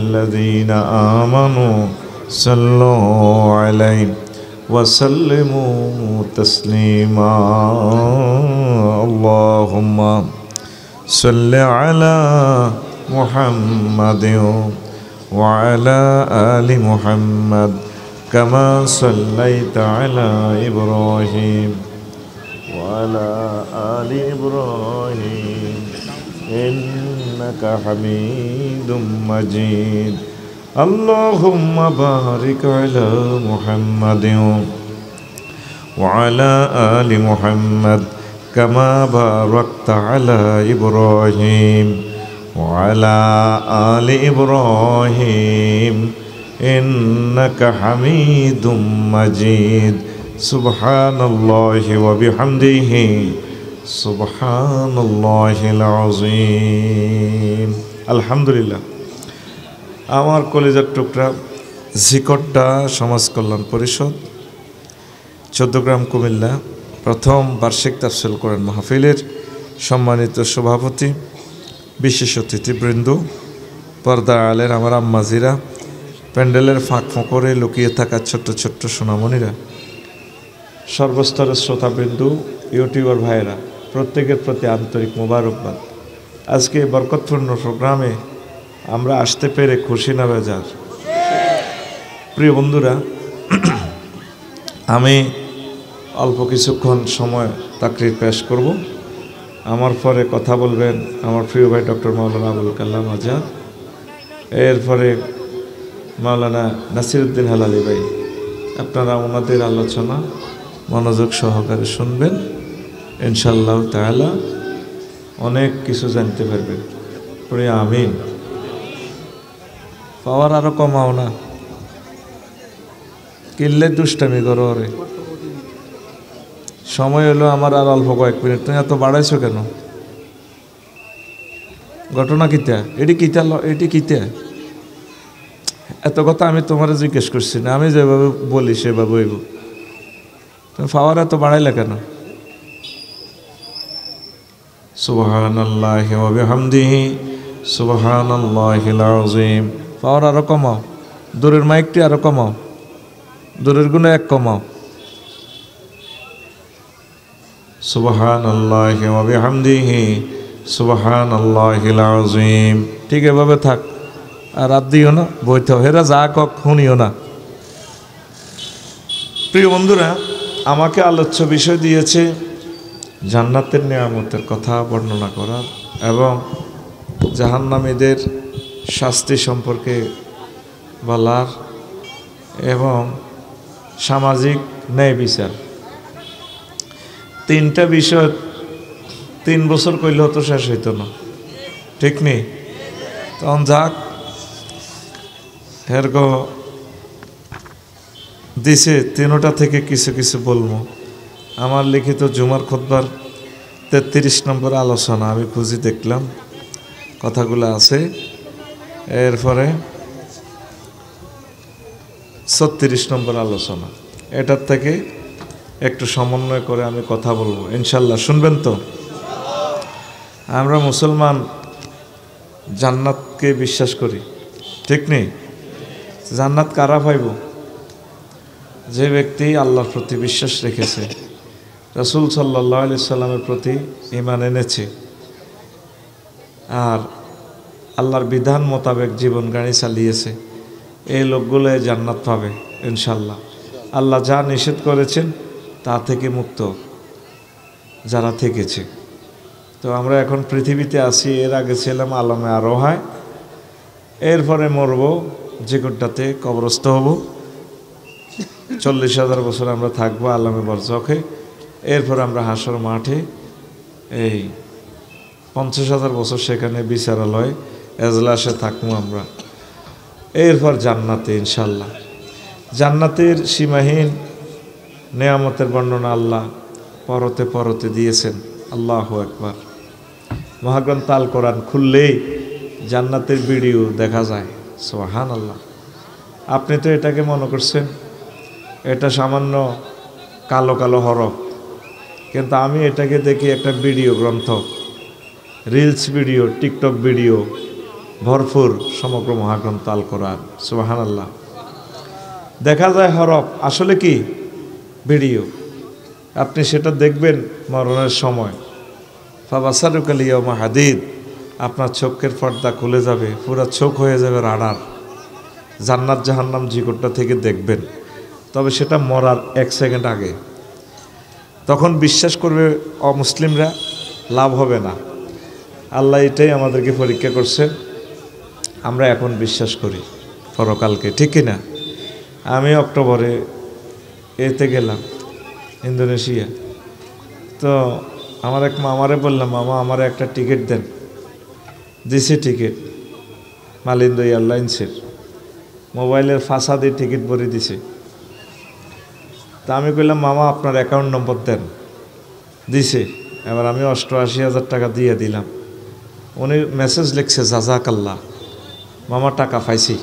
الذين آمنوا صلوا عليه وسلموا تسليما اللهم صل على محمد وعلى آل محمد كما صليت على إبراهيم وعلى آل إبراهيم إنك حميد مجيد اللهم بارك على محمد وعلى آل محمد كما باركت على إبراهيم وعلى آل إبراهيم إنك حميد مجيد سبحان الله وبحمده سبحان الله العظيم الحمد لله আমার কলেজের টুকরা ঝিকট্টা সমাজ কল্যাণ পরিষদ চৌদ্দগ্রাম কুমিল্লা প্রথম বার্ষিক তাফসীর কোরআন মাহফিলের সম্মানিত সভাপতি বিশেষ অতিথিবৃন্দ পর্দা আলের আমার আম্মাজিরা প্যান্ডেলের ফাঁক ফোঁকরে লুকিয়ে থাকা ছোট্ট ছোট্ট সোনামণিরা সর্বস্তরের শ্রোতাবৃন্দ ইউটিউবার ভাইয়েরা প্রত্যেকের প্রতি আন্তরিক মোবারকবাদ। আজকে বরকতপূর্ণ প্রোগ্রামে আমরা আসতে পেরে খুশি না বেজার। প্রিয় বন্ধুরা, আমি অল্প কিছুক্ষণ সময় তাকরির পেশ করব। আমার পরে কথা বলবেন আমার প্রিয় ভাই ডক্টর মাওলানা আবুল কালাম আজাদ, এরপরে মাওলানা নাসিরউদ্দিন হালালি ভাই। আপনারা ওনাদের আলোচনা মনোযোগ সহকারে শুনবেন, ইনশাআল্লাহ তাআলা অনেক কিছু জানতে পারবেন। পরে আমিন। পাওয়ার আরো কমাও না, কিনলে দুষ্টামি করো। রে সময় হলো আমার আর অল্প কয়েক মিনিট, তুমি এত বাড়াইছো কেন? ঘটনা কিতা? এটি কিতা? এত কথা আমি তোমার জিজ্ঞেস করছি না, আমি যেভাবে বলি সেভাবে হইব। তুমি পাওয়ার এত বাড়াইলে কেন? সুবহানাল্লাহি ওয়া বিহামদিহি সুবহানাল্লাহিল আযীম। পাওয়ার আরো কমাও, দূরের মাইকটি আরো কমাও, দূরের গুণ এক কমাও। সুবহানাল্লাহি ওয়া বিহামদিহি সুবহানাল্লাহিল আযীম। ঠিক এভাবে থাক, আর রাত দিও না, বইতে হেরা যা কক শুনিও না। প্রিয় বন্ধুরা, আমাকে আলোচ্য বিষয় দিয়েছে জান্নাতের নিয়ামতের কথা বর্ণনা করার এবং জাহান্নামীদের শাস্তি সম্পর্কে বলার এবং সামাজিক ন্যায় বিচার। তিনটা বিষয় 3 বছর কইলে হতো শেষ হইতো না, ঠিক নেই? তখন যাক এর দিছে, তিনোটা থেকে কিছু কিছু বলবো। আমার লিখিত জুমার খুতবার 33 নম্বর আলোচনা আমি খুঁজি দেখলাম, কথাগুলো আছে। এরপরে 36 নম্বর আলোচনা, এটার থেকে একটু সমন্বয় করে আমি কথা বলবো, ইনশাল্লাহ শুনবেন তো? আমরা মুসলমান জান্নাতকে বিশ্বাস করি, ঠিক নেই? জান্নাত কারা পাইব? যে ব্যক্তি আল্লাহর প্রতি বিশ্বাস রেখেছে, রাসূল সাল্লাল্লাহু আলাইহি সাল্লামের প্রতি ঈমান এনেছে, আর আল্লাহর বিধান মোতাবেক জীবন গাড়ি চালিয়েছে, এই লোকগুলো জান্নাত পাবে ইনশাল্লাহ। আল্লাহ যা নিষেধ করেছেন তা থেকে মুক্ত যারা থেকেছে। তো আমরা এখন পৃথিবীতে আছি, এর আগে ছিলাম আলমে আরোহায়, এরপরে মরব যে কোনটাতে কবরস্থ হব। 40,000 বছর আমরা থাকবো আলমে বরজখে, এরপর আমরা হাসর মাঠে, এই 50,000 বছর সেখানে বিচারালয় এজলাসে থাকবো আমরা, এরপর জান্নাতে ইনশাল্লাহ। জান্নাতের সীমাহীন নেয়ামতের বর্ণনা আল্লাহ পরতে পরতে দিয়েছেন। আল্লাহু আকবার। মহাগ্রন্থ আল কোরআন খুললেই জান্নাতের ভিডিও দেখা যায়। সুবহানাল্লাহ। আপনি তো এটাকে মনে করছেন এটা সামান্য কালো কালো হরফ, কিন্তু আমি এটাকে দেখি একটা ভিডিও গ্রন্থ, রিলস ভিডিও, টিকটক ভিডিও, ভরপুর সমগ্র মহাগ্রন্থ আল কোরআন। সুবহানাল্লাহ। দেখা যায় হরফ, আসলে কি ভিডিও। আপনি সেটা দেখবেন মরণের সময়। ফাবাসারুকাল ইয়াউমা হাদিদ, আপনার চোখের পর্দা খুলে যাবে, পুরো চোখ হয়ে যাবে রাডার। জান্নাত জাহান্নাম জিকরটা থেকে দেখবেন, তবে সেটা মরার 1 সেকেন্ড আগে। তখন বিশ্বাস করবে অমুসলিমরা, লাভ হবে না। আল্লাহ এটাই আমাদেরকে পরীক্ষা করছেন, আমরা এখন বিশ্বাস করি পরকালকে, ঠিক কিনা? আমি অক্টোবরে এতে গেলাম ইন্দোনেশিয়া। তো আমার এক মামারে বললাম, মামা আমার একটা টিকিট দেন। দিছে টিকিট, মালিন্দো এয়ারলাইন্সের মোবাইলের ফাঁসা দিয়ে টিকিট ভরে দিছে। তা আমি কইলাম, মামা আপনার অ্যাকাউন্ট নম্বর দেন। দিছে। এবার আমি 88,000 টাকা দিয়ে দিলাম। উনি মেসেজ লিখছে, জাজাকাল্লাহ, মামা টাকা পাইছি।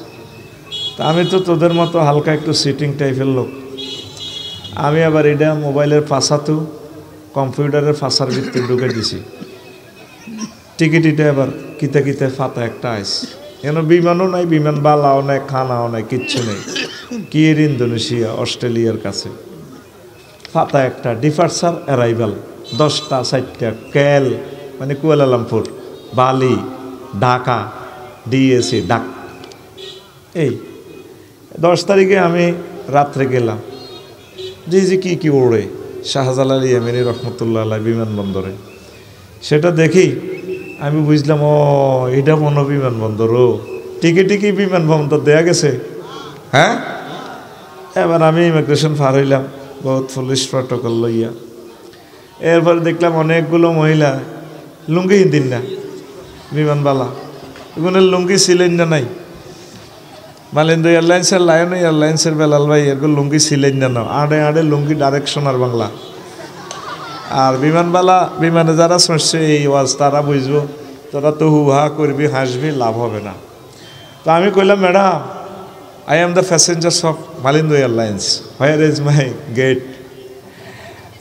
তা আমি তো তোদের মতো হালকা একটু সিটিং টাইপের লোক। আমি আবার এটা মোবাইলের ফাঁসাতো কম্পিউটারের ফাঁসার ভিতরে ঢুকে দিছি। টিকিট এটা এবার কিতে কিতে ফাতা একটা আইস। কেন বিমানও নাই, বিমান বালাও নাই, খানাও নাই, কিচ্ছু নেই। কি এর ইন্দোনেশিয়া, অস্ট্রেলিয়ার কাছে। ফাতা একটা, ডিপার্চার অ্যারাইভাল 10টা 4টা, ক্যাল মানে কুয়ালালামপুর, বালি, ঢাকা, ডিএসি ডাক। এই 10 তারিখে আমি রাত্রে গেলাম। যে কি ওড়ে শাহজালাল ইয়ামিনী রহমতুল্লাহ আলাইহি বিমানবন্দরে, সেটা দেখি আমি বুঝলাম, ও এটা মনো বিমানবন্দর। ও টিকি বিমানবন্দর দেয়া গেছে। হ্যাঁ, এবার আমি ইমিগ্রেশন পার হইলাম, বহুত পুলিশ প্রটোকল লইয়া। এরপরে দেখলাম অনেকগুলো মহিলা লুঙ্গি দিন না, বিমানবালা এগুলোর লুঙ্গি ছিলেন না নাই। মালিন্দো এয়ারলাইন্সের, লায়ন এয়ারলাইন্সের বেলাল ভাই এরকম লুঙ্গি ছিলেন না, আড়ে আড়ে লুঙ্গি ডাইরেক্ট সোনার বাংলা। আর বিমানবালা, বিমানে যারা শুনছে এই ওয়াজ তারা বুঝবো, তোরা তো হুহা করবি, হাসবি, লাভ হবে না। তো আমি কইলাম, madam I am the passengers of Malindo airlines, where is my gate?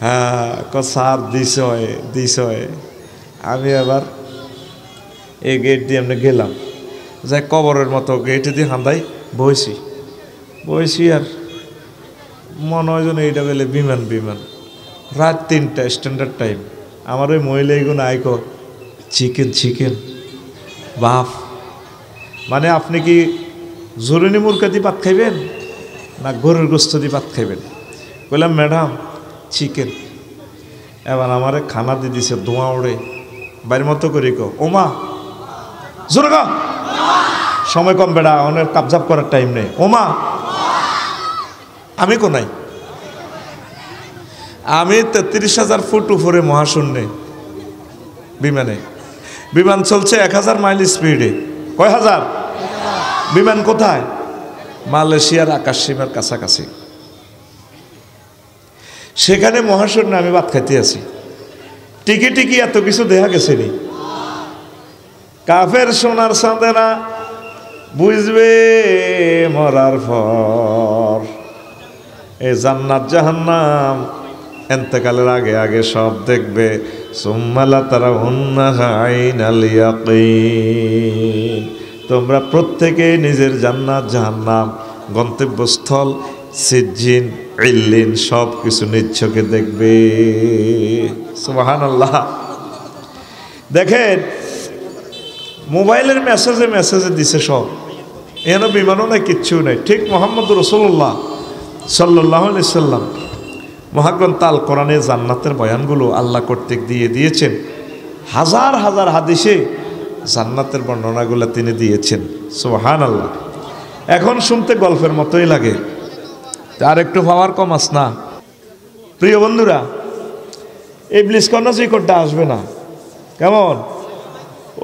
হ্যাঁ, স্যার দিস হয়। আমি আবার এই গেট দিয়ে এমনি গেলাম, যাই কবরের মতো গেটে দিয়ে হান্দাই বইছি। আর মনে হয় যেন এইটা বেলে বিমান। রাত 3টা স্ট্যান্ডার্ড টাইম। আমার ওই মহিলা এগুলো আইকো চিকেন বাফ। মানে আপনি কি জরুরি মুরগা দিয়ে ভাত খাইবেন না গরুর গোস্ত দিয়ে ভাত খাইবেন? বললাম, ম্যাডাম চিকেন। এবার আমারে খানা দিয়ে দিছে, ধোঁয়া ওড়ে বাড়ির মতো করি কো, ওমা জোরে কা, সময় কম বেড়া, অনেক কাবজাব করার টাইম নেই। ওমা আমি কোনাই, আমি 33,000 ফুট উপরে মহাশূন্যে বিমানে। বিমান চলছে 1000 মাইল স্পিডে। কয় হাজার? বিমান কোথায়? মালয়েশিয়ার আকাশ সীমার কাছাকাছি। সেখানে মহাশূন্যে আমি ভাত খাইতে আছি। টিকি এত কিছু দেখা গেছে নি। কাফের সোনার চাঁদেরা বুঝবে মরার পর। এই জান্নাত জাহান্নাম এন্তেকালের আগে সব দেখবে। সুম্মালা তারা আইনাল ইয়াকিন, তোমরা প্রত্যেকে নিজের জান্নাত জাহান্নাম গন্তব্যস্থল সিজ্জিন ইল্লিন সব কিছু নিজ চোখে দেখবে। সুবহানাল্লাহ। দেখেন মোবাইলের মেসেজে দিছে সব, এন বিমানও নাই, কিচ্ছু নাই। ঠিক মুহাম্মদ রাসূলুল্লাহ সাল্লাল্লাহু আলাইহি সাল্লাম মহাগ্রন্থ আল কোরআনে জান্নাতের বয়ানগুলো আল্লাহ কর্তৃক দিয়েছেন। হাজার হাদিসে জান্নাতের বর্ণনাগুলো তিনি দিয়েছেন। সুবহানাল্লাহ। এখন শুনতে গল্পের মতোই লাগে, আর একটু পাওয়ার কম আস না। প্রিয় বন্ধুরা, ইবলিস কন্যাসি করতে আসবে না। কেমন?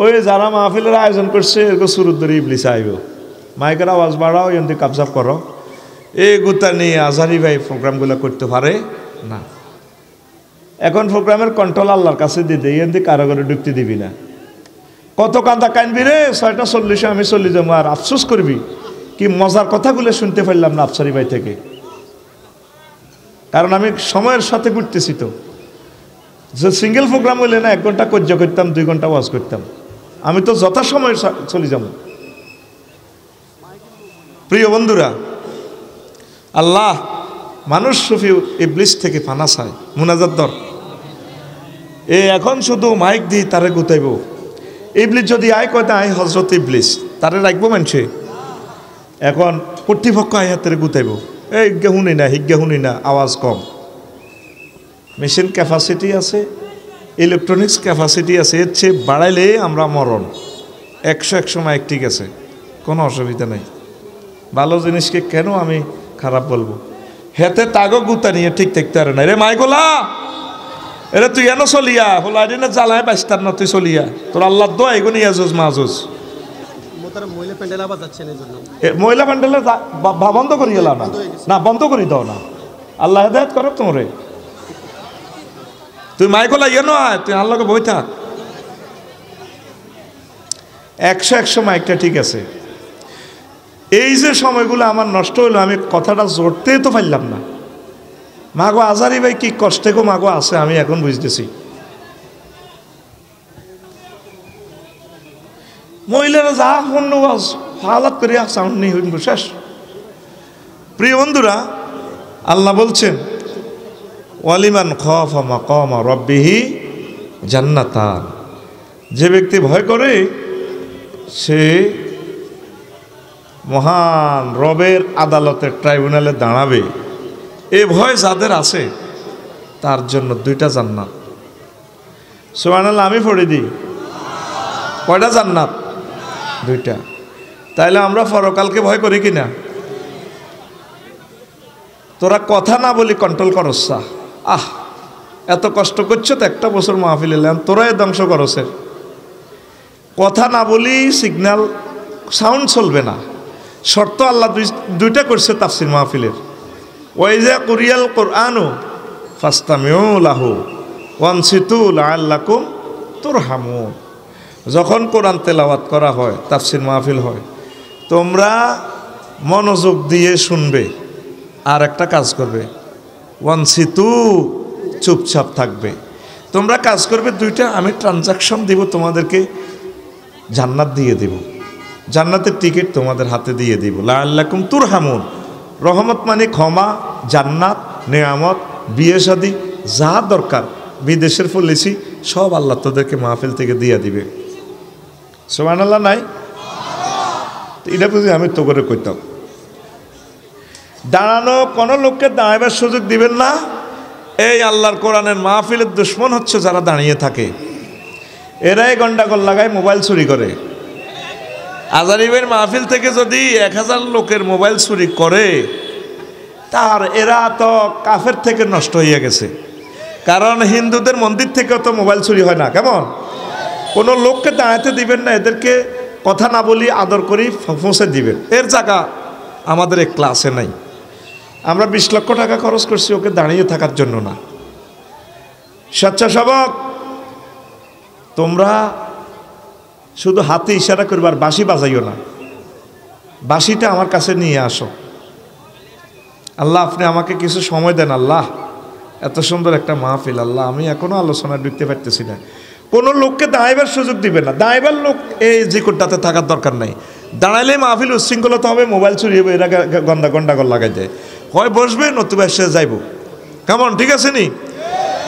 ওই যারা মাহফিলের আয়োজন করছে এরকম শুরুর ধরে ইবলিস আইব। মাইকের আওয়াজ বাড়াও, এমনি কাবজাব করো, এই গুতা নিয়ে আজহারি ভাই প্রোগ্রামগুলো করতে পারে না। এখন প্রোগ্রামের কন্ট্রোল আল্লাহর কাছে দিয়ে দেয়, এমনি কারো ঘরে ঢুকতে দিবি না। কত কান্দা কানবি রে, 6:40 আমি চলে যাবো, আর আফসোস করবি কি মজার কথাগুলো শুনতে পারলাম না আফসারি ভাই থেকে। কারণ আমি সময়ের সাথে ঘুরতেছি। তো যে সিঙ্গেল প্রোগ্রাম হইলে না 1 ঘন্টা কর্য করতাম, 2 ঘন্টা ওয়াজ করতাম। আমি তো যথাসময়ে চলে যাব। প্রিয় বন্ধুরা, আল্লাহ মানুষ শফি ইবলিস থেকে পানা চায়, মুনাজাত দর। এখন শুধু মাইক দিয়ে তারে গুতাইব। ইবলিস যদি আয় কয় আয় হজরত ইবলিস, তারে রাখবো মানুষে। এখন কর্তৃপক্ষ আয় হাতের গুতাইব, এই হিজ্ঞা শুনি না, হিজ্ঞা শুনি না, আওয়াজ কম। মেশিন ক্যাপাসিটি আছে, ইলেকট্রনিক্স ক্যাপাসিটি আছে, এর চেয়ে বাড়াইলে আমরা মরণ। 100 মাইক ঠিক আছে, কোনো অসুবিধা নেই। ভালো জিনিসকে কেন আমি খারাপ বলবো? হেতে তাগো গুতা নিয়ে ঠিক থাকতে পারে না। রে মাইকোলা, এরে তুই এনো চলিয়া হলা দিনে জ্বালায় বাইস্তার না, তুই চলিয়া তোর আল্লাহ দোয়া এগুনি আজুজ মাহুজ। মহিলা প্যান্ডেলে বন্ধ করি গেলাম না, না বন্ধ করি দাও না, আল্লাহ হেদায়েত করো তোমরে। তুই মাইকোলা ইয়েনো আয়, তুই আল্লাহকে বই থাক। 100 মাইকটা ঠিক আছে। এই যে সময়গুলো আমার নষ্ট হইলো, আমি কথাটা জোরতেই তো পারলাম না। মাগো আজারি ভাই কি কষ্টে গো মাগো আছে, আমি এখন বুঝতেছি। মহিলারা যা শূন্য হালাত করে সাউন্ড নেই হইন শেষ। প্রিয় বন্ধুরা, আল্লাহ বলছেন ওয়ালিমান খাফা মাকামা রাব্বিহি জান্নাতান, যে ব্যক্তি ভয় করে সে মহান রবের আদালতের ট্রাইব্যুনালে দাঁড়াবে। এ ভয় যাদের আছে তার জন্য 2টা জান্নাত। সুবহানাল্লাহ, আমি পড়ে দিই। কয়টা জান্নাত? 2টা। তাইলে আমরা পরকালকে ভয় করি কিনা? তোরা কথা না বলি কন্ট্রোল করস। এত কষ্ট করছো তো, একটা বছর মাহফিল এলাম, তোরাই ধ্বংস করছে। কথা না বলি সিগন্যাল সাউন্ড চলবে না। শর্ত আল্লাহ 2টা করছে তাফসির মাহফিলের। ওয়াইজা কুরিয়াল কোরআনু ফাস্তামিউ লাহু ওয়ানসিতু লাআল্লাকুম তুরহামুন। যখন কোরআন তেলাওয়াত করা হয়, তাফসির মাহফিল হয়, তোমরা মনোযোগ দিয়ে শুনবে আর একটা কাজ করবে, ওয়ানসিতু চুপচাপ থাকবে। তোমরা কাজ করবে 2টা, আমি ট্রানজাকশন দিব, তোমাদেরকে জান্নাত দিয়ে দেব, জান্নাতের টিকিট তোমাদের হাতে দিয়ে দিব। লাআল্লাকুম তুরহামুন, রহমত মানে ক্ষমা, জান্নাত, নেয়ামত, বিয়ে শাদী, যা দরকার, বিদেশের পলিসি সব আল্লাহ তোদেরকে মাহফিল থেকে দিয়ে দিবে। সুবহানাল্লাহ নাই? এটা বুঝি আমি তো করে কইতাম। দাঁড়ানো কোনো লোককে দাঁড়াবার সুযোগ দিবেন না। এই আল্লাহর কোরআনের মাহফিলের দুশ্মন হচ্ছে যারা দাঁড়িয়ে থাকে। এরাই গন্ডাগোল লাগায়, মোবাইল চুরি করে। আজারিবের মাহফিল থেকে যদি 1000 লোকের মোবাইল চুরি করে, তার এরা তো কাফের থেকে নষ্ট হয়ে গেছে। কারণ হিন্দুদের মন্দির থেকেও তো মোবাইল চুরি হয় না। কেমন? কোনো লোককে দাঁড়াতে দিবেন না, এদেরকে কথা না বলি আদর করি পৌঁছে দিবেন। এর জায়গা আমাদের এক ক্লাসে নাই। আমরা 20 লক্ষ টাকা খরচ করছি ওকে দাঁড়িয়ে থাকার জন্য না। স্বেচ্ছাসেবক, তোমরা শুধু হাতে ইশারা করবে আর বাঁশি বাজাইও না। বাঁশিটা আমার কাছে নিয়ে আসো। আল্লাহ আপনি আমাকে কিছু সময় দেন। আল্লাহ এত সুন্দর একটা মাহফিল, আল্লাহ আমি এখনো আলোচনা ঢুকতে পারতেছি না। কোনো লোককে দাঁড়াইবার সুযোগ দিবে না। দাঁড়াইবার লোক এই জিকুরটাতে থাকার দরকার নাই। দাঁড়াইলে মাহফিল উচ্ছৃঙ্খলতা হবে, মোবাইল চুরি হবে, এরা গন্ডাগোল লাগাই যায়। হয় বসবে নতুবা সে যাইব। কেমন? ঠিক আছে নি?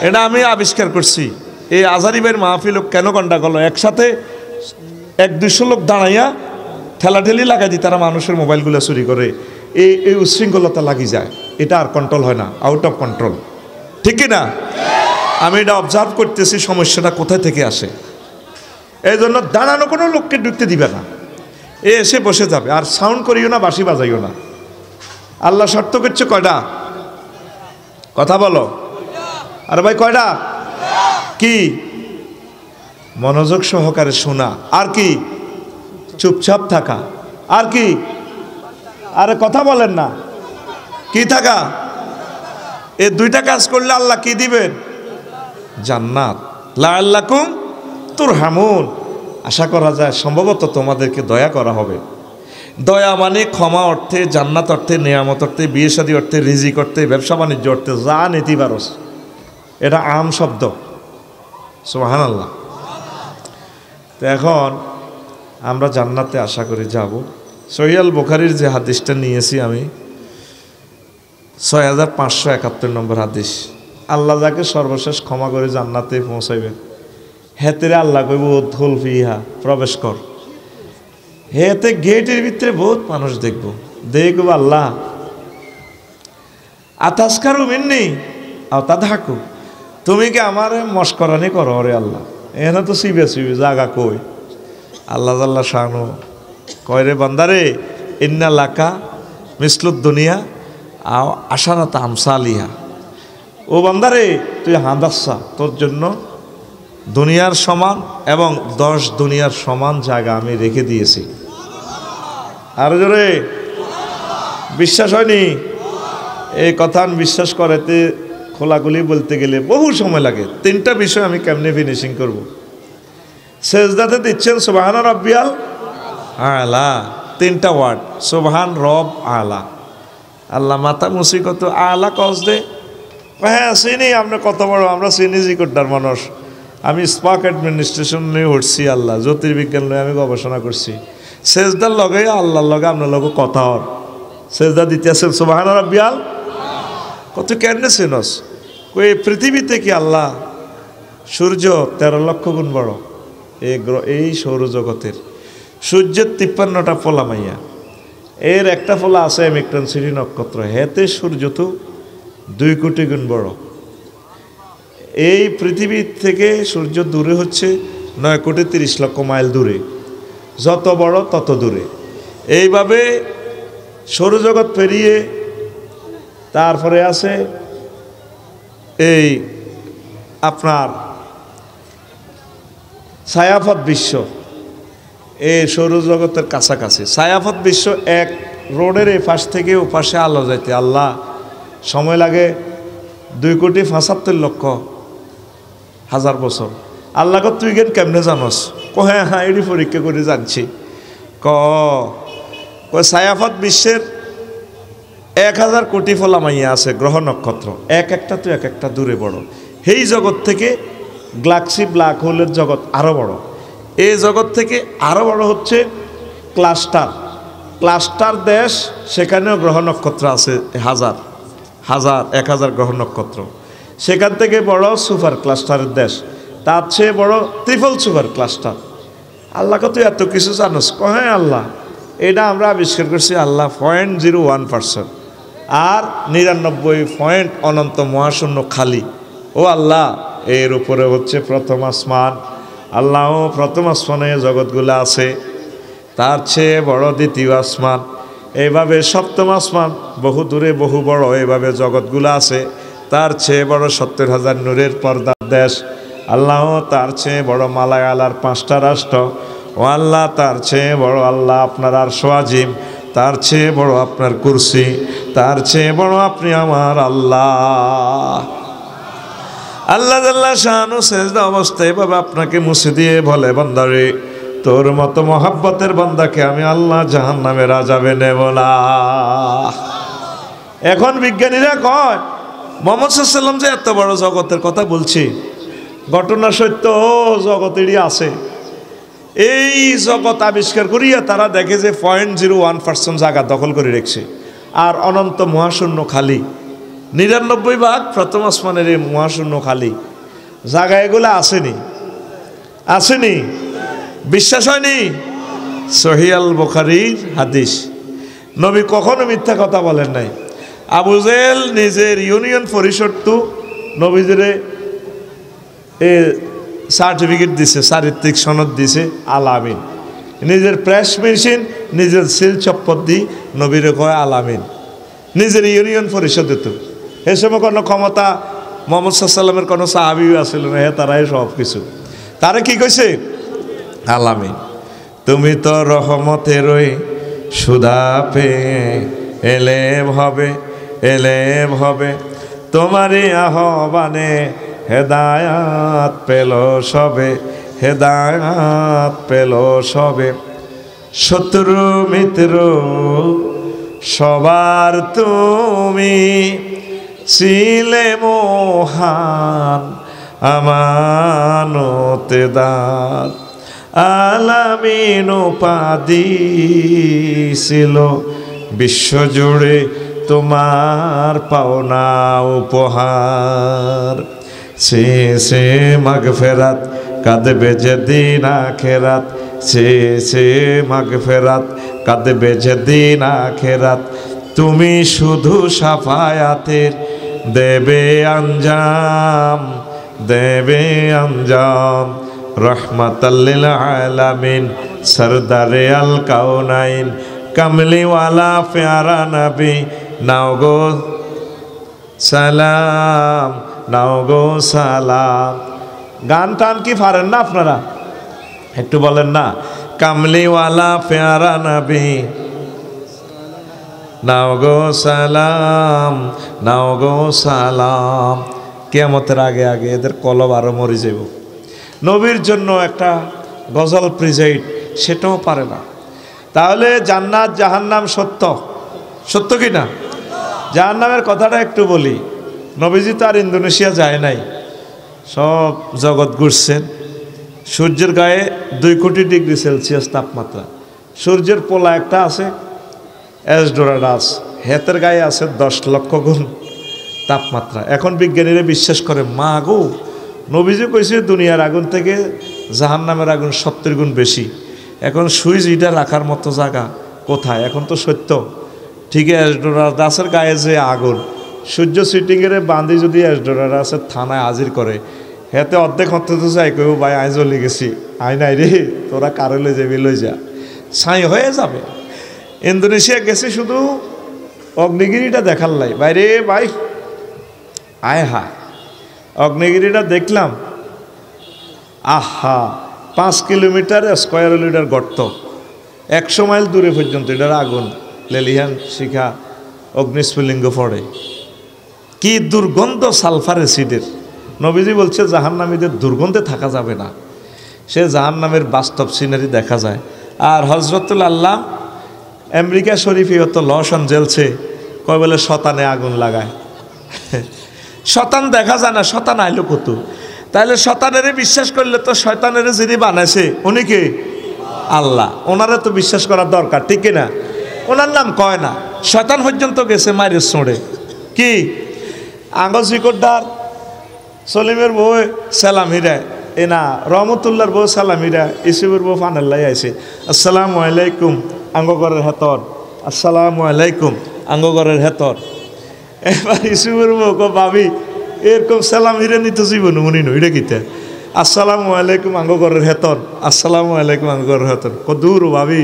এটা আমি আবিষ্কার করছি। এই আজারিবের মাহফিল কেন গন্ডাগোল? একসাথে 100-200 লোক দাঁড়াইয়া ঠেলাঠেলি লাগাই দিই, তারা মানুষের মোবাইলগুলো চুরি করে। এই উচ্ছৃঙ্খলতা লাগি যায়, এটা আর কন্ট্রোল হয় না, আউট অফ কন্ট্রোল। ঠিক কি না? আমি এটা অবজার্ভ করতেছি, সমস্যাটা কোথায় থেকে আসে। এই জন্য দাঁড়ানো কোনো লোককে ঢুকতে দিবে না, এসে বসে যাবে। আর সাউন্ড করিও না, বাঁশি বাজাইও না। আল্লাহ শর্ত করছে কয়টা? কথা বলো। আরে ভাই কয়টা? কি? মনোযোগ সহকারে শোনা, আর কি? চুপচাপ থাকা, আর কি? আরে কথা বলেন না, কি থাকা? এই 2টা কাজ করলে আল্লাহ কি দিবেন? জান্নাত। লাআল্লাকুম তুরহামুন, আশা করা যায় সম্ভবত তোমাদেরকে দয়া করা হবে। দয়া মানে ক্ষমা অর্থে, জান্নাত অর্থে, নেয়ামত অর্থে, বিয়ে শাদী অর্থে, রিজিক অর্থে, ব্যবসা বাণিজ্য অর্থে, যা নীতি পারস, এটা আম শব্দ। সুবহানাল্লাহ। তো এখন আমরা জান্নাতে আশা করে যাব। সহিহ আল বুখারীর যে হাদিসটা নিয়েছি আমি 6571 নম্বর হাদিস। আল্লাহ যাকে সর্বশেষ ক্ষমা করে জান্নাতে পৌঁছাইবেন, হেতেরে আল্লাহ কইব উদখুল ফিহা, প্রবেশ কর। হেতে গেটের ভিতরে বহুত মানুষ দেখব, দেখব আল্লাহ আতাসকারু মিন্নি আও তাদহাকু, তুমি কি আমার মস্করানি করো রে আল্লাহ, এনে তো সিবে জাগা কই। আল্লাহ আল্লাহ শানু কয় রে বান্দারে, ইন্না লাকা মিসলুদ দুনিয়া আও আশারাত আমসালিহা, ও বান্দারে তুই হাদাসা, তোর জন্য দুনিয়ার সমান এবং 10 দুনিয়ার সমান জায়গা আমি রেখে দিয়েছি। আর জোরে বিশ্বাস হয়নি? এই কথা বিশ্বাস করাতে খোলাগুলি বলতে গেলে বহু সময় লাগে। 3টা বিষয় আমি কেমনে ফিনিশিং করব। সেজদাতে দিচ্ছেন সুবহান রাব্বিয়াল আলা, 3টা ওয়ার্ড, সুবহান রব আলা। আল্লাহ মাথা মুসি কত আলা কস দে, হ্যাঁ চিনি আমরা কত বড়, আমরা চিনি জিকোটার মানুষ। আমি স্পাক অ্যাডমিনিস্ট্রেশন নিয়ে উঠছি, আল্লাহ জ্যোতির্বিজ্ঞান নিয়ে আমি গবেষণা করছি। সেজদার লগে আল্লাহর লগে আপনার লগে কথা হর, সেজদা দিতে আছেন সুবহান রাব্বিয়াল। কত কেন চিনস? কই পৃথিবীতে কি আল্লাহ সূর্য 13 লক্ষ গুণ বড়, এই সৌরজগতের সূর্যের 53টা ফোলা মাইয়া, এর একটা ফোলা আছে মিক্টন সিরি নক্ষত্র, হেতে সূর্য তো 2 কোটি গুণ বড়। এই পৃথিবী থেকে সূর্য দূরে হচ্ছে 9 কোটি 30 লক্ষ মাইল দূরে, যত বড় তত দূরে। এইভাবে সৌরজগৎ পেরিয়ে তারপরে আছে এই আপনার ছায়াপথ বিশ্ব, এই সৌরজগতের কাছাকাছি ছায়াপথ বিশ্ব। এক রোডের এই পাশ থেকে ও পাশে আলো যাইতে আল্লাহ সময় লাগে 2 কোটি 75 লক্ষ হাজার বছর। আল্লাহকে তুই গেন কেমনে জানস? হ্যাঁ হ্যাঁ এটি পরীক্ষা করে জানছি। ছায়াপথ বিশ্বের 1000 কোটি ফলা মাইয়া আছে গ্রহ নক্ষত্র, একটা তো একটা দূরে বড়। এই জগৎ থেকে গ্যালাক্সি ব্ল্যাক হোলের জগৎ আরো বড়। এই জগৎ থেকে আরো বড় হচ্ছে ক্লাস্টার দেশ, সেখানেও গ্রহ নক্ষত্র আছে 1000 গ্রহ নক্ষত্র। সেখান থেকে বড় সুপার ক্লাস্টারের দেশ, তার চেয়ে বড় ট্রিপল সুপার ক্লাস্টার। আল্লাহকে তুই এত কিছু জানোস? হ্যাঁ আল্লাহ এটা আমরা আবিষ্কার করছি আল্লাহ 0.01%, আর 99 অনন্ত মহাশূন্য খালি। ও আল্লাহ এর উপরে হচ্ছে প্রথম আসমান, আল্লাহ প্রথম আসমানে জগৎগুলো আছে, তার চেয়ে বড় দ্বিতীয় আসমান, এইভাবে সপ্তম আসমান বহু দূরে বহু বড়, এইভাবে জগৎগুলো আছে। তার চেয়ে বড় 70,000 নূরের পর্দার দেশ, আল্লাহ তার চেয়ে বড় মালায়ালার 5টা রাষ্ট্র। ও আল্লাহ তার চেয়ে বড় আল্লাহ আপনার আরশ আজিম, তার চেয়ে বড় আপনার কুরসি, তার চেয়ে বড় আপনি আমার আল্লাহ। আল্লাহ আল্লাহ শানু সেজদা অবস্থায় এভাবে আপনাকে মুছে দিয়ে বলে, বান্দারে তোর মতো মহাব্বতের বান্দাকে আমি আল্লাহ জাহান্নামে রাজাবে নেব না। এখন বিজ্ঞানীরা কয় মুহাম্মদ সাল্লাল্লাহু আলাইহি ওয়াসাল্লাম যে এত বড় জগতের কথা বলছি, ঘটনা সত্য, জগতেরই আছে। এই জগৎ আবিষ্কার করিয়া তারা দেখে যে 0.01% জায়গা দখল করে রেখেছে, আর অনন্ত মহাশূন্য খালি। 99 প্রথম আসমানের এই মহাশূন্য খালি জায়গা, এগুলো আসেনি। বিশ্বাস হয়নি? সহিহ আল বুখারীর হাদিস। নবী কখনো মিথ্যা কথা বলেন নাই। আবু জেহেল নিজের ইউনিয়ন পরিষদ তো নবীজিরে সার্টিফিকেট দিছে, চারিত্রিক সনদ দিছে আলামিন। নিজের প্রেস মেশিন, নিজের সিল চপ্পর দি নবীরে কয় আলামিন, নিজের ইউনিয়ন পরিষদে। তো এ সময় কোনো ক্ষমতা মুহাম্মদ সাল্লাল্লাহু আলাইহি ওয়াসাল্লামের কোনো সাহাবীও আসছিল না, তারাই সব কিছু। তারা কি কইছে? আলামিন। তুমি তো রহমতেরই সুধা পেয়ে এলে হবে তোমারই আহ্বানে হেদায়াত পেল সবে। শত্রু মিত্র সবার তুমি ছিলে মহান আমানতেদার। আলামিন উপাধি ছিল, বিশ্বজুড়ে তোমার পাওনা উপহার। সে সে মাগফিরাত কাঁদবে যেদিন আখেরাত, সে মাগফিরাত কাঁদবে যেদিন আখেরাত। তুমি শুধু সাফায়াতের দেবে আঞ্জাম, দেবে আঞ্জাম। রহমাতাল লিল আলামিন সরদারে আল কাউনাইন, কামলিওয়ালা প্যারা নবী নাও গো সালাম, নাও গো সালাম। গান টান কি পারেন না আপনারা? একটু বলেন না, কামলিওয়ালা প্যারা নবী নাও গো সালাম, নাও গো সালাম। কিয়ামতের আগে আগে এদের কলব আরো মরে যাব। নবীর জন্য একটা গজল প্রিজাইড, সেটাও পারে না। তাহলে জান্নাত জাহান্নাম সত্য, সত্য কি না? জাহান্নামের কথাটা একটু বলি। নবীজি তো আর ইন্দোনেশিয়া যায় নাই, সব জগৎ ঘুরছেন। সূর্যের গায়ে 2 কোটি ডিগ্রি সেলসিয়াস তাপমাত্রা। সূর্যের পোলা একটা আছে এসডোরাডাস, হেতের গায়ে আছে 10 লক্ষ গুণ তাপমাত্রা। এখন বিজ্ঞানীরা বিশ্বাস করে, মা গো, নবীজি কইছে দুনিয়ার আগুন থেকে জাহান্নামের আগুন 70 গুণ বেশি। এখন সুইচ এটা রাখার মতো জায়গা কোথায়? এখন তো সত্য ঠিক এসডোরাডাসের গায়ে যে আগুন, সূর্য সিটিংয়ের বান্ধি যদি এসডোরাডাসের থানায় হাজির করে, হেতে অর্ধেক হতে চাই কইব ভাই আই জ্বলে গেছি, আই নাই রে, তোরা কারে লই যাবি লই যা, ছাই হয়ে যাবে। ইন্দোনেশিয়া গেছে শুধু অগ্নিগিরিটা দেখার লাই। বাইরে ভাই আয় হায়, অগ্নিগিরিটা দেখলাম, আহা, 5 কিলোমিটার স্কোয়ার লিটার গর্ত, 100 মাইল দূরে পর্যন্ত এটার আগুন, লেলিহান শিখা অগ্নিস্ফুলিঙ্গ পড়ে। কি দুর্গন্ধ সালফার অ্যাসিডের! নবীজি বলছে জাহান্নামীদের দুর্গন্ধে থাকা যাবে না। সে জাহান্নামের বাস্তব সিনারি দেখা যায়। আর হজরতুল আল্লাহ আমেরিকা শরীফে হতো লস অ্যাঞ্জেলসে কয় বলে শতানে আগুন লাগায়। শতান দেখা যায় না, শতান আইলো কত? তাহলে শতানেরে বিশ্বাস করলে তো শয়তানেরে যিনি বানাইছে উনি কি? আল্লাহ। ওনারে তো বিশ্বাস করার দরকার, ঠিক কিনা? ওনার নাম কয় না, শয়তান পর্যন্ত গেছে মায়ের ছোঁড়ে। কি আঙ্গল শিকড়দার সলিমের বউ সালামিরা, এ না রহমতুল্লার বউ সালামিরা, ইসুবের বউ ফানাল্লাই আইছে, আসসালামু আলাইকুম আঙ্গগরের হেতর, আসসালামু আলাইকুম আঙ্গগরের হেতর। এবার ইসুবের বউ কো ভাবি এরকম সালামিরা নিতে জীবন উনি নইটা কিতা, আসসালামু আলাইকুম আঙ্গগরের হেতর, আসসালামু আলাইকুম আঙ্গগরের হেতর। কো দূর ভাবি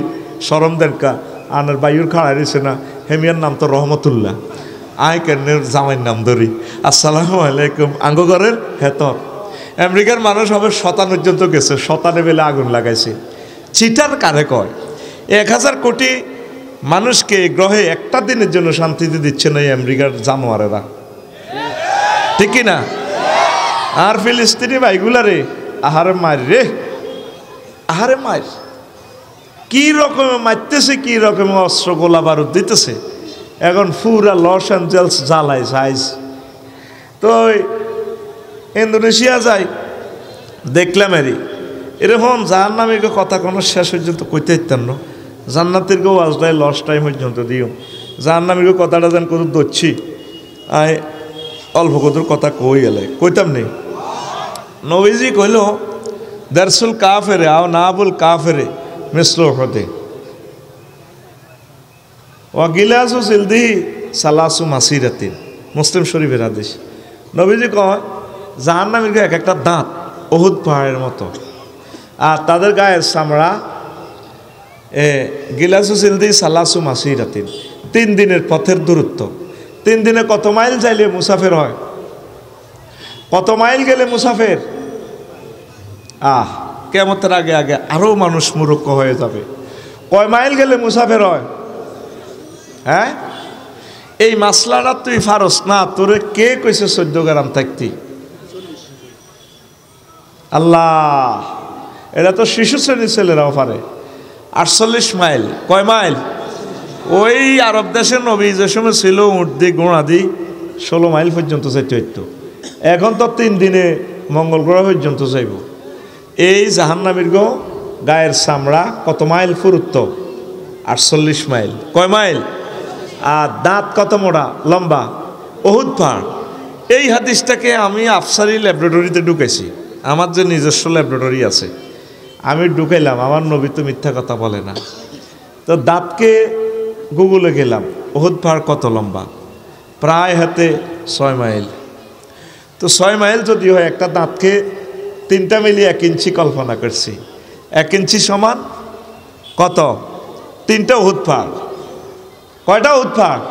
সরম দেন কা, আনার বায়ুর খাড়াই রয়েছে না, হেমিয়ার নাম তো রহমতুল্লাহ, আয় কেনের জামাইয়ের নাম ধরি, আসসালামু আলাইকুম আঙ্গগরের হেতর। আমেরিকার মানুষ হবে শতান পর্যন্ত গেছে, শতানে বেলে আগুন লাগাইছে। চিটার কারে কয়? 1000 কোটি মানুষকে গ্রহে একটা দিনের জন্য শান্তিতে দিচ্ছে না এই আমেরিকার জানোয়ারেরা, ঠিক কিনা? আর ফিলিস্তিনি ভাইগুলারে আহারে মার রে, আহারে মার, কি রকমে মারতেছে, কি রকমের অস্ত্র গোলা বারুদ দিতেছে। এখন পুরা লস অ্যাঞ্জেলস জ্বালায় সাইজ। তো ইন্দোনেশিয়া যাই, দেখলাম এরকম জাহান্নামীর কথা কোনো শেষ পর্যন্ত কইতে ইত্যান্ন, জান্নাতের কেউ আজদায় লস টাইম পর্যন্ত দিও, জাহান্নামীর কথাটা যেন কত ধরছি, আয় অল্প কতর কথা কই গেলে কইতাম নেই। নবীজি কইল দারসুল কাফেরে আও নাবুল কাফেরে মিসল হতে ওয়াগিলাসু সিলদি সালাসু মাসিরাতিন, মুসলিম শরীফের হাদিস। নবীজি কয় জাহান্নামীর গায়ে এক একটা দাঁত উহুদ পাহাড়ের মতো, আর তাদের গায়ের চামড়া গিলাসু সিলদি সালাসু মাসিরাতিন, 3 দিনের পথের দূরত্ব। 3 দিনে কত মাইল যাইলে মুসাফের হয়? কত মাইল গেলে মুসাফের? কিয়ামতের আগে আগে আরো মানুষ মূর্খ হয়ে যাবে। কয় মাইল গেলে মুসাফের হয়? হ্যাঁ, এই মাসলাটা তুই ফারস না, তোরে কে কইছে 14 গ্রাম থাকতি? আল্লাহ, এটা তো শিশু শ্রেণীর ছেলেরাও পারে। 48 মাইল। কয় মাইল? ওই আরব দেশের নবী যে সময় ছিল উঠ দি গোড়া দি 16 মাইল পর্যন্ত যাইতে হইতো। এখন তো 3 দিনে মঙ্গল গ্রহ পর্যন্ত যাইব। এই জাহান্নামীর গো গায়ের চামড়া কত মাইল পুরুত্ব? 48 মাইল। কয় মাইল? আর দাঁত কত মোটা লম্বা? উহুদ পাহাড়। এই হাদিসটাকে আমি আফসারি ল্যাবরেটরিতে ঢুকেছি, আমার যে নিজস্ব ল্যাবরেটরি আছে, আমি ঢুকাইলাম। আমার নবী তো মিথ্যা কথা বলে না। তো দাঁতকে গুগলে গেলাম, উহুদ পাহাড় কত লম্বা? প্রায় হাতে 6 মাইল। তো 6 মাইল যদি হয়, একটা দাঁতকে 3টা মিলিয়ে 1 ইঞ্চি কল্পনা করছি। 1 ইঞ্চি সমান কত? 3টা উহুদ পাহাড়। কয়টা উহুদ পাহাড়?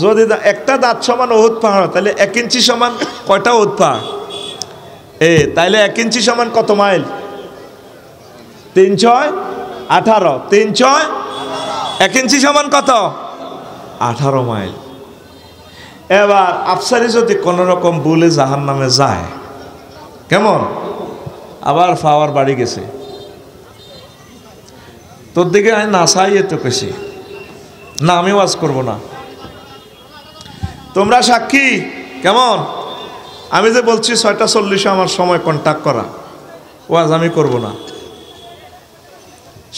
যদি একটা দাঁত সমান উহুদ পাহাড়, তাহলে 1 ইঞ্চি সমান কয়টা উহুদ পাহাড়? তাইলে 1 ইঞ্চি সমান কত মাইল? 3 × 6 = 18। 3 × 6 1 ইঞ্চি সমান কত? 18 মাইল। এবার আফসারি যদি কোন রকম ভুলে জাহান্নামে যায়, কেমন? আবার পাওয়ার বাড়ি গেছে, তোর দিকে আমি না চাইয়ে তো কেছি না, আমি ওয়াজ করব না, তোমরা সাক্ষী। কেমন? আমি যে বলছি 6টা 40 আমার সময় কন্ট্যাক্ট করা, ওয়াজ আমি করব না।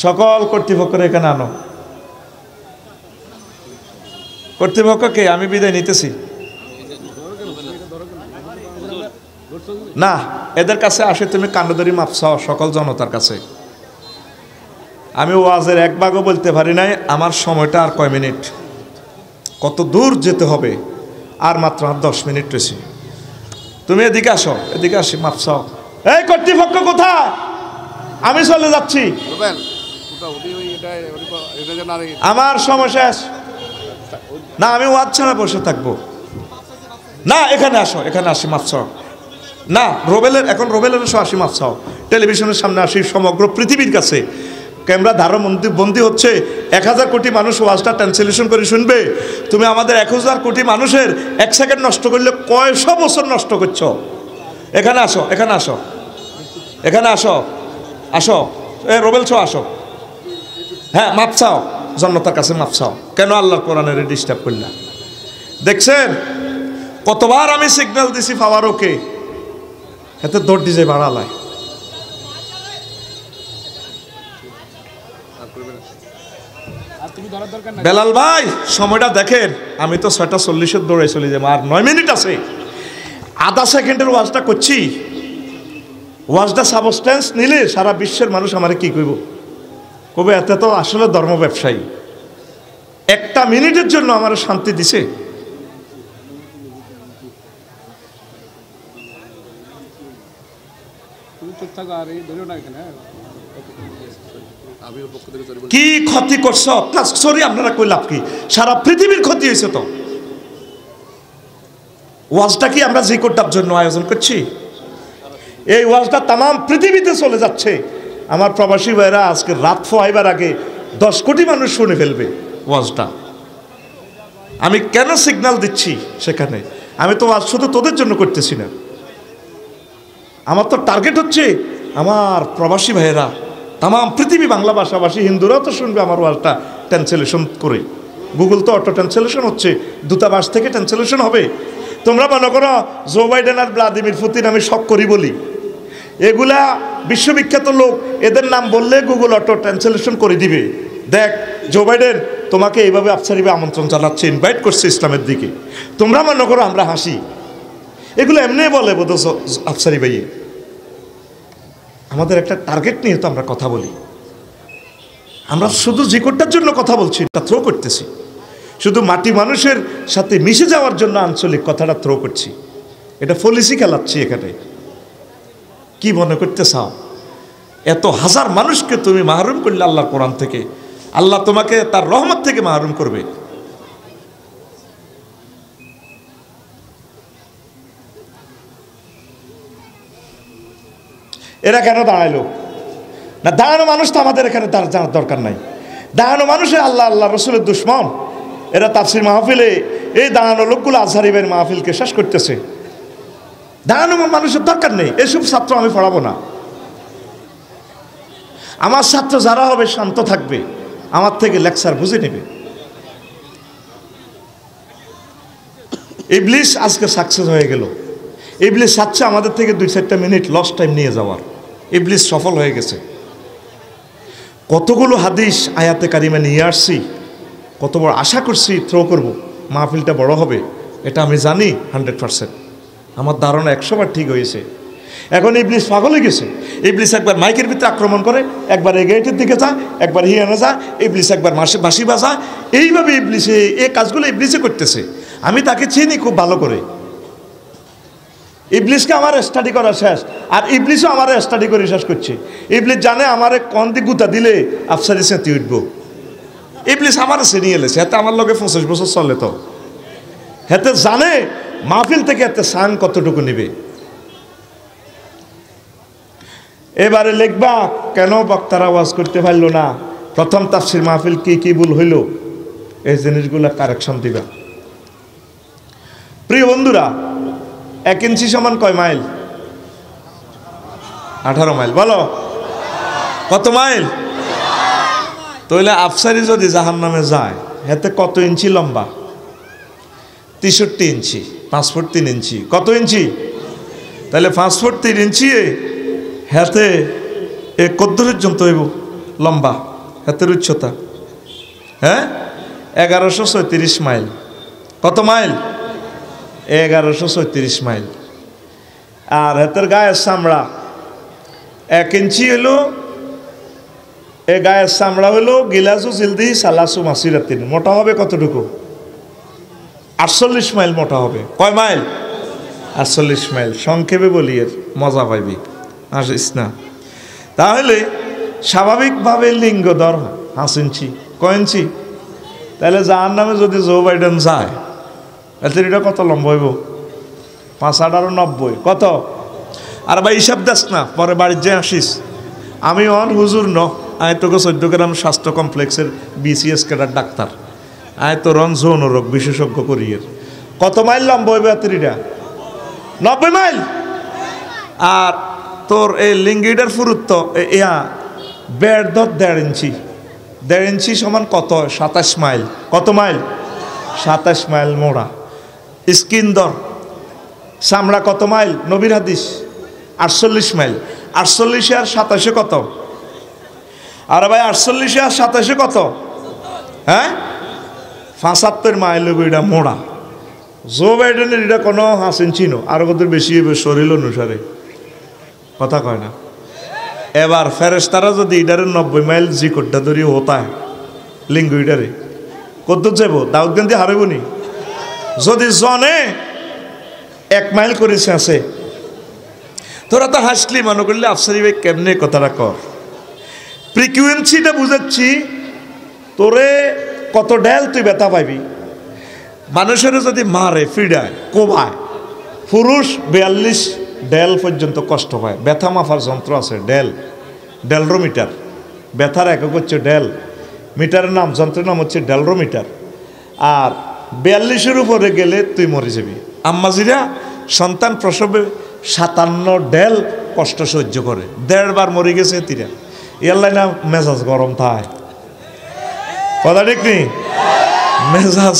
সকল কর্তৃপক্ষের এখানে আনো। কর্তৃপক্ষকে আমি বিদায় নিতেছি না, এদের কাছে আসে তুমি কান্ডদরি মাপসাও সকল জনতার কাছে। আমি ওয়াজের 1 ভাগও বলতে পারি নাই। আমার সময়টা আর কয় মিনিট, কত দূর যেতে হবে, আর মাত্র 10 মিনিট রয়েছে। তুমি এদিকে আসো, এদিকে আসি মাপসাও। এই কর্তৃপক্ষ কোথায়? আমি চলে যাচ্ছি, আমার সময় শেষ। না, আমি ওয়াজ ছাড়া বসে থাকবো না। এখানে আসো, এখানে আসি মাপসাও। না, রোবেলের এখন রোবেলের আসি মাপসাও। টেলিভিশনের সামনে আসি, সমগ্র পৃথিবীর কাছে ক্যামেরা ধারো বন্দী হচ্ছে। 1000 কোটি মানুষ ওয়াজটা ট্রান্সলেশন করে শুনবে। তুমি আমাদের 1000 কোটি মানুষের 1 সেকেন্ড নষ্ট করলে কয়শো বছর নষ্ট করছো। এখানে আসো, এখানে আসো, এখানে আসো, আসো। রোবেল ছো আসো। হ্যাঁ, মাপ চাও, জনতার কাছে মাপ চাও। কেন আল্লাহর কোরআনের ডিস্টার্ব করলা? দেখছেন কতবার আমি সিগন্যাল দিছি পাওয়ারকে, এতে দৌড় দিয়ে বাড়ালায়। বেলাল ভাই সময়টা দেখেন, আমি তো 6টা 40 দৌড়ে চলে যাবো, আর 9 মিনিট আছে। আধা সেকেন্ডের ওয়াজটা করছি। ওয়াজটা সাবস্টেন্স নিলে সারা বিশ্বের মানুষ আমার কি কইব? কবে এত তো আসলে ধর্ম ব্যবসায়ী। 1টা মিনিটের জন্য আমার শান্তি দিছে। কি ক্ষতি করছো? সরি, আপনারা কই লাভ কি? সারা পৃথিবীর ক্ষতি হয়েছে। তো ওয়াজটা কি আমরা জিকরটার জন্য আয়োজন করছি? এই ওয়াজটা তাম পৃথিবীতে চলে যাচ্ছে। আমার প্রবাসী ভাইরা আজকে রাত ফোয়াইবার আগে 10 কোটি মানুষ শুনে ফেলবে ওয়াজটা। আমি কেন সিগন্যাল দিচ্ছি সেখানে? আমি তো ওয়াজ শুধু তোদের জন্য করতেছি না, আমার তো টার্গেট হচ্ছে আমার প্রবাসী ভাইয়েরা, তাম পৃথিবী বাংলা ভাষাভাষী হিন্দুরাও তো শুনবে আমার ওয়াজটা ট্রান্সলেশন করে। গুগল তো অটো ট্রান্সলেশন হচ্ছে, দূতাবাস থেকে ট্রান্সলেশন হবে। তোমরা মনে করো জো বাইডেন আর ভ্লাদিমির পুতিন আমি শক করি বলি, এগুলা বিশ্ববিখ্যাত লোক, এদের নাম বললে গুগল অটো ট্রান্সলেশন করে দিবে। দেখ, জো বাইডেন তোমাকে এইভাবে আফসারিভাবে আমন্ত্রণ জানাচ্ছে, ইনভাইট করছে ইসলামের দিকে। তোমরা মনে করো আমরা হাসি, এগুলো এমনি বলে বোধ আফসারি ভাইয়ে। আমাদের একটা টার্গেট নিয়ে তো আমরা কথা বলি। আমরা শুধু জিকরটার জন্য কথা বলছি, তা থ্রো করতেছি। শুধু মাটি মানুষের সাথে মিশে যাওয়ার জন্য আঞ্চলিক কথাটা থ্রো করছি। এটা পলিসি খেলাচ্ছি এখানে। কি মনে করতে চাও? এত হাজার মানুষকে তুমি মাহরুম করলে আল্লাহর কোরআন থেকে, আল্লাহ তোমাকে তার রহমত থেকে মাহরুম করবে। এরা কেন দাঁড়াইলো না? দাঁড়ানো মানুষ তো আমাদের এখানে জানার দরকার নাই। দাঁড়ানো মানুষের আল্লাহ আল্লাহ রসুলের দুশ্মন। এরা তাফসির মাহফিলে এই দাঁড়ানো লোকগুলো আজহারি ভাইয়ের মাহফিলকে শেষ করতেছে। দাঁড়ানো মানুষের দরকার নেই। এসব ছাত্র আমি পড়াবো না। আমার ছাত্র যারা হবে শান্ত থাকবে, আমার থেকে লেকচার বুঝে নেবে। ইবলিস আজকে সাকসেস হয়ে গেল। ইবলিস চাচ্ছে আমাদের থেকে 2-4টা মিনিট লস টাইম নিয়ে যাওয়ার। ইবলিস সফল হয়ে গেছে। কতগুলো হাদিস আয়াতে কারিমা নিয়ে আসছি, কত বড় আশা করছি থ্রো করব, মাহফিলটা বড় হবে, এটা আমি জানি 100%। আমার ধারণা 100বার ঠিক হয়েছে। এখন ইবলিস পাগল হয়ে গেছে। ইবলিস একবার মাইকের ভিতরে আক্রমণ করে, একবার এই গেটের দিকে যায়, একবার হিয়ানে যায়, ইবলিস একবার বাঁশি বাজায়। এইভাবে ইবলিসে এই কাজগুলো ইবলিসে করতেছে। আমি তাকে চিনি খুব ভালো করে। ইবলিসকে আমার স্টাডি করা শেষ, আর ইবলিসও আমার স্টাডি করে শেষ করছে। ইবলিস জানে আমারে কোন দিক গুতা দিলে আফসারি সেঁতি উঠব। ইবলিস আমার শ্রেণী এলেছে, হাতে আমার লগে 25 বছর চলে, তো হাতে জানে মাহফিল থেকে এতে সাং কতটুকু নিবে। এবারে লিখবা কেন বক্তারা ওয়াজ করতে পারলো না, প্রথম তাফসির মাহফিল কি কি ভুল হইল, এই জিনিসগুলো কারেকশন দিবা। প্রিয় বন্ধুরা, 1 ইঞ্চি সমান কয় মাইল? 18 মাইল। বলো কত মাইল? তাহলে আফসারি যদি জাহান্নামে যায়, হেতে কত ইঞ্চি লম্বা? 63 ইঞ্চি, 5 ফুট 3 ইঞ্চি। কত ইঞ্চি? তাহলে 5 ফুট 3 ইঞ্চি হেতে এ কদ্দূরের জন্ত হইব লম্বা, হেতের উচ্চতা? হ্যাঁ, 1134 মাইল। কত মাইল? 1134 মাইল। আর হেতের গায়ের চামড়া 1 ইঞ্চি হইল। এ গায়ের চামড়া হইল গিলাসু জিলদি সালাসু মাসিরাতিন। মোটা হবে কতটুকু? 48 মাইল মোটা হবে। কয় মাইল? 48 মাইল। সংক্ষেপে বলি, এর মজা পাইবি, আসিস না। তাহলে স্বাভাবিকভাবে লিঙ্গ দর 5 ইঞ্চি। কয় ইঞ্চি? তাহলে জাহান্নামে যদি জো বাইডেন যায়, তাহলে এটা কত লম্বা হইব? 5 আর 90 কত? আর ভাই হিসাব দেস না, পরে বাড়ির যে আসিস। আমি হুজুর ন, আমি তোকে 14 গ্রাম স্বাস্থ্য কমপ্লেক্সের BCS ক্যাডার ডাক্তার। আমি তো যৌন রোগ বিশেষজ্ঞ করিয়ের। কত মাইল লম্বা হইবে এতটা? 90 মাইল। আর তোর এই লিঙ্গিটার পুরুত্ব বেড় ধর 1.5 ইঞ্চি। 1.5 ইঞ্চি সমান কত? 27 মাইল। কত মাইল? 27 মাইল মোড়া। স্কিন দর চামড়া কত মাইল? নবীর হাদিস 48 মাইল। 48 আর 27 কত? আর ভাই 48 আর 27 কত? হ্যাঁ, 75 মাইল এটা মোড়া। জো বাইডেনের এটা কোনো 5 ইঞ্চি নো, আরো কত বেশি হবে শরীর অনুসারে। কথা কয় না। এবার ফেরেশতারা যদি ইডারে 90 মাইল জি কোডটা ধরি হতায় লিঙ্গ ইডারে কত যাব? দাউদগঞ্জে হারবনি। যদি জনে 1 মাইল করেছে আছে, তোরা তো হাসলি, মনে করলে আফসারি ভাই কেমনে কথাটা কর। ফ্রিকুয়েন্সিটা বুঝাচ্ছি, তোরে কত ডেল তুই ব্যথা পাইবি। মানুষের যদি মারে, ফিডায়, কোবায়, পুরুষ 42 ডেল পর্যন্ত কষ্ট পায়। ব্যথা মাফার যন্ত্র আছে, ডেলরোমিটার। ব্যথার একক হচ্ছে ডেল। মিটারের নাম, যন্ত্রের নাম হচ্ছে ডেলরোমিটার। আর 42-এর উপরে গেলে তুই মরে যাবি। আম্মাজিরা সন্তান প্রসবে 57 ডেল কষ্ট সহ্য করে। 1.5 বার মরে গেছে তিরা। ইয়াল্লাই না মেজাজ গরম থায়। কথা ঠিক নেই? মেজাজ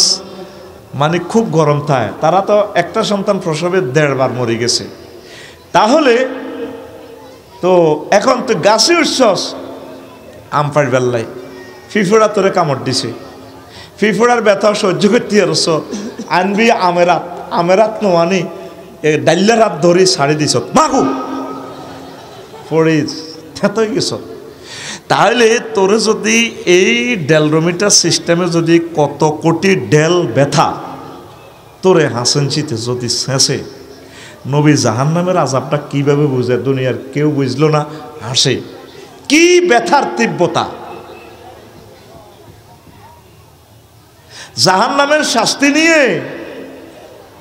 মানে খুব গরম থায়। তারা তো একটা সন্তান প্রসবে 1.5 বার মরে গেছে। তাহলে তো এখন তুই গাছে উঠছস, আম পাড় বেল্লাই, ফিফোড়া তোরে কামড় দিছে। ফিফোড়ার ব্যথা সহ্য করতে পারছ, আনবি আমেরাত নোয়ানি ডাইলা রাত ধরে ছাড়ি দিছ, মাগু পড়ে থেত গেছ। তাহলে তোরে যদি এই ডেলরোমিটার সিস্টেমে যদি কত কোটি ডেল ব্যথা তোরে হাসেনচিতে যদি শেষে, নবী জাহান্নামের আযাবটা কিভাবে বুঝে? দুনিয়ার কেউ বুঝলো না, হাসে। কি ব্যথার তীব্রতা! জাহান্নামের শাস্তি নিয়ে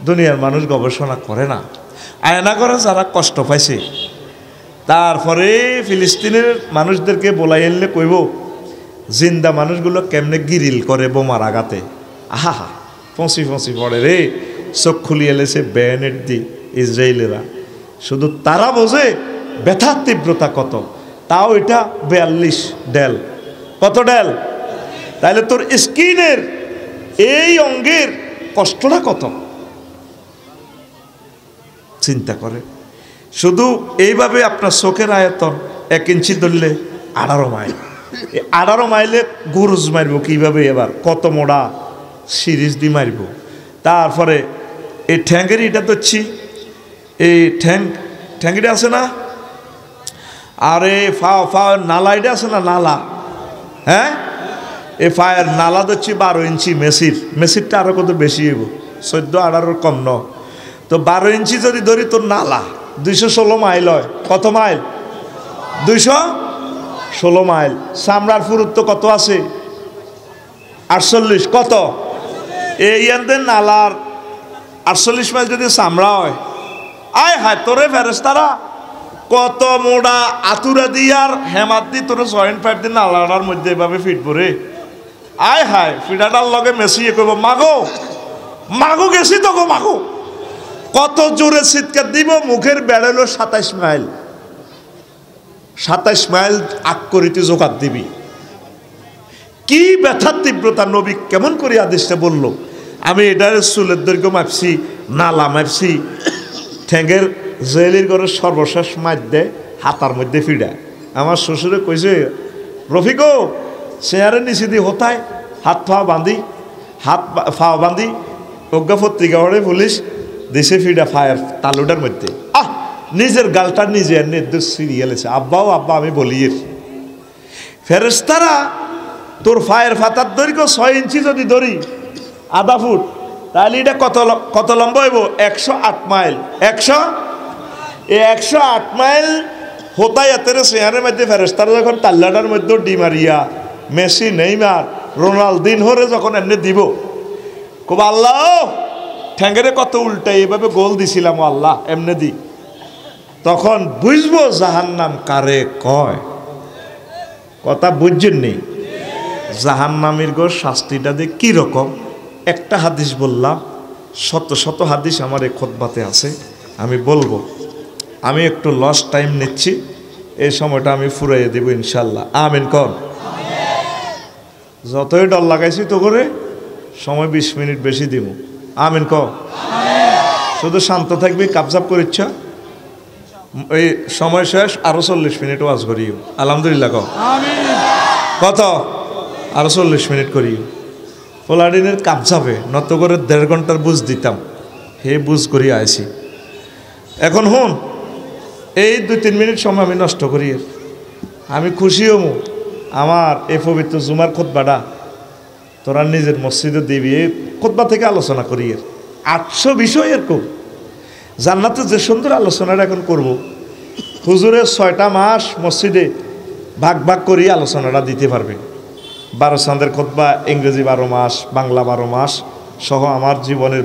দুনিয়ার মানুষ গবেষণা করে না। আয়না করে যারা কষ্ট পাইছে, তারপরে ফিলিস্তিনের মানুষদেরকে বলাই এলে কইব জিন্দা মানুষগুলো কেমনে গিরিল করে বোমার আঘাতে। আহা হা, ফসি পড়ে রে, চোখ খুলিয়ে এলেছে ব্যানেট দি ইসরায়েলেরা। শুধু তারা বোঝে ব্যথার তীব্রতা কত। তাও এটা 42 ডেল। কত ডেল? তাহলে তোর স্কিনের এই অঙ্গের কষ্টটা কত চিন্তা করে। শুধু এইভাবে আপনার চোখের আয়তন 1 ইঞ্চি ধরলে 18 মাইল। 18 মাইলে গুরুজ মারব কীভাবে, এবার কত মোড়া সিরিজ দিয়ে মারব। তারপরে এই ঠ্যাঙ্গের এটা ধরছি, এই ঠ্যাঙ্গিটা আছে না, আর এই নালা এটা আছে না, নালা, হ্যাঁ এই ফায়ার নালা ধরছি 12 ইঞ্চি মেসিরটা আরও কত বেশি হইব, 14-18 কম ন। তো 12 ইঞ্চি যদি ধরি তোর নালা 216 মাইল হয়। কত মাইল? 216 মাইল। চামড়ার পুরুত্ব কত আছে? 48। কত? এই নালার 48 মাইল যদি চামড়া হয়, আয় হায় তোরে ফেরেশতারা কত মোড়া আতুরা দিয়ার হেমাত দি তোর 6.5 দিন নালাটার মধ্যে এভাবে ফিটবো রে। আয় হায় ফিটাটার লগে মেসিয়ে কইব মাগো গেছি তো গো মাগো। কত জোরে চিৎকার দিব, মুখের বেড়ালো 27 মাইল। 27 মাইল আগ করিতে জোগাত দিবি। কি ব্যথার তীব্রতা, নবী কেমন করে আদেশটা বললো। আমি এটার চুলের দৈর্ঘ্য মাপছি, নালা মাপছি, ঠ্যাঙ্গের জেলির ঘরের সর্বশেষ মাছ দেয় হাতার মধ্যে ফিডা। আমার শ্বশুরে কইছে, রফিকো চেয়ারের নিচে দিয়ে হতায় হাত পা বাঁধি অজ্ঞা পত্রিকা হরে পুলিশ দেশে ফিডা ফায়ার তালুটার মধ্যে। নিজের গালটা নিজে নির্দোষ সিরিয়ালেছে। আব্বা আমি বলি ফেরেশতারা তোর ফায়ার ফাতার দৈর্ঘ্য 6 ইঞ্চি যদি ধরি, আধা ফুট, তাহলে এটা কত লম্বা হইব? 108 মাইল। 108 মাইল হোতায়াতের চেয়ারের মধ্যে ফেরেশতারা যখন তাল্লাটার মধ্যে ডিমারিয়া, মেসি, নেইমার, রোনালদিনহোরে যখন এমনি দিব, কব আল্লাহ ঠ্যাঙ্গেরে কত উল্টা এইভাবে গোল দিছিলাম আল্লাহ এমনি দি, তখন বুঝবো জাহান্নাম কারে কয়। কথা বুঝছেন নি? জাহান্নামীর গো শাস্তিটা দিয়ে কীরকম। একটা হাদিস বললাম, শত হাদিস আমার এই খুতবাতে আছে, আমি বলবো। আমি একটু লস টাইম নিচ্ছি, এই সময়টা আমি ফুরাইয়ে দেব ইনশাল্লাহ। আমিন কর। যতই ডর লাগাইছি তো করে সময় 20 মিনিট বেশি দিব। আমিন কর। শুধু শান্ত থাকবি, কাপচাপ করিচ্ছ, এই সময় শেষ, আরো 40 মিনিট ওয়াজ করিও। আলহামদুলিল্লাহ কর। কত? আরো 40 মিনিট করিও। পোলাডিনের কাপচাপে নত করে 1.5 ঘন্টার বুঝ দিতাম, হে বুঝ করিয়া আইছি। এখন হুন, এই 2-3 মিনিট সময় আমি নষ্ট করি। আমি খুশি হমু আমার এই পবিত্র জুমার খুতবাটা তোরা নিজের মসজিদে দিবি। এই খুতবা থেকে আলোচনা করি 800 বিষয় এরকম। জান্নাতে যে সুন্দর আলোচনাটা এখন করব, হুজুরের 6টা মাস মসজিদে ভাগ করি আলোচনাটা দিতে পারবে। 12 চাঁদের খুতবা, ইংরেজি 12 মাস, বাংলা 12 মাস সহ আমার জীবনের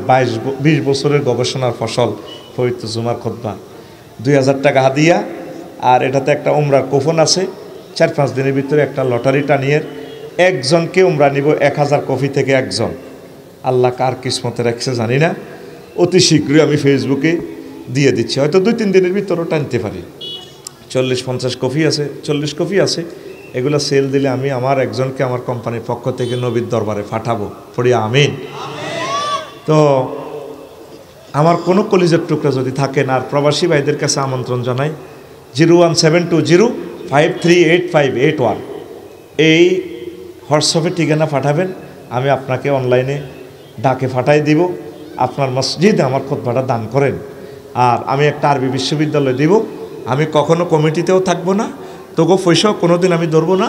20 বছরের গবেষণার ফসল পবিত্র জুমার খুতবা। 2000 টাকা হাদিয়া, আর এটাতে একটা উমরার কুপন আছে। 4-5 দিনের ভিতরে একটা লটারি টানিয়ে একজনকে উমরা নিব, 1000 কপি থেকে একজন। আল্লাহ কার কিসমতে রাখছে জানি না, অতি শীঘ্রই আমি ফেসবুকে দিয়ে দিচ্ছি, হয়তো 2-3 দিনের ভিতরেও টানতে পারি। 40-50 কপি আছে, 40 কপি আছে। এগুলো সেল দিলে আমি আমার একজনকে আমার কোম্পানির পক্ষ থেকে নবীর দরবারে পাঠাবো। পড়ি আমিন। তো আমার কোনো কলিজার টুকরা যদি থাকেন, আর প্রবাসী ভাইদের কাছে আমন্ত্রণ জানাই, 01720538581 এই হোয়াটসঅ্যাপে ঠিকানা পাঠাবেন, আমি আপনাকে অনলাইনে ডাকে পাঠাই দিব। আপনার মসজিদে আমার খুতবাটা দান করেন। আর আমি একটা আরবি বিশ্ববিদ্যালয় দিব। আমি কখনো কমিটিতেও থাকবো না, তোকে পয়সাও কোনো দিন আমি ধরবো না।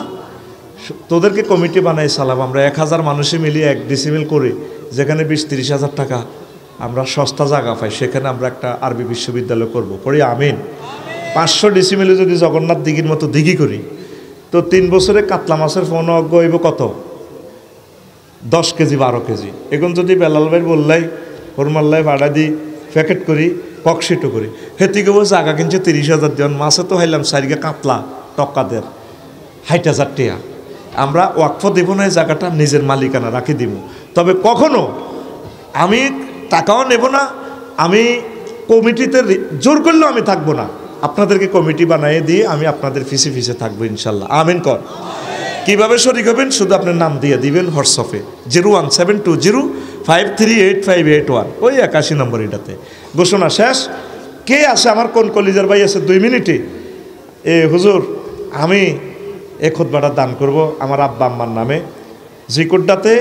তোদেরকে কমিটি বানাই চালাব। আমরা 1000 মানুষে মিলিয়ে 1 ডিসিমেল করে, যেখানে 20-30 হাজার টাকা আমরা সস্তা জায়গা পাই, সেখানে আমরা একটা আরবি বিশ্ববিদ্যালয় করব। পড়ি আমিন। 500 ডিসিমেলে যদি জগন্নাথ দিঘির মতো দিঘি করি, তো 3 বছরে কাতলা মাছের ফোন অজ্ঞ হইব কত? 10 কেজি 12 কেজি। এখন যদি বেলাল ভাই বললাই হরমাল্লাই ভাড়া দিই, প্যাকেট করি, পকশিটও করি, হেতিকে বলছে জায়গা কিনছে 30,000 দেন, মাছে তো হাইলাম 4 কাতলা টক্কাদের 60,000 টাকা। আমরা ওয়াকফ দেব না, এই জায়গাটা নিজের মালিকানা রাখি দিব। তবে কখনো আমি টাকাও নেব না, আমি কমিটিতে জোর করলেও আমি থাকবো না। আপনাদেরকে কমিটি বানিয়ে দিয়ে আমি আপনাদের ফিসে থাকবো ইনশাল্লাহ। আমিন কর। কিভাবে শরীক হবেন? শুধু আপনার নাম দিয়ে দিবেন হোয়াটসঅ্যাপে 01720538581, ওই 81 নম্বর এটাতে। ঘোষণা শেষ। কে আছে আমার কোন কলিজার ভাই আছে 2 মিনিটে? হুজুর আমি এই খুতবাটা দান করব আমার আব্বা আম্মার নামে। জিকুরডাতে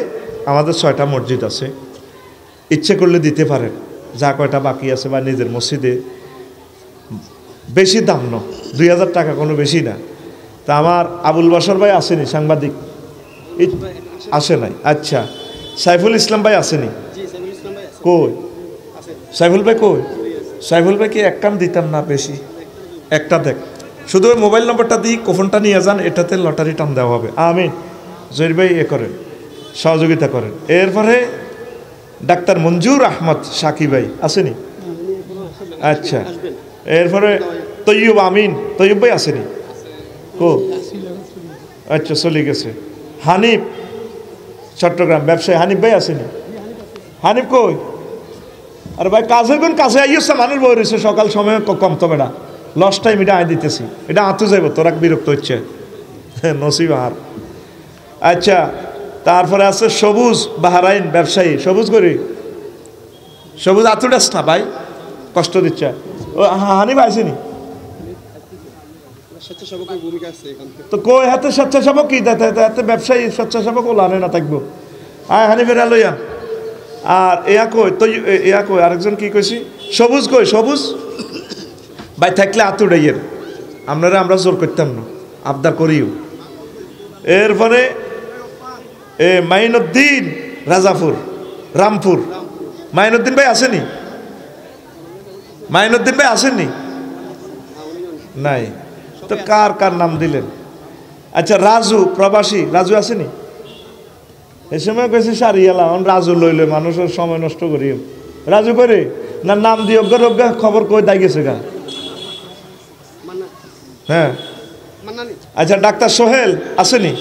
আমাদের 6টা মসজিদ আছে, ইচ্ছে করলে দিতে পারেন যা কয়টা বাকি আছে, বা নিজের মসজিদে। বেশি দাম ন, 2000 টাকা, কোনো বেশি না। তা আমার আবুল বাশর ভাই আসেনি, সাংবাদিক আসে নাই। আচ্ছা, সাইফুল ইসলাম ভাই আসেনি? কই সাইফুল ভাই? কই সাইফুল ভাই? কি এক কাম দিতাম না বেশি, একটা দেখ, শুধু ওই মোবাইল নম্বরটা দিই, কুপনটা নিয়ে যান, এটাতে লটারি টান দেওয়া হবে। আমিন। জহির ভাই করেন, সহযোগিতা করেন। এরপরে ডাক্তার মঞ্জুর আহমদ সাকি ভাই আসেনি? আচ্ছা, এরপরে তৈয়ব আমিন, তৈয়ব ভাই আসেনি? কো আচ্ছা, চলে গেছে। হানিফ চট্টগ্রাম ব্যবসায়ী, হানিফ ভাই আসেনি? হানিফ কই? আরে ভাই কাজে কোন কাজে আইসা মানুষ বই রয়েছে, সকাল সময় কম তো বেড়া, লস টাইম এটা আয় দিতেছি, এটা আঁতু যাইব, তোরা বিরক্ত হচ্ছে নসিব আর। আচ্ছা, তারপরে আছে সবুজ বাহারাইন ব্যবসায়ী, সবুজ করি, সবুজ আতুডাস না ভাই, কষ্ট দিচ্ছে। ও হানিফ আসেনি তো? কই হাতে স্বেচ্ছাসেবক কি হাতে ব্যবসায়ী স্বেচ্ছাসেবক ও লানে না থাকবো। হ্যাঁ, হানিফের লইয়া। আর এয়া কই তো, এয়া কই আরেকজন কি কইছি? সবুজ কই? সবুজ ভাই থাকলে আতুডাইয়ের, আমরা জোর করতাম না, আবদার করিও। এরপরে মাইনুদ্দিন রাজাপুর, রামপুর, মাইনুদ্দিন ভাই আসেনি? মাইনুদ্দিন ভাই আসেননি? নাই তো কার কার নাম দিলেন? আচ্ছা, রাজু প্রবাসী, রাজু আসেনি? এই সময় কেছি সারিয়ালা, রাজু লইলে মানুষের সময় নষ্ট করি। রাজু করে না নাম দিয়ে অজ্ঞা খবর কই দাই গেছে গা। হ্যাঁ, আচ্ছা, ডাক্তার সোহেল আসেনি?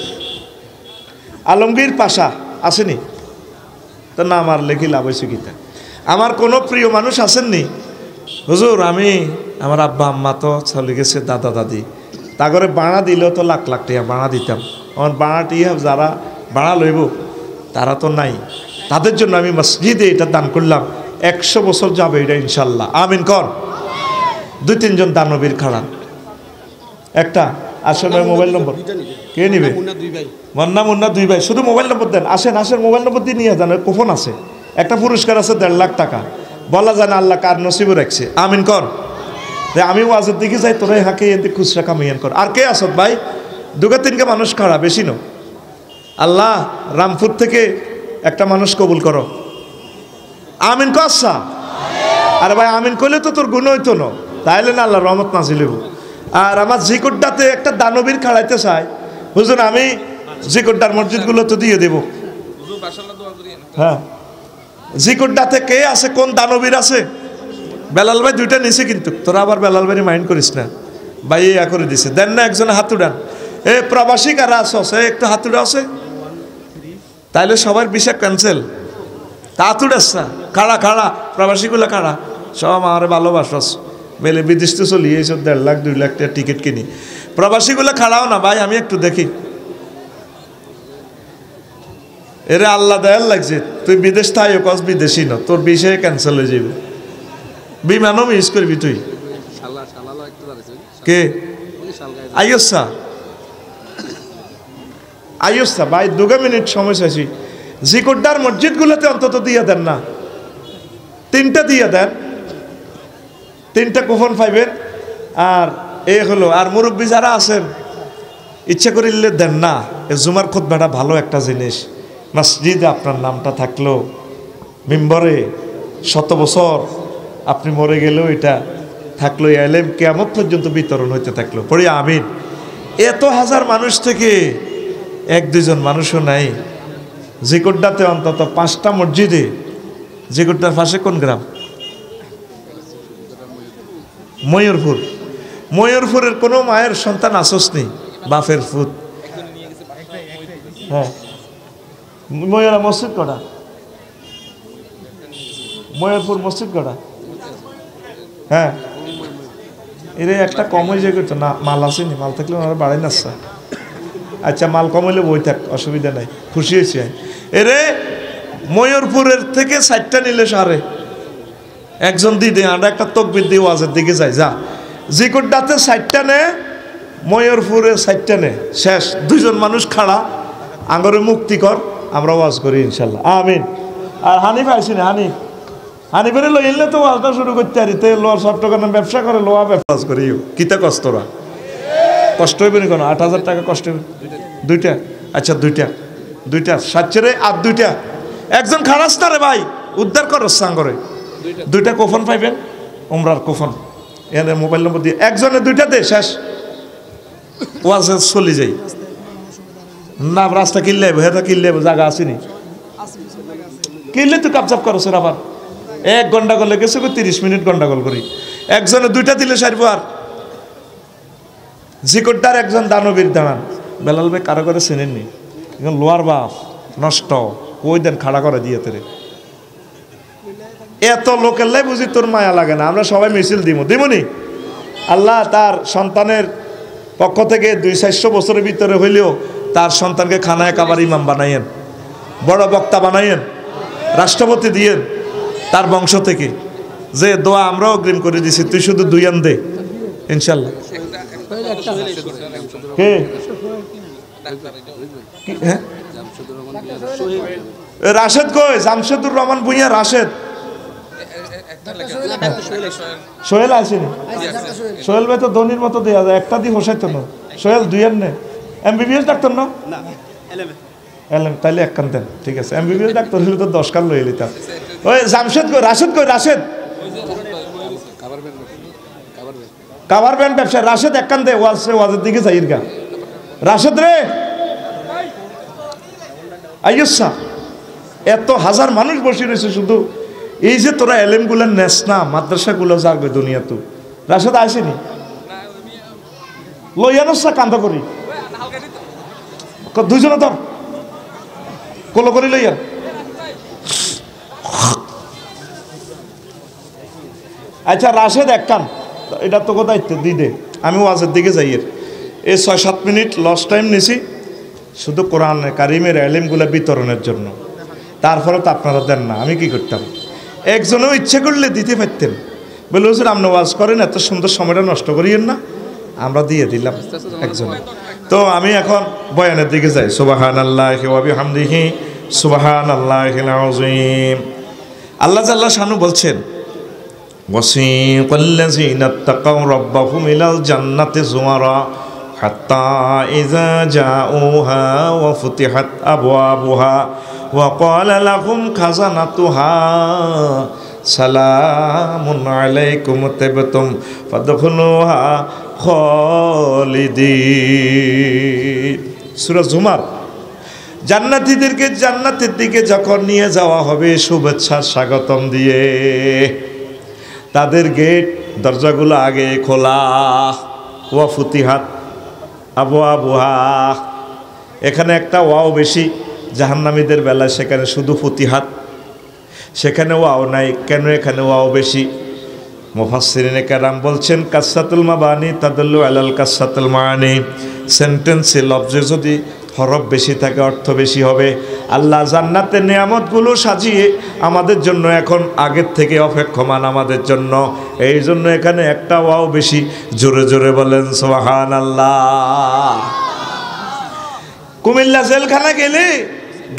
আলমগীর পাশা আসেনি? তো নাম আর লেখি লাভ হয়েছে গীতা। আমার কোনো প্রিয় মানুষ আসেননি? হুজুর আমি, আমার আব্বা আম্মা তো চলে গেছে, দাদা দাদি, তা করে বাড়া দিলেও তো লাখ লাখ টাকা বাড়া দিতাম। আমার বাড়াটি যারা বাড়া লইব তারা তো নাই, তাদের জন্য আমি মসজিদে এটা দান করলাম। 100 বছর যাবে এটা ইনশাল্লাহ। আমিন কর। 2-3 জন দানবীর খাড়ান। একটা আসেন, মোবাইল নম্বর কে নিবে? মুন্না 2 ভাই, শুধু মোবাইল নম্বর দেন। আসেন মোবাইল নম্বর দিয়ে নিয়ে যান, কুপন আছে, একটা পুরস্কার আছে 1.5 লাখ টাকা। বলা যায় না আল্লাহ কার নসিবে রাখছে। আমিন কর। আমি ওয়াজের দিকে যাই, তোরাই হাঁকে এতে খুচরা কামিয়ান কর। আর কে আসত ভাই? 2-3 মানুষ খাড়া, বেশি ন। আল্লাহ রামপুর থেকে একটা মানুষ কবুল করো। আমিন কসা। আরে ভাই আমিন করলে তো তোর গুণ হইতো না, তাইলে না আল্লাহ রহমত নাজিল হইব। আর আমার জিকুড্ডাতে একটা দানবীর খাড়াইতে চাই। হুজুর আমি জিকুড্ডার মসজিদগুলো তো দিয়ে দেব। হ্যাঁ, জিকুড্ডাতে কে আছে, কোন দানবীর আছে? বেলাল ভাই 2টা নিছে, কিন্তু তোরা আবার বেলাল ভাই মাইন্ড করিস না ভাই, ইয়া করে দিছে। দেন না একজনে হাত উড়ান। প্রবাসী কারা আছে একটু হাত উড়া আছে, তাইলে সবার ভিসা ক্যান্সেল। তা হাত উড়াস না, খাড়া প্রবাসীগুলো খাড়া, সব আমার ভালোবাসাস মেলে বিদেশ তো চলি, এইসব 1.5 লাখ 2 লাখ টাকা টিকিট কিনি। প্রবাসীগুলো খাড়াও না ভাই, আমি একটু দেখি। এরে আল্লাহ দয়াল লাগছে, তুই বিদেশ থাই কস বিদেশি না, তোর বিষয়ে ক্যান্সেল হয়ে যাবে, বিমানও মিস করবি তুই। কে আইসা ভাই 2 মিনিট সময় চাইছি। জিকুড্ডার মসজিদগুলোতে অন্তত দিয়ে দেন না, 3টা দিয়ে দেন, 3টা কুপন পাইবেন। আর হলো, আর মুরব্বী যারা আছেন ইচ্ছা করিলে দেন না। জুমার খুতবাটা ভালো একটা জিনিস, মসজিদে আপনার নামটা থাকলো, মিম্বরে 100 বছর আপনি মরে গেলেও এটা থাকলো, এলেম কিয়ামত পর্যন্ত বিতরণ হইতে থাকলো। পড়ি আমিন। এত হাজার মানুষ থেকে 1-2 জন মানুষও নাই। জিকুড্ডাতে অন্তত 5টা মসজিদে। জিকুড্ডার পাশে কোন গ্রাম? ময়ূরপুর। ময়ূরপুরের কোনো মায়ের সন্তান আসস নেই, বাপের ফুত। হ্যাঁ, ময়ূরা মসজিদ কটা? ময়ূরপুর মসজিদ কটা? হ্যাঁ, এর একটা কম হয়ে যায় করতো না, মাল আসেনি, মাল থাকলে ওনারা বাড়াই না। আচ্ছা, মাল কম হইলে বই থাক, অসুবিধা নাই, খুশি হয়েছি। এরে ময়ূরপুরের থেকে 4টা নিলে সারে একজন দিদি, আমরা একটা তকবির দিয়ে ওয়াজের দিকে যাই। যা জিকুড্ডাতে 4টা নে, ময়ূরপুরে সাইটটানে শেষ, 2জন মানুষ খাড়া, আঙ্গরে মুক্তি কর, আমরা ওয়াজ করি ইনশাল্লাহ, আমিন। আর হানিফ আইসি না, হানিফের লইলে তো ওয়াজটা শুরু করতে পারি, তে লোয়ার চট্টগ্রাম ব্যবসা করে, লোয়া ব্যবসা করি, কিতা কষ্টরা কষ্ট হইবে নি কোনো? 8,000 টাকা কষ্ট হইবে? 2টা, আচ্ছা 2টা 7 রে, আর 2টা, একজন খারাস না রে ভাই, উদ্ধার কর সাঙ্গরে, 2টা কোফন পাইবেন, উমরার কোফন, এখানে মোবাইল নম্বর দিয়ে একজনে 2টা দে, শেষ ওয়াজে চলে যাই না। রাস্তা কিনলে হেতা কিনলে জায়গা আসেনি, কিনলে তুই কাপচাপ করছ আবার 1 ঘন্টা করলে গেছে 30 মিনিট গন্ডাগোল করি, একজনে 2টা দিলে সারবো। আর জিকোড্ডার একজন দানবীর দাঁড়ান, বেলাল ভাই কারো করে চেনেননি, এখন লোয়ার বাপ নষ্ট, কই দেন খাড়া করে দিয়ে তেরে, এত লোকের লাই বুঝি তোর মায়া লাগে না? আমরা সবাই মিছিল দিমনি। আল্লাহ তার সন্তানের পক্ষ থেকে 200-400 বছরের ভিতরে হইলেও তার সন্তানকে খানায় কাবার ইমাম বানাইয়েন, বড় বক্তা বানাইয়েন, রাষ্ট্রপতি দিয়েন তার বংশ থেকে, যে দোয়া আমরাও অগ্রিম করে দিছি, তুই শুধু 2 আন দে ইনশাল্লাহ। কে রাশেদ কই? জামশেদুর রহমান ভুঁইয়া, রাশেদ, সোহেল আসেনি? সোহেল ভাই তো ধনির মতো দেওয়া যায়, একটা দিয়ে হোসাইতো না, সোহেল 2 আন নে, MBBS ডাক্তার না? তাইলে 1 কান দেন, ঠিক আছে। MBBS ডাক্তার হলে তো 10 কান লইয়ে নিতাম। ওই জামশেদ কই? রাশেদ কই? রাশেদ কাভার ব্যান্ড ব্যবসা, রাশেদ 1 কান দে, ওয়াজের দিকে যাই গা, রাশেদ রে আইসা, এত হাজার মানুষ বসে রয়েছে শুধু, এই যে তোরা এলেমগুলো নেস না, মাদ্রাসাগুলো যাবে দুনিয়া, তো রাশেদ আসেনি, লইয়ানসা কান্দা করি, 2জনে ধর কোলো করি লইয়া, আচ্ছা রাশেদ 1 কান, এটা তো দায়িত্ব দিয়ে দে, আমি ওয়াজের দিকে যাই। এই 6-7 মিনিট লস টাইম নিছি শুধু কোরআন কারিমের এলেমগুলো বিতরণের জন্য, তারপরে তো আপনারা দেন না, আমি কি করতাম? একজনও ইচ্ছে করলে দিতে পারতেন, বলে হুজুর আপনি ওয়াজ করেন, এত সুন্দর সময়টা নষ্ট করিয়েন না, আমরা দিয়ে দিলাম একজন। তো আমি এখন বয়ানের দিকে যাই। সুবহানাল্লাহি ওয়া বিহামদিহি সুবহানাল্লাহিল আযীম। আল্লাহ জাল্লা শানু বলছেন, ওয়াসিকাল্লাযীনা তাকাউ রাব্বাহুম ইলাল জান্নাতি যুমারা হাত্তা ইযা জাউহা ওয়া ফুতিহাত আবওয়াবুহা ওয়া ক্বালা লাহুম খাযানাতুহা সালামুন আলাইকুম তিবতুম ফাদখুলুহা খালিদিন। সূরা জুমার। জান্নাতীদেরকে জান্নাতের দিকে যখন নিয়ে যাওয়া হবে শুভেচ্ছা স্বাগতম দিয়ে, তাদের গেট দরজাগুলো আগে খোলা, ওয়া ফুতিহাত আবওয়াবুহা, এখানে একটা ওয়াও বেশি, জাহান্নামীদের বেলায় সেখানে শুধু ফুতিহাত, সেখানে ওয়াও নাই, কেন এখানে ওয়াও বেশি? মুফাসসিরিনে কেরাম বলছেন কাসসাতুল মাবানি তাদুল্লু আলাল কাসসাতুল মাআনি, সেন্টেন্সে লফজে যদি হরফ বেশি থাকে অর্থ বেশি হবে। আল্লাহ জান্নাতের নিয়ামতগুলো সাজিয়ে আমাদের জন্য এখন আগের থেকে অপেক্ষমান আমাদের জন্য, এই জন্য এখানে একটা ওয়াও বেশি। জোরে জোরে বলেন সুবহানাল্লাহ। কুমিল্লা জেলখানা গেলে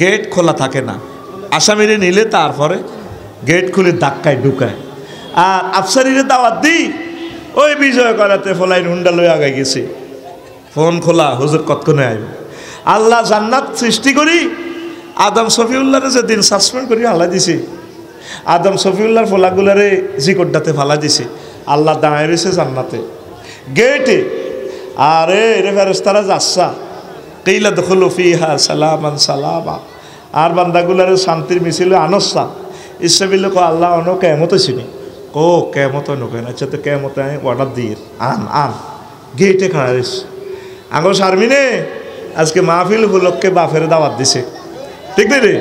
গেট খোলা থাকে না, আসামিরে নিলে তারপরে গেট খুলে ধাক্কায় ঢুকায়। আর আফসারিরে দাওয়াত দিই, ওই বিজয় করাতে ফলাই হুন্ডা লই আগাই গেছি, ফোন খোলা, হুজুর কতক্ষণে আইব। আল্লাহ জান্নাত সৃষ্টি করি, আদম শফিউল্লাহরে যেদিন সাসপেন্ড করি আল্লাহ দিছি, আদম শফিউল্লাহর ফোলাগুলারে জিকোড্ডাতে ফালা দিছি, আল্লাহ দাঁড়ায় রয়েছে জান্নাতে গেটে। আরে রে ফেরেশতারা যাচ্ছা, কিলা দখলু ফিহা সালামান সালামা, আর বান্দাগুলারে শান্তির মিছিলে আনসা ইসরাবিল কো আল্লাহ অনো কেমত চিনি কো কেমত নকেন। আচ্ছা তো কেমত অর্ডার দিয়ে আন গেটে খাড়া রয়েছে। আগো শারমিনে আজকে মাহফিল উপলক্ষে বাপের দাওয়াত দিছে, ঠিক নেই রে?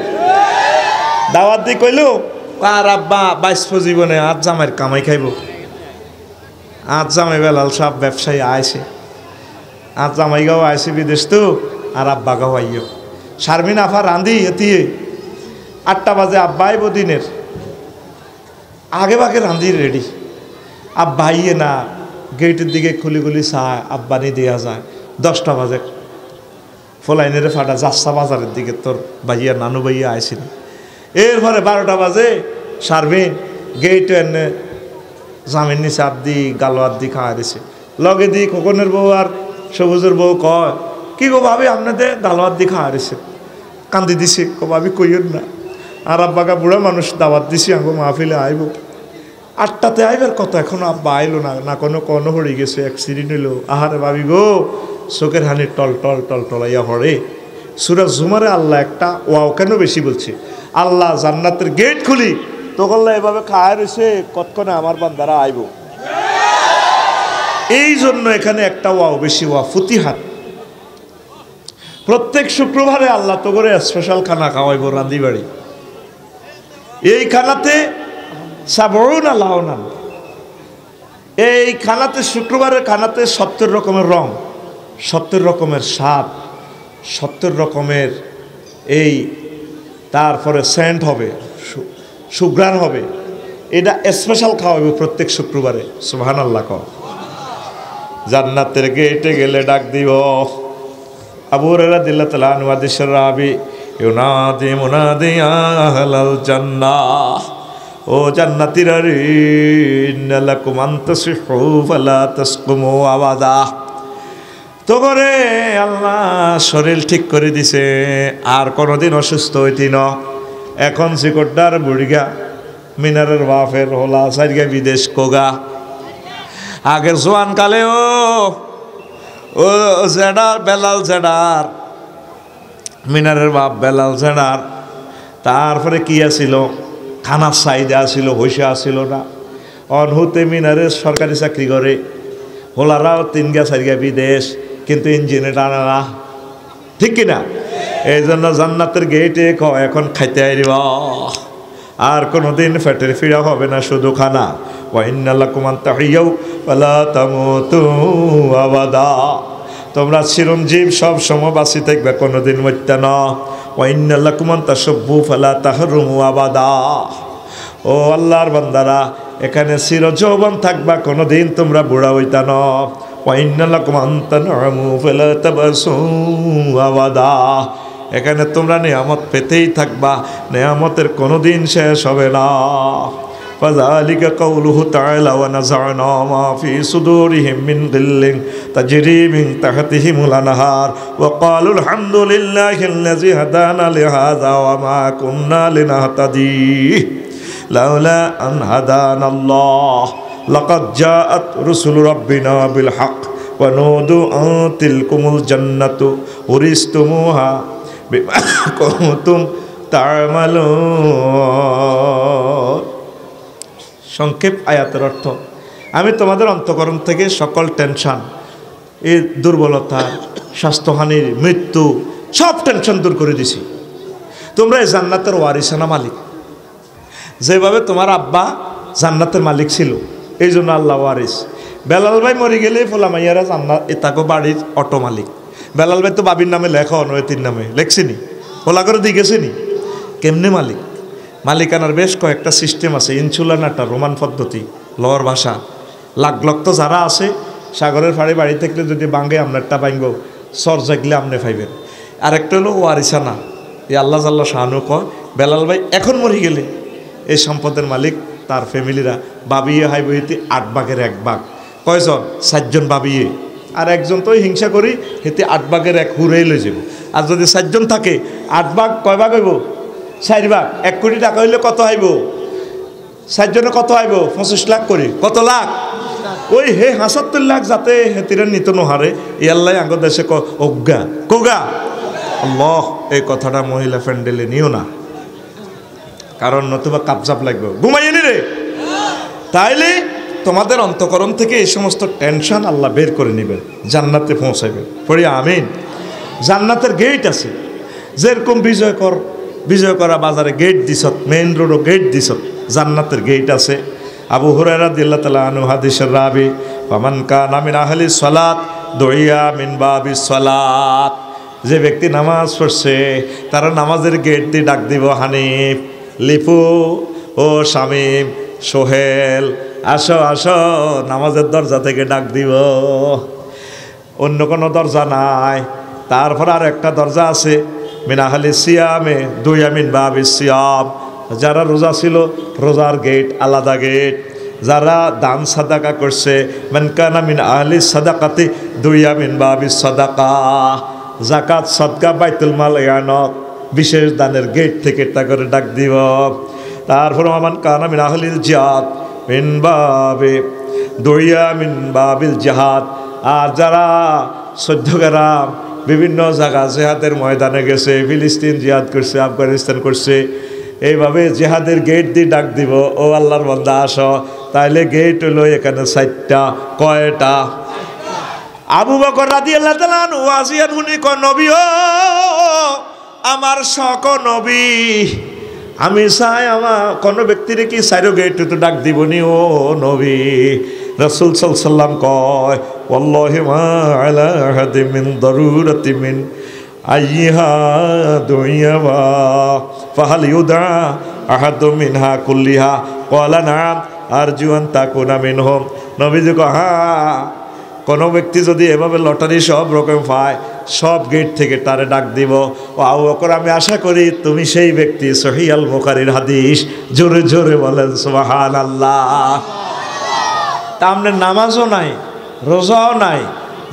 দাওয়াত দিয়ে কইল আর আব্বা 22 জীবনে আজ জামাইয়ের কামাই খাইব, আজ জামাই বেলাল সব ব্যবসায়ী আইছে, আজ জামাই গাও আইছে বিদেশ তো, আর আব্বা গাও আইও। শারমিন আফা রান্ধি হেতিয়ে 8টা বাজে আব্বা আইব দিনের আগে ভাগে রান্ধি রেডি, আব্বা আইয়ে না গেটের দিকে খুলি খুলি চায় আব্বানি দেওয়া যায়। 10টা বাজে ফলাইনের ফাটা যাচ্ছা বাজারের দিকে তোর ভাইয়া নানু ভাইয়া আইসিন। এরপরে 12টা বাজে সারবিন গেট এনে জামিন নিচে আদি গালো আদি খাওয়া দিছে। লগে দি খোকনের বউ আর সবুজের বউ কয়, কি গো ভাবি আপনাদের গালো আদি খাওয়া দিছে? কান্দি দিছে, কো ভাবি কইয়েন না, আর আব্বাকে বুড়া মানুষ দাওয়াত দিছি আঙ্গো মাহফিলে আইব। 8টাতে আইবার কত, এখনো আব্বা আইলো না, না কোনো হয়ে গেছে, অ্যাক্সিডেন্ট হইলো। আহারে ভাবি গো, চোখের হানি টল টল টল টলাইয়া হরে। সূরা জুমারে আল্লাহ একটা ওয়াও কেন বেশি বলছে, আল্লাহ জান্নাতের গেট খুলি তখন এভাবে খায় রয়েছে, কতক্ষণে আমার বান্দারা আইব। এই জন্য এখানে একটা ওয়াও বেশি, ওয়া ফুতিহাত। প্রত্যেক শুক্রবারে আল্লাহ তো করে স্পেশাল খানা খাওয়াইব রাঁধি বাড়ি। এই খানাতে সাবউন আল্লাহনান, এই খানাতে শুক্রবারের খানাতে 70 রকমের রং, 70 রকমের স্বাদ, 70 রকমের এই তারপরে সেন্ট হবে, সুঘ্রাণ হবে। এটা স্পেশাল খাওয়াবে প্রত্যেক শুক্রবারে। সুবহানাল্লাহ কও। জান্নাতের গেটে গেলে ডাক দিব। আবু হুরায়রা রাদিয়াল্লাহু তাআলা আনহু হাদিসের রাবি, ইউনাদি মুনাদি আহলাল জান্নাহ, ও জান্নাতীরা রে, ইন্না লাকুম আন তাসিহু ফালা তাসকুমু আবাদা। তো করে আল্লাহ শরীর ঠিক করে দিছে, আর কোনোদিন অসুস্থ হইতি না। এখন শিকড়টার বুড়িগা মিনারের বাফের হোলা সাইডগা বিদেশ কোগা। আগের জোয়ান কালে ও জেডার বেলাল জেডার, মিনারের বাপ বেলাল জেডার। তারপরে কি আসিল, খানার সাইডে আসিল, হইসা আসিল না। অনহুতে মিনারের সরকারি চাকরি করে, হোলারাও 3 4 বিদেশ, কিন্তু ইঞ্জিনে টানে না, ঠিক কিনা? এই জন্য জান্নাতের গেটে এখন খাইতে আইব, আর কোনোদিন পেটের ফিরা হবে না, শুধু খানা। ওয়া ইন্না লাকুম আন তাহিয়াউ ওয়ালা তামুতু আবাদা, তোমরা চিরঞ্জীব সব সময় বাঁচি থাকবে, কোনোদিন মরতে না। ওয়া ইন্না লাকুম আন তাশাব্বু ফালা তাহরুমু আবাদা, ও আল্লাহর বান্দারা এখানে চিরযৌবন থাকবা, কোনোদিন তোমরা বুড়া হইতা না। ওয়া ইন্না লাকুম আন তানআমু ফালা তাবাসু আবাদা, এখানে তোমরা নিয়ামত পেতেই থাকবা, নিয়ামতের কোনোদিন শেষ হবে না। ফাযালিকা কাউলুহু তাআলা ওয়া নাযা'না মা ফি সুদুরিহিম মিন গিল্লিন তাজরি মিন তাহতিহিমুল আনহার ওয়া ক্বালু আলহামদুলিল্লাহিল্লাযী হাদানা লিহাযা ওয়া মা কুন্না লিনাহতাদি লাউলা আন হাদানাল্লাহ লাকাদ জাআত রুসুলু রাব্বিনা বিল হক ওয়া নুদু আন তিলকুমুল জান্নাতু উরিসতুমুহা বিমা কুনতুম তা'মালুন। সংক্ষেপ আয়াতের অর্থ, আমি তোমাদের অন্তঃকরণ থেকে সকল টেনশন, এই দুর্বলতা, স্বাস্থ্যহানির, মৃত্যু, সব টেনশন দূর করে দিছি। তোমরা এই জান্নাতের ওয়ারিসানা মালিক। যেভাবে তোমার আব্বা জান্নাতের মালিক ছিল, এই জন্য আল্লাহ ওয়ারিস। বেলাল ভাই মরে গেলে ফোলা মাইয়ারা জান্নাত, এটাকে বাড়ির অটো মালিক। বেলাল ভাই তো বাবির নামে লেখা, অনয়তির নামে লেখছিনি, ওলা করে দিয়ে গেছেনি। কেমনে মালিক? মালিকানার বেশ কয়েকটা সিস্টেম আছে। ইনসুলান একটা রোমান পদ্ধতি, লওয়ার ভাষা। লাখ লক্ষ যারা আছে, সাগরের ফাড়ি বাড়ি থাকলে যদি বাঙ্গে আপনারটা বাঙ্গ, সর জাগলে আপনি পাইবেন। আরেকটা হলো ওয়ারিসানা, এই আল্লাহ জাল্লা শাহানু কয় বেলাল ভাই এখন মরে গেলে এই সম্পদের মালিক তার ফ্যামিলিরা বাবিয়ে হাই বইতে 8 ভাগের 1 ভাগ। কয়জন? 4 জন বাবিয়ে, আর একজন তো হিংসা করি হেতে 8 ভাগের 1 হুরেই লই যাব। আর যদি 4 জন থাকে 8 ভাগ কয় ভাগ হইব? 4 ভাগ। 1 কোটি টাকা হইলে কত হইব? 4 জনে কত হইব? 25 লাখ করে। কত লাখ? ওই হে 75 লাখ, যাতে হেতিরা নিত নহারে। ই আল্লাহ আঙ্গ দেশে অজ্ঞা কোগা আল্লাহ, এই কথাটা মহিলা ফ্যান্ডেলে নিও না, কারণ নতুবা কাপচাপ লাগবে, ঘুমাইয়ে নি রে। তাইলে তোমাদের অন্তঃকরণ থেকে এই সমস্ত টেনশন আল্লাহ বের করে নেবেন, জান্নাতে পৌঁছাবেন। পড়ি আমিন। জান্নাতের গেট আছে, যেরকম বিজয় করা বাজারে গেট দিছত, মেইন রোডও গেট দিছত, জান্নাতের গেট আছে। আবু হুরায়রা রাদিয়াল্লাহু তাআলা আনহু হাদিসের রাবি, ফামান কানা মিন আহলি সালাত দুইয়া মিন বাবিস সালাত, যে ব্যক্তি নামাজ পড়ছে তারা নামাজের গেট দিয়ে ডাক দিব, হানিফ, লিপু ও শামীম, সোহেল, আসো আসো নামাজের দরজা থেকে ডাক দিব, অন্য কোনো দরজা নাই। তারপর আর একটা দরজা আছে, মিনাহালি সিয়ামে দুই আমিন বাবি সিয়াম, যারা রোজা ছিল রোজার গেট আলাদা গেট, যারা দান সাদাকা করছে মানকানা মিন আহলি সাদাকাতি দুই আমিন বাবি সাদাকা, জাকাত সদকা বাইতুল মাল ইয়ানত বিশেষ দানের গেট থেকে তা করে ডাক দিব। তারপর মান কানা মিন আহলিল জিহাদ মিন বাবে দুইয়া মিন বাবিল জিহাদ, আর যারা সদ্যগ্রাম বিভিন্ন জায়গা জেহাদের ময়দানে গেছে, ফিলিস্তিন জিহাদ করছে, আফগানিস্তান করছে, এইভাবে জিহাদের গেট দিয়ে ডাক দিব, ও আল্লাহর বান্দা আসো। তাইলে গেট হলো এখানে 4টা। কয়টা? আবু বকর রাদিয়াল্লাহু তাআলা আনহু ওয়াজিয়ান উনি কোন নবী, ও আমার শক নবী, আমি চাই আমার কোনো ব্যক্তিরে কি সাইরো গেট তো ডাক দিবনি ও নবী। রাসূল সাল্লাল্লাহু আলাইহি সাল্লাম কয় ওয়াল্লাহি মা আলা আহাদিন মিন দারুরাতি মিন আইহা দুইয়াবা ফাহাল ইউদা আহাদু মিনহা কুল্লিহা ক্বালা নাম আরজু আন তাকুনা মিনহুম। নবীজি কয় হ্যাঁ, কোনো ব্যক্তি যদি এভাবে লটারি সব রকম পায় সব গেট থেকে তারে ডাক দিব। ও আবু বকর আমি আশা করি তুমি সেই ব্যক্তি। সহিহ আল বুখারীর হাদিস, জোরে জোরে বলেন সুবহানাল্লাহ। তা আপনার নামাজও নাই, রোজাও নাই,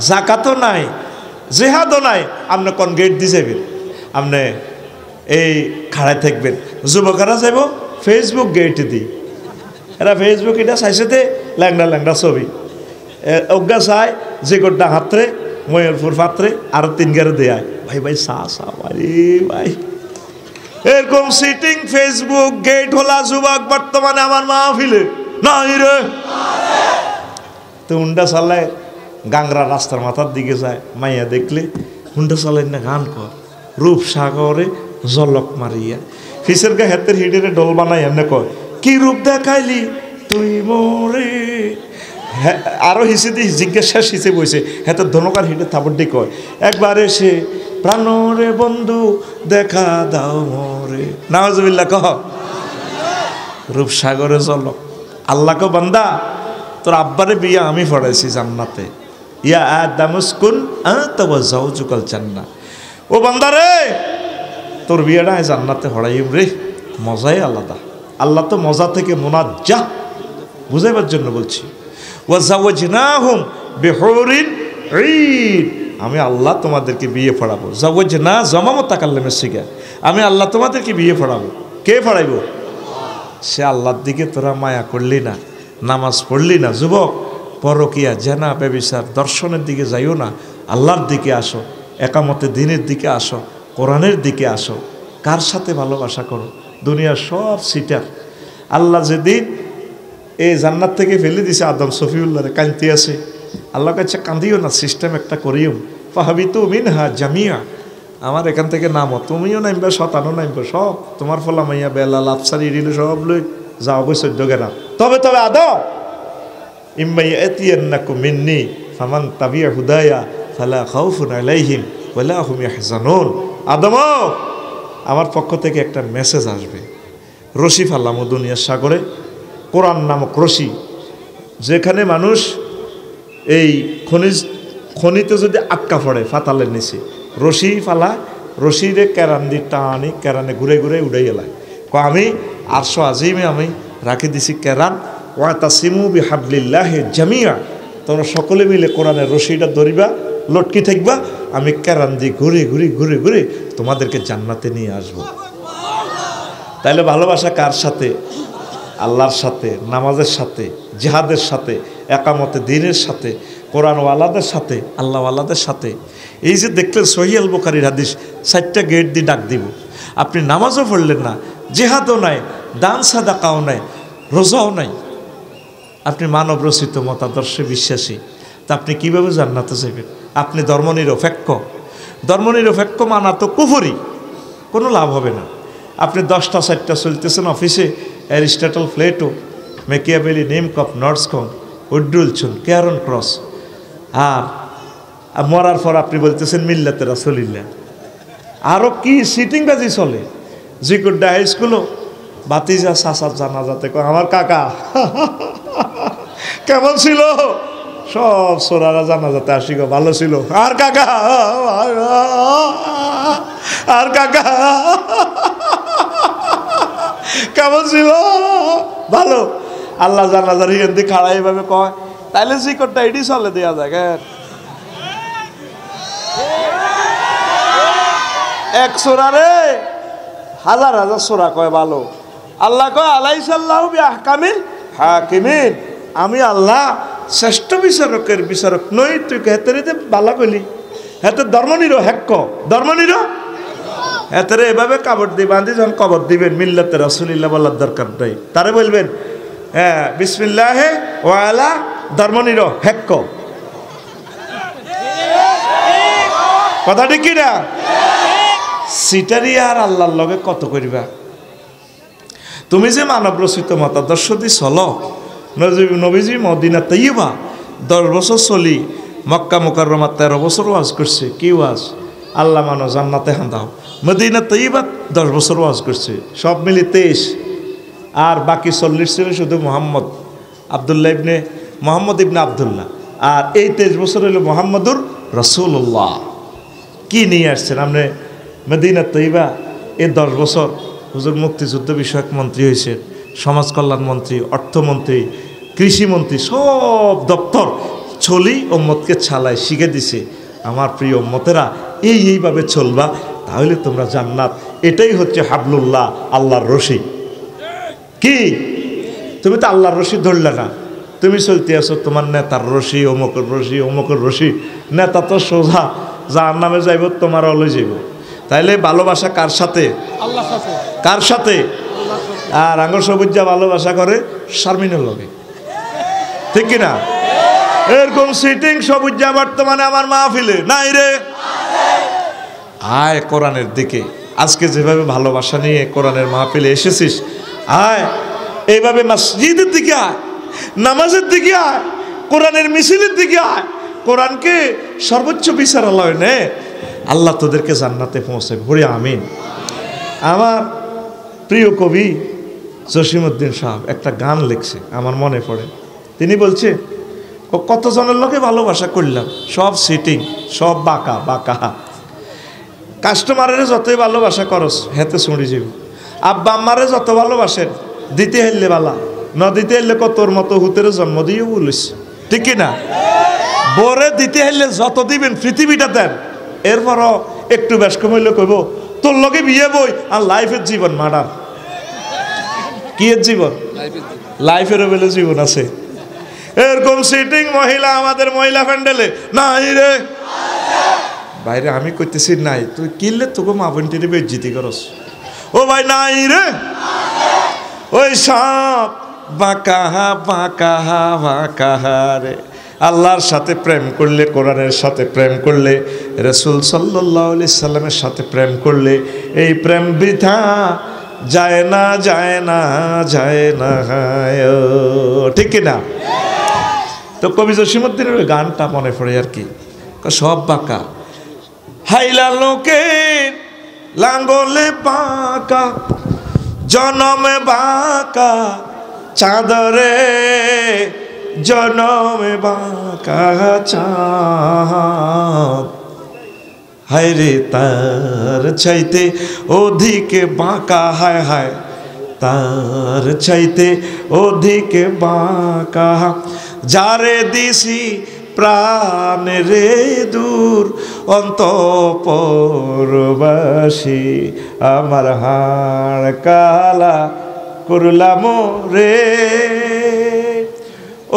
জাকাতও নাই, জিহাদও নাই, আপনি কোন গেট দিয়ে যাবেন? আপনি এই খাড়ায় থাকবেন। যুবকেরা যাব ফেসবুক গেট দি, এরা ফেসবুক এটা চাইছে ল্যাংড়া ল্যাংড়া ছবি, অজ্ঞা চাই যে গোটা হাতরে ময়ূরপুর পাত্রে আরো 3 গারে দেয়, ভাই ভাই সা ভাই ভাই, এরকম সিটিং ফেসবুক গেট হলা যুবক বর্তমানে আমার মাহফিলে নাই রে। তো হুন্ডা চালায় গাংরা রাস্তার মাথার দিকে যায়, মাইয়া দেখলে হুন্ডা চালায় না গান কর রূপসাগরে জলক মারিয়া, ফিসের গা হাতের হিডেরে ডোল বানাই এমনি কয় কি রূপ দেখাইলি তুই মোরে। হ্যাঁ আরো হিসে দিয়ে জিজ্ঞাসা শেষ হিসে বইছে হাতে ধনকার হিটে থাপড়টি কয় একবার এসে প্রাণরে বন্ধু দেখা দাও মোরে। নাউজুবিল্লাহ কহ। রূপসাগরে জলক। আল্লাহ কো বান্দা তোর আব্বারে বিয়া আমি পড়াইছি জান্নাতে, ইয়া আদামুসকুন আনতা ওয়া যাওজুকাল জান্নাহ। ও বান্দা রে তোর বিয়াটা জান্নাতে পড়াইম রে, মজাই আলাদা। আল্লাহ তো মজা থেকে মুনাজ্জাহ, বুঝাইবার জন্য বলছি। ওয়া যাওয়াজনাহুম বিহুরিন ঈন, আমি আল্লাহ তোমাদেরকে বিয়ে পড়াবো। যাওয়াজনা জামামু তাকাল্লামের সিগা, আমি আল্লাহ তোমাদেরকে বিয়ে পড়াবো। কে পড়াইবো? সে আল্লাহর দিকে তোরা মায়া করলি না, নামাজ পড়লি না, যুবক পরকিয়া জেনা ব্যভিচার দর্শনের দিকে যাইও না, আল্লাহর দিকে আসো, একামতে দিনের দিকে আসো, কোরআনের দিকে আসো। কার সাথে ভালোবাসা করো? দুনিয়ার সব সিটার। আল্লাহ যেদিন এই জান্নাত থেকে ফেলে দিছে আদম সফিউল্লাহরে, কান্তি আছে, আল্লাহ কাছে কান্দিও না, সিস্টেম একটা করিও, ফাহাবিতু মিনহা জামিয়া, আমার এখান থেকে নামো, তুমিও নামবে, শতানও নামবে, সব তোমার ফলা মাইয়া বেলাল আফসারি দিল সব লই যাও গো 14 গেরাম। তবে তবে আদম ইম্মা ইয়াতিয়ান্নাকুম মিন্নি ফামান তাবিয়া হুদায়া ফালা খাউফুন আলাইহিম ওয়ালা হুম ইয়াহজানুন। আদম আমার পক্ষ থেকে একটা মেসেজ আসবে, রশি ফালামো দুনিয়ার সাগরে, কোরআন নামক রশি, যেখানে মানুষ এই খনিতে যদি আটকা পড়ে ফাতালের নিচে, রশি ফালা, রশিরে কেরান দিয়ে টানি, কেরানে ঘুরে ঘুরে উড়ে গেলায়। আমি আরশো আজিমে আমি রাখি দিছি কেরান, ওয়াতাসিমু বিহাবলিল্লাহি জামিয়া, তোমরা সকলে মিলে কোরআনের রশিটা ধরিবা, লটকি থাকবা, আমি কেরান দিয়ে ঘুরে ঘুরে ঘুরে ঘুরে তোমাদেরকে জান্নাতে নিয়ে আসবো। তাইলে ভালোবাসা কার সাথে? আল্লাহর সাথে, নামাজের সাথে, জিহাদের সাথে, একামতে দিনের সাথে, কোরআনওয়ালাদের সাথে, আল্লাহওয়ালাদের সাথে। এই যে দেখলেন সহিহ আল বুখারীর হাদিস, 4টা গেট দিয়ে ডাক দিব। আপনি নামাজও পড়লেন না, জিহাদও নাই, দান সাদাকাও নাই, রোজাও নাই, আপনি মানব রচিত মতাদর্শে বিশ্বাসী, তা আপনি কীভাবে জান্নাতে যাবেন? আপনি ধর্মনিরপেক্ষ। ধর্মনিরপেক্ষ মানা তো কুফরি, কোনো লাভ হবে না। আপনি 10টা 4টা চলতেছেন অফিসে, অ্যারিস্টটল, প্লেটো, মেকিয়াভেলি, নিমকপ, নর্সকম, উড্ডুলছুন, কেয়ারন ক্রস, আর মরার পর আপনি বলতেছেন মিল্লাতে রাসূলিল্লাহ। আরও কি সিটিংবাজি চলে। জিকুড্ডা হাই স্কুলও বাতিজা চাচা জানা যাতে আমার কাকা কেমন ছিল? সব সোরারা জানাজাতে আসি গো, ভালো ছিল। আর কাকা, আর কাকা কেমন ছিল? ভালো। আল্লাহ জানাজার হিন্দি খাড়া এইভাবে কয়, তাইলে জিকরটা এটি চলে দেওয়া যায়। এক সোরারে হাজার হাজার সোরা কয় ভালো। আল্লাহ কয় আলাইসাল্লাহু বিআহকামিল হাকিমিন, আমি আল্লাহ শ্রেষ্ঠ বিচারকের বিচারক নই। তুই হেতেরিতে বালা কইলি, হেতে ধর্মনিরো হেক্ক, ধর্মনিরো হেতেরে এভাবে কাবড় দিয়ে বাঁধি যখন কবর দিবেন মিল্লাতে রাসূলিল্লাহ বলার দরকার নাই। তারে বলবেন হ্যাঁ বিসমিল্লাহে ওয়ালা ধর্মনিরো হেক্ক। কথা ঠিক কি না? সিটারি আর আল্লাহর লগে কত করিবা? তুমি যে মানব রচিত মতাদর্শ দি চলো, নবীজি মদিনা তৈবা 10 বছর চলি মক্কা মুকাররমা 13 বছর ওয়াজ করছে। কি ওয়াজ? আল্লাহ মানো জান্নাতে হাঁদাও। মদিনা তৈবা 10 বছর ওয়াজ করছে, সব মিলি 23, আর বাকি 40 ছিল শুধু আব্দুল্লাহ ইবনে মোহাম্মদ ইবনে আবদুল্লাহ। আর এই 23 বছর হলো মোহাম্মদুর রাসূলুল্লাহ। কি নিয়ে আসছেন আপনি মদিনা তৈবা? এই 10 বছর হুজুর মুক্তিযুদ্ধ বিষয়ক মন্ত্রী হয়েছে, সমাজ কল্যাণ মন্ত্রী, অর্থমন্ত্রী, কৃষিমন্ত্রী, সব দপ্তর চলি উম্মতকে ছালায় শিখে দিছে। আমার প্রিয় উম্মতেরা এইভাবে চলবা, তাহলে তোমরা জান্নাত। এটাই হচ্ছে হাবলুল্লাহ, আল্লাহর রশি। কি তুমি তো আল্লাহর রশি ধরলে না, তুমি চলতে আসো তোমার নেতার রশি, অমুকের রশি, অমুকের রশি। নেতা তো সোজা যার নামে যাইব তোমার অলই যাইব। তাইলে ভালোবাসা কার সাথে? আল্লাহর সাথে। কার সাথে? আর আঙ্গুর সবুজা ভালোবাসা করে শারমিনের লগে, ঠিক কিনা? এরকম সিটিং সবুজা বর্তমানে আমার মাহফিলে নাই রে। আয় কোরআনের দিকে। আজকে যেভাবে ভালোবাসা নিয়ে কোরআনের মাহফিলে এসেছিস, আয় এইভাবে মসজিদের দিকে আয়, নামাজের দিকে আয়, কোরআনের মিছিলের দিকে আয়। কোরআনকে সর্বোচ্চ বিচারালয় নে, আল্লাহ তোদেরকে জান্নাতে পৌঁছাবে। বলি আমিন। আমার প্রিয় কবি জসিমউদ্দিন সাহেব একটা গান লিখছে, আমার মনে পড়ে। তিনি বলছে কতজনের লোকে ভালোবাসা করলাম, সব সিটিং, সব বাঁকা বাঁকা। কাস্টমারের যতই ভালোবাসা করস হেতে শুনি যাব। আব্বা আম্মারে যত ভালোবাসেন দিতে হেললে বালা, ন দিতে হেললে তোর মতো হুতের জন্ম দিয়ে বলিস, ঠিক কিনা? বরে দিতে হেললে যত দিবেন পৃথিবীটা দেন, এরপরও একটু বেশ কমাইলে কইব তোর লগে বিয়ে বই আর লাইফের জীবন মার্ডার। কি এর জীবন? লাইফেরও বেলে জীবন আছে। এরকম সিটিং মহিলা আমাদের মহিলা প্যান্ডেলে নাই রে। বাইরে আমি কইতেছি নাই, তুই কিনলে তোকে মা বোনটিরে বেজ্জিতি করস। ও ভাই নাই রে। ওই সব বাঁকা বাঁকা বাঁকা রে। আল্লাহর সাথে প্রেম করলে, কোরআনের সাথে প্রেম করলে, রাসূল সাল্লাল্লাহু আলাইহি সাল্লামের সাথে প্রেম করলে এই প্রেম বৃথা যায় না, যায় না, যায় না, ঠিক কিনা? তো কবি জসিমউদ্দিনের ওই গানটা মনে পড়ে আর কি। সব বাঁকা হাইলা লোকের লাঙ্গলে বাঁকা, জনমে বাঁকা চাঁদরে, জনমে বাঁকা চাঁদ। হায় রে তার চাইতে অধিকে বাঁকা, হায় হায় তার চাইতে অধিকে বাঁকা। যারে দিছি প্রাণ রে দূর অন্তঃপুরবাসী, আমার হাড় কালা করলাম রে।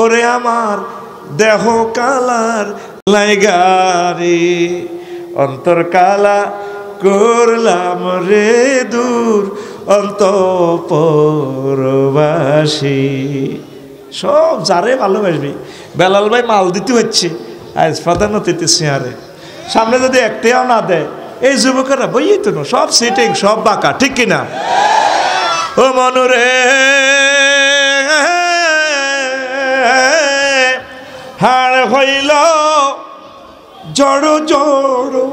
ওরে আমার দেহ কালার লাইগারে, অন্তর কালা করলাম রে দূর অন্তঃপুরবাসী। সব যারে ভালোবাসবি। বেলাল ভাই মাল দিতে হচ্ছে আজ প্রধান অতিথি চেয়ারে, সামনে যদি একটাও না দেয় এই যুবকেরা বইই তো না, সব সিটিং, সব বাঁকা, ঠিক কিনা? ও মনুরে হাড় হইল জড়ো জড়ো,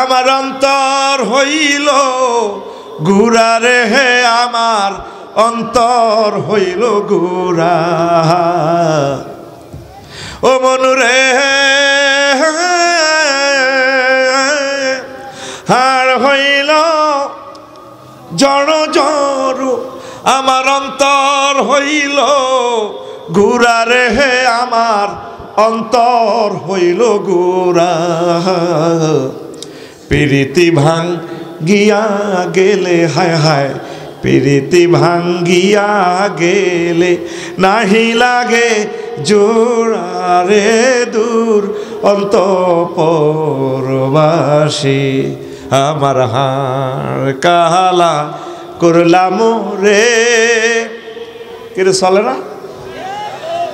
আমার অন্তর হইল গুড়া রে, হে আমার অন্তর হইল গুড়া। ও মনুরে হার হইল জড় জড় আমার অন্তর হইল গুড়া রে হে আমার অন্তর হইল গুড়া প্রীতি ভাঙ্গিয়া গেলে হায় হায় প্রীতি ভাঙ্গিয়া গেলে নাহি লাগে জোড়া রে দূর অন্তঃপুরবাসী আমার হাড় কালা করলাম রে কিরে চলে না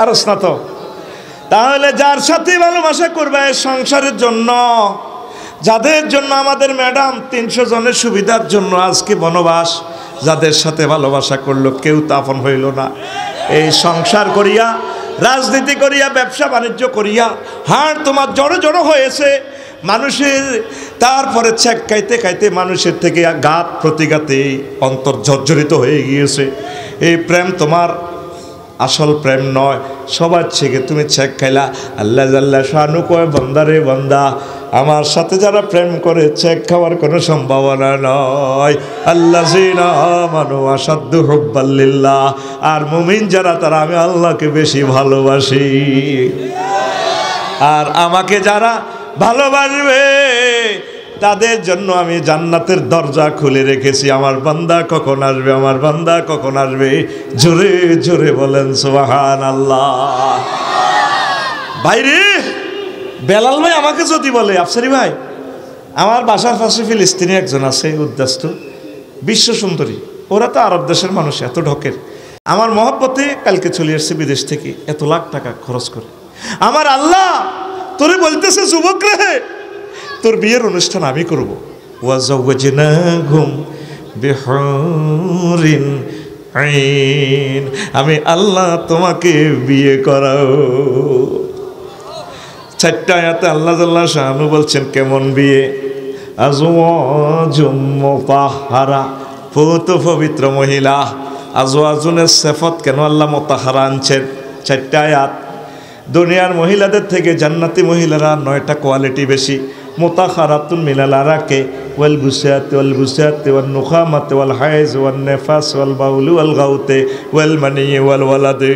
আর স্নাত তাহলে যার সাথে ভালোবাসা করবে সংসারের জন্য যাদের জন্য আমাদের ম্যাডাম 300 জনের সুবিধার জন্য আজকে বনবাস যাদের সাথে ভালোবাসা করলো কেউ তো আপন হইল না এই সংসার করিয়া রাজনীতি করিয়া ব্যবসা বাণিজ্য করিয়া হাড় তোমার জড়ো জড়ো হয়েছে মানুষের তারপরে ছ্যাক খাইতে খাইতে মানুষের থেকে ঘাত প্রতিঘাতে অন্তর জর্জরিত হয়ে গিয়েছে এই প্রেম তোমার আসল প্রেম নয় সবার থেকে তুমি ছ্যাক খাইলা আল্লাহ জাল্লা শানু কয় বান্দা রে বান্দা আমার সাথে যারা প্রেম করে ছ্যাক খাওয়ার কোনো সম্ভাবনা নয় আল্লাযিনা আমানু আশাদ্দু হুব্বাল লিল্লাহ আর মুমিন যারা তারা আমি আল্লাহকে বেশি ভালোবাসি আর আমাকে যারা ভালোবাসবে তাদের জন্য আমি জান্নাতের দরজা খুলে রেখেছি আমার বান্দা কখন আসবে আমার বান্দা কখন আসবে জোরে জোরে বলেন সুবহানাল্লাহ ভাইরে বেলাল ভাই আমাকে যদি বলে আফসারি ভাই আমার বাসার পাশে ফিলিস্তিনি একজন আছে উদ্দাস্ত বিশ্ব সুন্দরী ওরা তো আরব দেশের মানুষ এত ঢকের আমার মহব্বতে কালকে চলে আসছে বিদেশ থেকে এত লাখ টাকা খরচ করে আমার আল্লাহ তোরে বলতেছে যুবক রে তোর বিয়ের অনুষ্ঠান আমি করব ওয়াজাওয়াজনাহুম বিহুরিন আইন আমি আল্লাহ তোমাকে বিয়ে করাও চারটা আয়াতে আল্লাহ জাল্লা শানু বলছেন কেমন বিয়ে আজওয়াজুম মুতাহহারা পবিত্র মহিলা আজওয়াজুনের সিফাত কেন আল্লাহ মুতাহহারা আনছেন চারটা আয়াত দুনিয়ার মহিলাদের থেকে জান্নাতি মহিলারা 9টা কোয়ালিটি বেশি মুতাহহারাতুন মিনাল আরাকে ওয়াল বুসাতি ওয়ান নুখামাতি ওয়াল হাইজ ওয়ান নিফাস ওয়াল বাউল ওয়াল গাউতে ওয়াল মানি ওয়াল ওয়ালাদে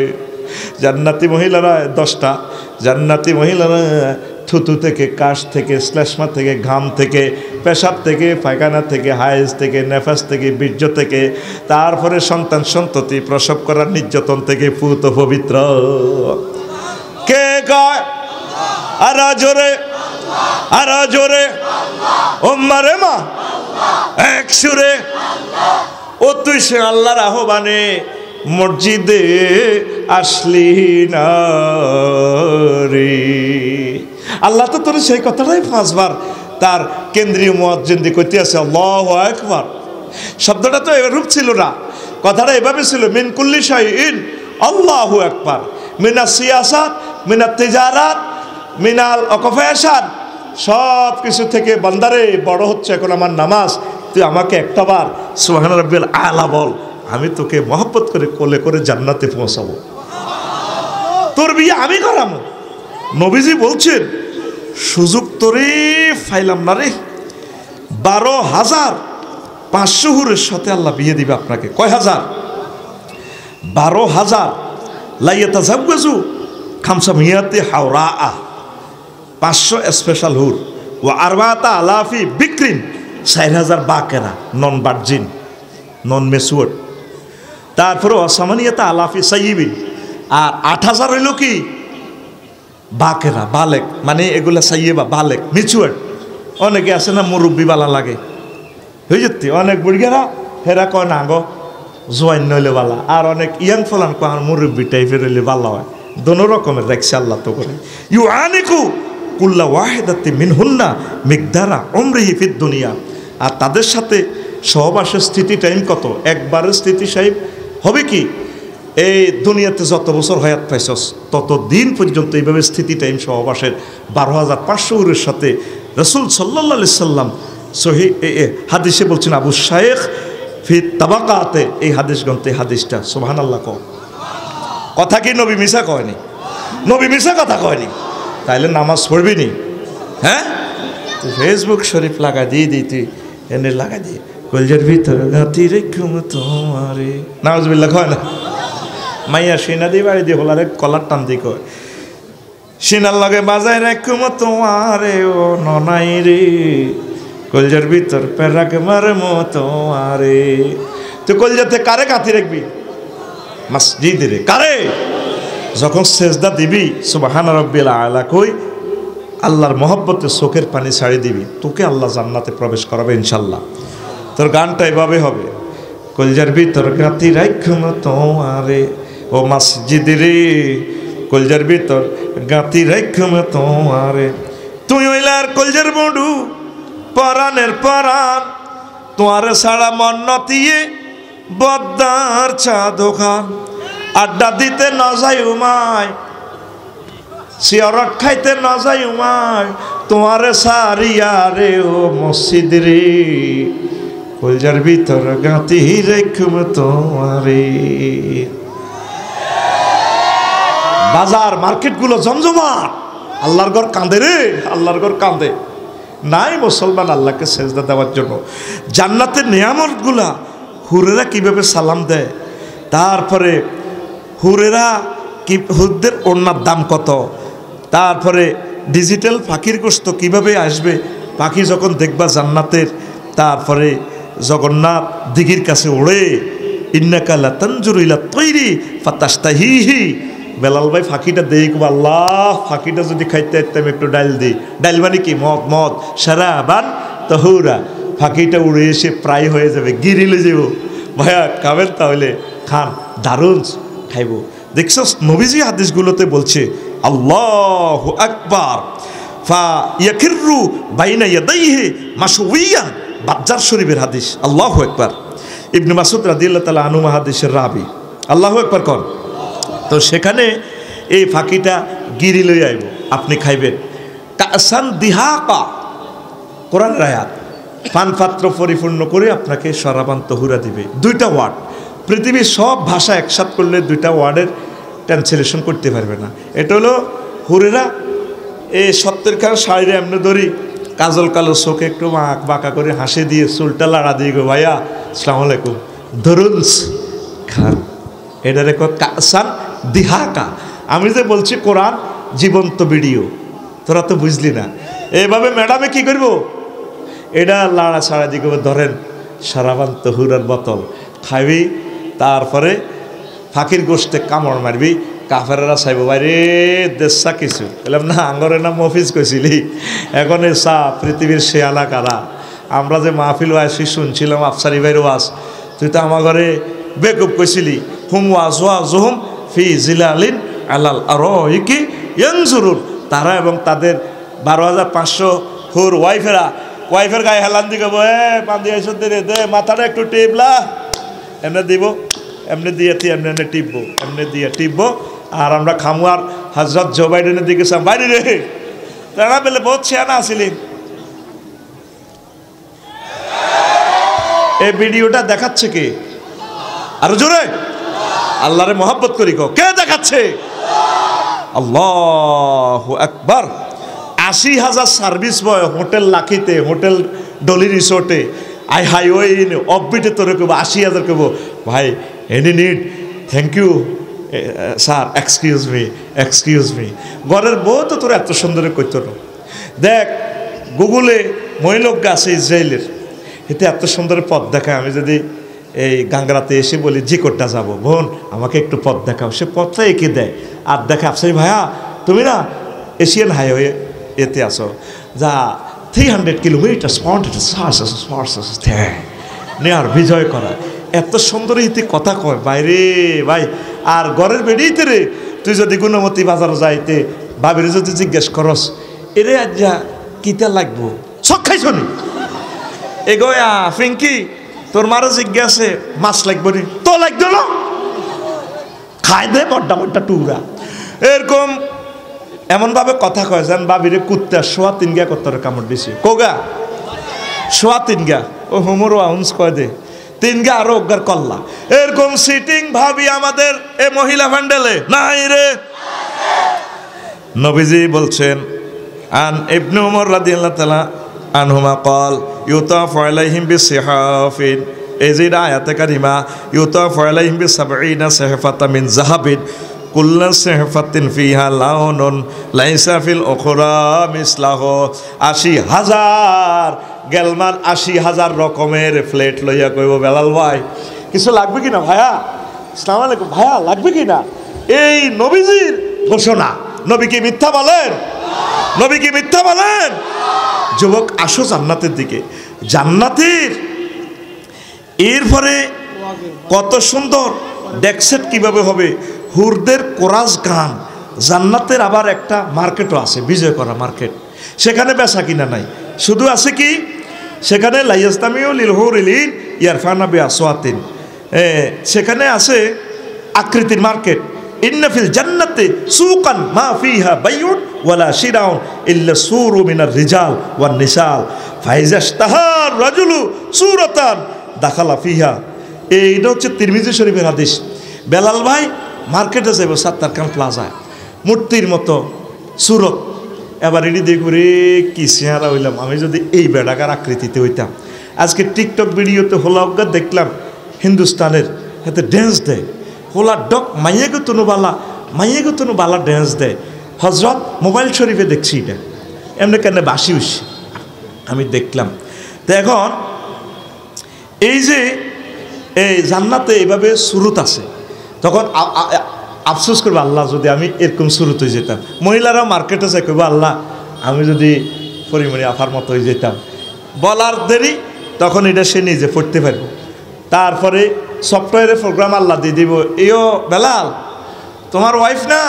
জান্নাতি মহিলারা 10টা জান্নাতি মহিলারা থুতু থেকে কাশ থেকে শ্লেষ্মা থেকে ঘাম থেকে পেশাব থেকে পায়খানা থেকে হাইজ থেকে নেফাস থেকে বীর্য থেকে তারপরে সন্তান সন্ততি প্রসব করার নির্যাতন থেকে পুত পবিত্র কে কয় আর জোরে ওম্মারে মা এক সুরে ও তুই সে আল্লাহর আহ্বানে মসজিদে আসলি না রে আল্লাহ তো তোর সেই কথাটাই 5 বার তার কেন্দ্রীয় মুয়াজ্জিন দিয়ে কইতে আছে আল্লাহু আকবার শব্দটা তো এরূপ ছিল না কথাটা এভাবে ছিল মিন কুল্লি শাইইন আল্লাহু আকবার মিনাস সিয়াসাত মিনাত তিজারাত মিনাল অকফায়াসাত সব কিছু থেকে বান্দারে বড় হচ্ছে এখন আমার নামাজ তুই আমাকে একটাবার সুবহান রাব্বিল আলা বল আমি তোকে মহব্বত করে কোলে করে জান্নাতে পৌঁছাবো তোর বিয়ে আমি করাবো নবীজি বলছেন সুযোগ তোরে ফাইলাম না রে 12,500 হুরের সাথে আল্লাহ বিয়ে দিবে আপনাকে কয় হাজার 12,000 লাইয়াতাজাওয়াজু খামসা মিয়াতে হাওরা 500 স্পেশাল হুর ও আরবাতা আলাফি বিক্রিন 4,000 বাকেরা নন ভার্জিন নন মেচুয়ার্ড তারপরে অসামানিয়াতা আলাফি সাইয়িবিন আর 8,000 হইল কি বাকেরা বালেক মানে এগুলা সাইয়েবা বালেক মেচুয়ার্ড অনেকে আছে না মুরব্বী বালা লাগে হয়ে যেতে অনেক বুড়িয়ারা হেরা কয় না গো জোয়ান নইলে বালা আর অনেক ইয়াং ফলান কয় আর মুরব্বী টাইপের হইলে বালা হয় দোনো রকমের দেখছে আল্লাহ তো করে ইউ আনিকু কুল্লা ওয়াহিদাতি মিনহুন্না মিকদারা উমরিহি ফিদ দুনিয়া আর তাদের সাথে সহবাসের স্থিতি টাইম কত একবারের স্থিতি সাহেব হবে কি এই দুনিয়াতে যত বছর হায়াত পাইছস তত দিন পর্যন্ত এইভাবে স্থিতি টাইম সহবাসের 12,500 হুরের সাথে রাসূল সাল্লাল্লাহু আলাইহি সাল্লাম সহি হাদিসে বলছেন আবু শাইখ ফি তাবাকাতে এই হাদিস গ্রন্থে হাদিসটা সুবহানাল্লাহ কথা কি নবী মিছা কয়নি নবী মিশা কথা কয়নি, তাইলে নামাজ পড়বি নি? হ্যাঁ, তুই ফেসবুক শরীফ লাগা দিয়ে তুই এনে লাগা দিয়ে কলজের ভিতর গাতি রেখুম তোমারে, নাউজুবিল্লাহ কয় না? মাইয়া সিনা দিয়ে বাড়ি দিয়ে হলারে কলার টান দিয়ে কয় সিনার লগে বাজায় রেখুম তোমারে ও ননাই রে, কলজের ভিতর পেরাক মারে মো তোমারে। তুই কলজাতে কারে গাতি রাখবি? মসজিদ রে। কারে? যখন সেজদা দিবি সুবহান রাব্বিল আলা কই আল্লাহর মহব্বতে চোখের পানি ছাড়ি দিবি, তোকে আল্লাহ জান্নাতে প্রবেশ করাবে ইনশাল্লাহ। তোর গানটা এভাবে হবে, কলজার ভিতর গাতি রাখুম তোমারে ও মসজিদ রে, কলজার ভিতর গাতি রাখুম তোমারে। তুই হইলার কলজার বন্ধু পরাণের পরাণ, তোমার সারা মন নতিয়ে বদ্দার চা দোকান, আড্ডা দিতে ন যাই উমায়, সিয়ারত খাইতে ন যাই উমায়, তোমার সারিয়া রে ও মসজিদ রে, কলজার ভিতর গাতি রেখুম তোমারে। বাজার মার্কেটগুলো জমজমাট, আল্লাহর ঘর কাঁদে রে, আল্লাহর ঘর কাঁদে। নাই মুসলমান আল্লাহকে সেজদা দেওয়ার জন্য। জান্নাতের নিয়ামতগুলা হুরেরা কিভাবে সালাম দেয়, তারপরে হুরেরা কি, হুরদের ওড়নার দাম কত, তারপরে ডিজিটাল পাখির গোশত কিভাবে আসবে, পাখি যখন দেখবা জান্নাতের, তারপরে জগন্নাথ দিঘির কাছে ওড়ে, ইন্নাকা লাতানজুরু ইলা তৈরি ফাতাশতাহিহি। বেলাল ভাই ফাঁকিটা দেই কব, আল্লাহ ফাঁকিটা যদি খাইতে আইতাম একটু ডাইল দিই। ডাইল মানে কি? মদ, মদ সারাবান তহুরা। ফাঁকিটা উড়ে এসে প্রায় হয়ে যাবে, গিরিলে যাব। ভাইয়া খাবেন? তাহলে খান, দারুণ খাইব। দেখছো নবীজি হাদিসগুলোতে বলছে আল্লাহু আকবার ফা ইয়াকিরু বাইনা ইয়াদাইহি মাশউইয়ান, বাজ্জার শরীফের হাদিস। আল্লাহু আকবার। ইবনে মাসউদ রাদিয়াল্লাহু তাআলা আনহু হাদিসের রাবি। আল্লাহু আকবার কোন। তো সেখানে এই ফাঁকিটা গিরি লই আইব, আপনি খাইবেন। কাসান দিহাকা, কোরআনের আয়াত। পানপাত্র পরিপূর্ণ করে আপনাকে শরাবান তহুরা দিবে। দুইটা ওয়ার্ড, পৃথিবীর সব ভাষা একসাথ করলে দুইটা ওয়ার্ডের ট্রান্সলেশন করতে পারবে না। এটা হলো হুরেরা এই 70 খান শাড়িরে এমনি ধরি, কাজল কালো চোখে একটু বাঁকা করে হাসি দিয়ে চুলটা লাড়া দিয়ে গো, ভাইয়া আসসালামু আলাইকুম, ধরুন খান। এটা রেখো কাসান দিহাকা। আমি যে বলছি কোরআন জীবন্ত ভিডিও, তোরা তো বুঝলি না। এইভাবে ম্যাডামে কি করবো, এটা লাড়া ছাড়া দিকে ধরেন সারাবান তহুরার বোতল খাইবি, তারপরে ফাঁকির গোষ্ঠে কামড় মারবি। কাফেরা চাইব বাইরে দেশা কিছু বললাম না, আঙ্গরের নাম মফিজ কইছিলি, এখন এ চা পৃথিবীর শেয়ালা কারা। আমরা যে মাহফিল ওয়াসি শুনছিলাম আফসারি ভাইয়ের ওয়াজ, তুই তো আমার ঘরে বেকুব কইছিলি, হুম ওয়াজহুম ফি জিলালিন আলাল আরাইকি ইয়ানজুরুন। তারা এবং তাদের 12,500 হুর ওয়াইফের গায়ে হেলান দিকে বান্ধি আইসো দে মাথাটা একটু টিপলা, এমনি দিব, এমনি দিয়ে এমনি এমনি টিপবো, এমনি দিয়ে টিপবো। আর আমরা খামু আর হযরত জো বাইডেনের দিকে বাইরে রে, তারা বলে বহুত ছেয়ানা আসিলি। এই ভিডিওটা দেখাচ্ছে কে? আরো জোরে আল্লাহরে মহব্বত করি গো, কে দেখাচ্ছে? আল্লাহু আকবার। 80,000 সার্ভিস বয় হোটেল লাখিতে, হোটেল ডলি রিসোর্টে, আই হাইওয়ে অফবিটে তোরে কেবো 80,000 কেবো, ভাই any need, thank you sir, excuse me. ঘরের বউ তো তোর এত সুন্দর করতো না। দেখ গুগলে মহিলোক আছে ইসরায়েলের, এতে এত সুন্দর পথ দেখায়। আমি যদি এই গাঙ্গরাতে এসে বলি জিকোটটা যাবো, বোন আমাকে একটু পথ দেখাও, সে পথটা এঁকে দেয় আর দেখে আফসারি ভাইয়া তুমি না এশিয়ান হাইওয়ে এতে আসো, যা 300 কিলোমিটার নেয়ার বিজয় করা। এত সুন্দর ইতি কথা কয় বাইরে ভাই। আর ঘরের বেরিয়েতে রে, তুই যদি গুণমতী বাজার যাইতে ভাবির যদি জিজ্ঞেস করস এরে আজ যা কিতা লাগবো, সব খাইছো নি এগোয়া ফিঙ্কি, তোর মারো জিজ্ঞাসে মাছ লাগবো নি, তো লাগতো না, খাই দে বড্ডা টুকরা। এরকম এমনভাবে কথা কয় যেন বাবিরে কুত্তা সোয়া 3 গা কত কামড় দিছে, কোগা সোয়া 3 গা, ও হোমর আউন্স কয় দে 3 গা আরো অজ্ঞার কল্লা। এরকম সিটিং ভাবি আমাদের এ মহিলা ভ্যান্ডেলে নাই রে। নবীজি বলছেন আন ইবনে উমর রাদিয়াল্লাহু তাআলা আনহুমা قال يطاف عليهم بصحاف এজিদ আয়াতে কারিমা يطاف عليهم ب70 صحفة من ذهب كل صحفة فيها لون ليس في الأخرى مثله ৮০,০০০ গেলমান ৮০,০০০ রকমের প্লেট লইয়া কইব বেলাল ভাই কিছু লাগবে কিনা ভাইয়া আসসালামু আলাইকুম ভাইয়া লাগবে কিনা এই নবীজির ঘোষণা নবী কি মিথ্যা বলেন নবী কি মিথ্যা বলেন যুবক আসো জান্নাতের দিকে জান্নাতের এরপরে কত সুন্দর ডেক্সেট কিভাবে হবে হুরদের কোরাস গান জান্নাতের আবার একটা মার্কেটও আছে বিজয় করা মার্কেট সেখানে বেচা কিনা নাই শুধু আছে কি সেখানে লাইয়াস্তামিউ লিল হুরিলিন ইয়ারফানা বিআসওয়াতিন সেখানে আছে আকৃতির মার্কেট ইন্না ফিল জান্নাতি সুকান মা ফিহা বাইউন ওয়ালা শিরাউন ইল্লা সুরু মিনার রিজাল ওয়ান নিসাল ফাইজাশতাহার রাজুলু সুরাতান দাখালা ফিহা এইটা হচ্ছে তিরমিজি শরীফের হাদিস বেলাল ভাই মার্কেটে যাইব সাত্তার খান প্লাজায় মূর্তির মতো সুরত এবার এটি দেখব রে কি চেহারা হইলাম আমি যদি এই বেড়াকার আকৃতিতে হইতাম আজকে টিকটক ভিডিওতে হোলা অজ্ঞা দেখলাম হিন্দুস্তানের হাতে ড্যান্স দেয় হোলা ডক মাইয়াকে তনু বালা ড্যান্স দেয় হজরত মোবাইল শরীফে দেখছি এটা এমনি কেন বাসি উসি আমি দেখলাম তো এখন এই যে এই জান্নাতে এইভাবে সুরুত আছে তখন আফসোস করবো আল্লাহ যদি আমি এরকম শুরুতে যেতাম মহিলারাও মার্কেটে যাই করবো আল্লাহ আমি যদি পরিমণি আফার মতো হয়ে যেতাম বলার দেরি তখন এটা সে নিজে পড়তে পারবো তারপরে সফটওয়্যারের প্রোগ্রাম আল্লাহ দিয়ে দিব এও বেলাল তোমার ওয়াইফ না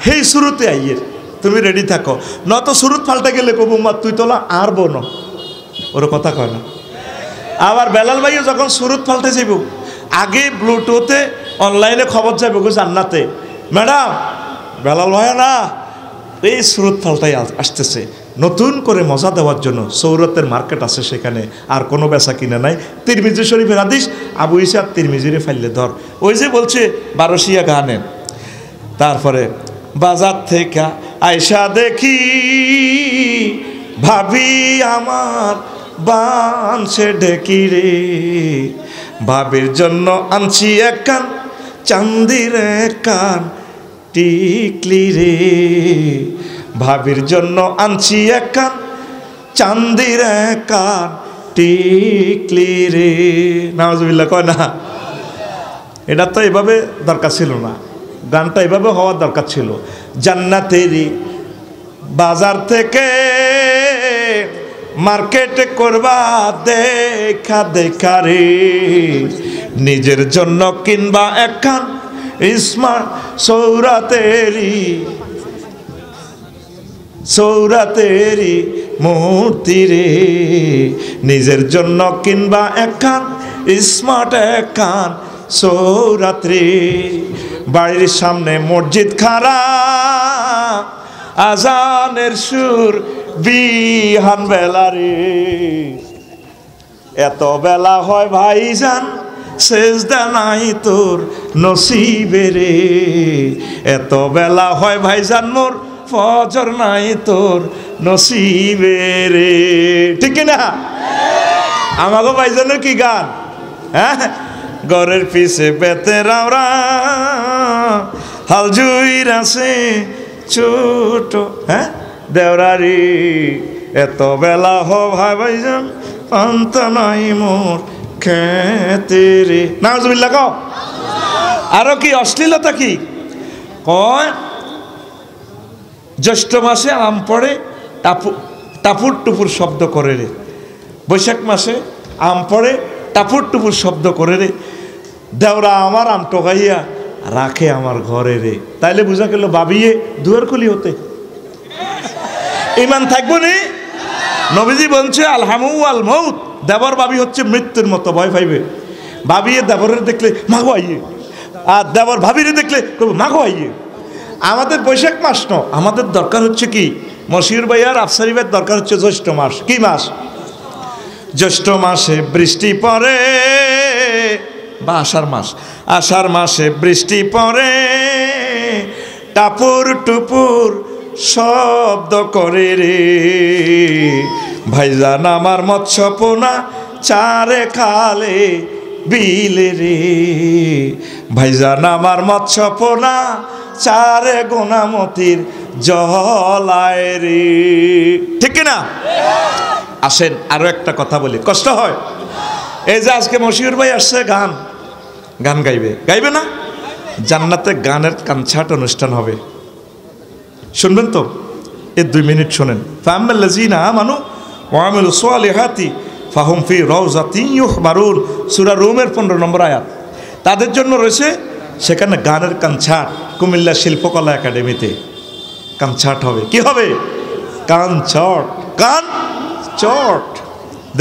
হেই শুরুতে আইয়ের তুমি রেডি থাকো নত শুরুত ফালতে গেলে কবু মা তুই তোলা আর বোন ওর কথা কয় না আবার বেলাল ভাইও যখন শুরুত ফালতে যাইব আগে ব্লুটুথে অনলাইনে খবর যাবে গো জান্নাতে ম্যাডাম বেলাল ভাই না এই সুরত ফালটাই আসতেছে নতুন করে মজা দেওয়ার জন্য সৌরতের মার্কেট আছে সেখানে আর কোনো বেচা কিনা নাই তিরমিজি শরীফের হাদিস আবু ইসহাক তিরমিজিরে ফাইলে ধর ওই যে বলছে বারোশিয়া গানেন তারপরে বাজার থেকে আয়সা দেখি ভাবি আমার বানছে ডেকি রে ভাবির জন্য আনছি এক কান চান্দির কান টিকলি রে ভাবির জন্য আনছি এক কান চান্দির কান টিকলি রে নাউজুবিল্লাহ কয় না এটা তো এভাবে দরকার ছিল না গানটা এভাবে হওয়ার দরকার ছিল জান্নাতেরই বাজার থেকে মার্কেটে করবা দেখা দেখা রে নিজের জন্য কিনবা একখান স্মার্ট সৌরাতেরি মূর্তি রে নিজের জন্য কিনবা একখান স্মার্ট একখান সৌরাত্রি বাড়ির সামনে মসজিদ খাড়া আজানের সুর বিহান বেলা রে এত বেলা হয় ভাইজান সেজদা নাই তোর নসিবে রে এত বেলা হয় ভাইজান মোর ফজর নাই তোর নসিবে রে ঠিক না আমাগো ভাইজানের কি গান হ্যাঁ ঘরের পিছে বেতে রাওরা হাল জুইর আছে ছোট হ্যাঁ দেওরারি এত বেলা হ ভাই ভাইজান পান্ত নাই মোর খেতে রে নাউজুবিল্লাহ কও আরো কি অশ্লীলতা কি কয় জ্যৈষ্ঠ মাসে আম পড়ে টাপুর টুপুর শব্দ করে রে বৈশাখ মাসে আম পড়ে টাপুর টুপুর শব্দ করে রে দেওরা আমার আম টোকাইয়া রাখে আমার ঘরে রে তাইলে বুঝা গেল বাবিয়ে দুয়ার খুলি হতে ইমান থাকবো নি নবীজি বলছে আলহামু আল মৌত দেবর বাবি হচ্ছে মৃত্যুর মতো ভয় পাইবে ভাবিয়ে দেবরের দেখলে মাগো আইয়ে আর দেবর ভাবিরে দেখলে মাগো আইয়ে আমাদের বৈশাখ মাস ন আমাদের দরকার হচ্ছে কি মশিউর ভাই আর আফসারি ভাইয়ের দরকার হচ্ছে জ্যৈষ্ঠ মাস কি মাস জ্যৈষ্ঠ মাসে বৃষ্টি পড়ে বা আষাঢ় মাসে বৃষ্টি পড়ে টাপুর টুপুর শব্দ করে রে, ভাইজান আমার মৎস্য পোনা চারে খালে বিলে রে, ভাইজান আমার মৎস্য পোনা চারে গোনামতির জলায় রে। ঠিক না? আসেন আরো একটা কথা বলি, কষ্ট হয়। এই যে আজকে মশিউর ভাই আসছে, গান গাইবে, গাইবে না? জান্নাতে গানের কনসার্ট অনুষ্ঠান হবে, শুনবেন তো? এই 2 মিনিট শোনেন। ফাআম্মাল্লাযীনা আমানু ওয়া আমিলুস সালিহাতি ফাহুম ফি রাউযাতিন ইউহবারুন, সূরা রুমের 15 নম্বর আয়াত। তাদের জন্য রয়েছে সেখানে গানের কনসার্ট। কুমিল্লা শিল্পকলা একাডেমিতে কনসার্ট হবে। কি হবে? Concert, concert.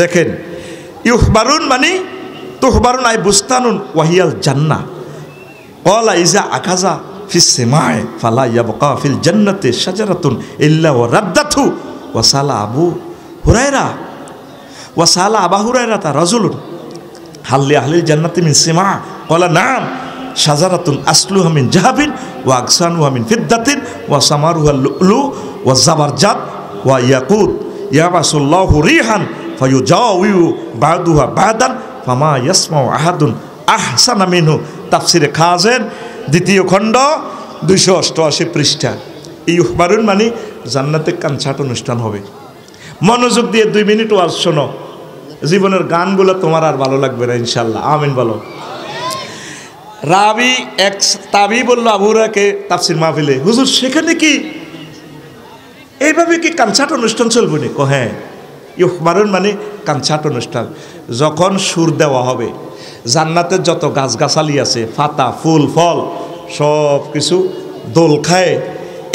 দেখেন, ইউহবারুন মানে তুহবারুন আই বুস্তানুন ওয়াহিয়াল জান্নাহ, ক্বালা ইজা আকাযা ফিস সামায়ে ফালা ইয়াবকা ফিল জান্নাতি শাজারাতুন ইল্লা ওয়া রাদ্দাতহু ওয়া সালা আবু হুরায়রা ওয়া সালা আবু হুরায়রা তা রাজুলুন হাল লি আহলিল জান্নাতি মিন সিমা, ক্বালা নাম শাজারাতুন আসলুহা মিন যাহাবিন ওয়া আকসানুহা মিন ফিদ্দাতিন ওয়া সামারুহা লুলু ওয়া জাবারজাত ওয়া ইয়াকুত ইয়াবাসুল্লাহু রিহান ফায়ুজাউয়ু বাদুহা বাদান ফামা ইয়াসমাউ আহাদুন আহসানা মিনহু। তাফসিরে খাজেন 2য় খণ্ড 288 পৃষ্ঠা। ইউহবারুন মানে জান্নাতে কনসার্ট অনুষ্ঠান হবে। মনোযোগ দিয়ে 2 মিনিট ওয়াজ শোনো, জীবনের গানগুলো তোমার আর ভালো লাগবে না ইনশাআল্লাহ। আমিন বলো। রাবি এক তাবি বলল আবু হুরায়রাকে তাফসির মাহফিলে, হুজুর সেখানে কি এইভাবে কি কনসার্ট অনুষ্ঠান চলবে না? হ্যাঁ, ইউহবারুন মানে কনসার্ট অনুষ্ঠান। যখন সুর দেওয়া হবে, জান্নাতের যত গাছগাছালি আছে, পাতা ফুল ফল সব কিছু দোল খায়,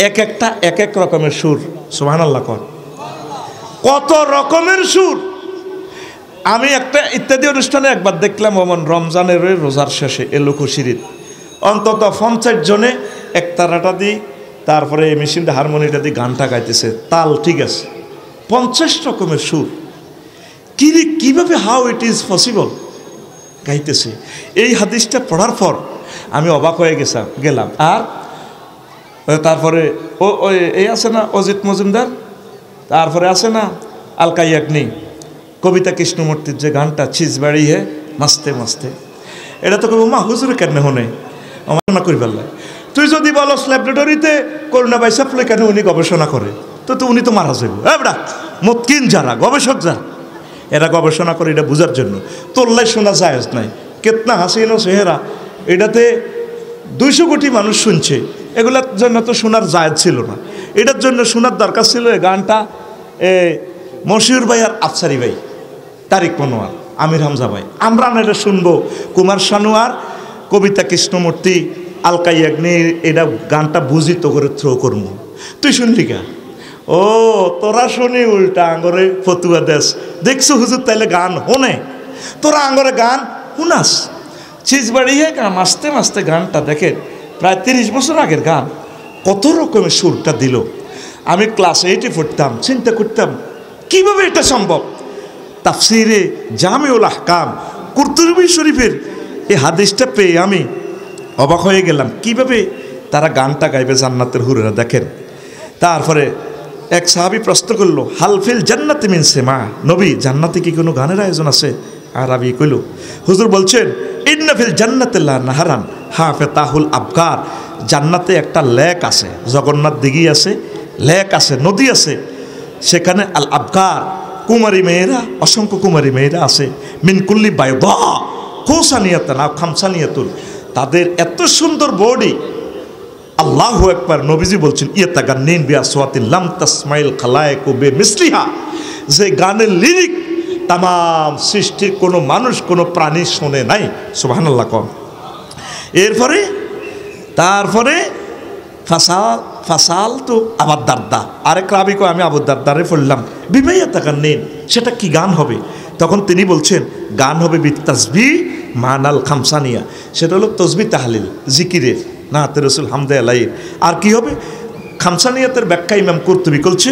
এক একটা এক এক রকমের সুর। সুবহানাল্লাহ কর, কত রকমের সুর। আমি একটা ইত্যাদি অনুষ্ঠানে একবার দেখলাম, ওমন রমজানের রোজার শেষে এলোকুশিরিত অন্তত 50 জনে একতারাটা দিই, তারপরে মেশিনটা হারমোনিয়ামটা দিয়ে গানটা গাইতেছে, তাল ঠিক আছে, 50 রকমের সুর। কিভাবে, হাউ ইট ইজ পসিবল গাইতেছে। এই হাদিসটা পড়ার পর আমি অবাক হয়ে গেলাম। আর তারপরে এই আছে না অজিত মজুমদার, তারপরে আছে না আলকা ইয়াগনি, কবিতা কৃষ্ণমূর্তির যে গানটা চিজবাড়ি হে মাস্তে মাস্তে, এটা তো কব মা হুজুরে কেন হনে আমার না করি পারলে। তুই যদি বলস ল্যাবরেটরিতে করোনা বাইসাফলে কেন উনি গবেষণা করে, তো উনি তো মারা যাবে। এবড়া মতকিন যারা গবেষক যারা, এরা গবেষণা করে এটা বোঝার জন্য। তোল্লাই শোনা জায়েজ নাই, কেতনা হাসিনো চেহারা, এটাতে 200 কোটি মানুষ শুনছে, এগুলোর জন্য তো শোনার জায়েজ ছিল না। এটার জন্য শোনার দরকার ছিল এই গানটা মশিউর ভাই আর আফসারি ভাই, তারিক মনোয়ার, আমির হামজা ভাই। আমরা না এটা শুনবো কুমার শানু আর কবিতা কৃষ্ণমূর্তি, আলকা ইয়াগনি, এটা গানটা বুঝি তো করে থ্রো করবো। তুই শুনলি কা? ও তোরা শুনি উল্টা আঙ্গরে ফতুয়া দেশ, দেখছো হুজুর তাইলে গান হোনে, তোরা আঙ্গরে গান শুনাস। চিজ বাড়িয়ে মাস্তে মাস্তে গানটা দেখেন, প্রায় 30 বছর আগের গান, কত রকমের সুরটা দিল। আমি ক্লাস 8-এ পড়তাম, চিন্তা করতাম কিভাবে এটা সম্ভব। তাফসিরে জামিউল আহকাম কুরতুবী শরীফের এই হাদিসটা পেয়ে আমি অবাক হয়ে গেলাম, কিভাবে তারা গানটা গাইবে জান্নাতের হুরেরা। দেখেন, তারপরে এক সাহাবী প্রশ্ন করলো, হালফিল জান্নাতি মিন সিমা, নবী জান্নাতে কি কোনো গানের আয়োজন আছে? আরবি কইল, হুজুর বলছেন ইন্না ফিল জান্নাতি লা নাহারান হাফাতাহুল আবকার, জান্নাতে একটা লেক আছে, জগন্নাথ দিঘি আছে, লেক আছে, নদী আছে, সেখানে আল আবকার কুমারী মেয়েরা, অসংখ্য কুমারী মেয়েরা আছে, মিনকুল্লি বাইদা খুসানিয়াতান আও খামসানিয়াতুল, তাদের এত সুন্দর বডি। আল্লাহু আকবার। নবীজি বলছেন ইয়াতাগান্নিন বিআসওয়াতিন লাম তাসমাইল খালায়েকু বিমিসলিহা, যে গানের লিরিক তামাম সৃষ্টির কোনো মানুষ কোনো প্রাণী শোনে নাই। সুবহানাল্লাহ কম। এরপরে তারপরে ফাসাল তো আবার দারদা, আরেক রাবি কয় আমি আবু দারদারে পড়লাম বিমাইয়া তাকান্নিন, সেটা কি গান হবে? তখন তিনি বলছেন গান হবে বিতাসবি মানাল খামসানিয়া, সেটা হলো তসবি তাহলিল জিকিরের, নাতে রসুল হামদে আলাই। আর কি হবে? খামসানিয়াতের ব্যাখ্যা ইমাম কুরতুবী করছে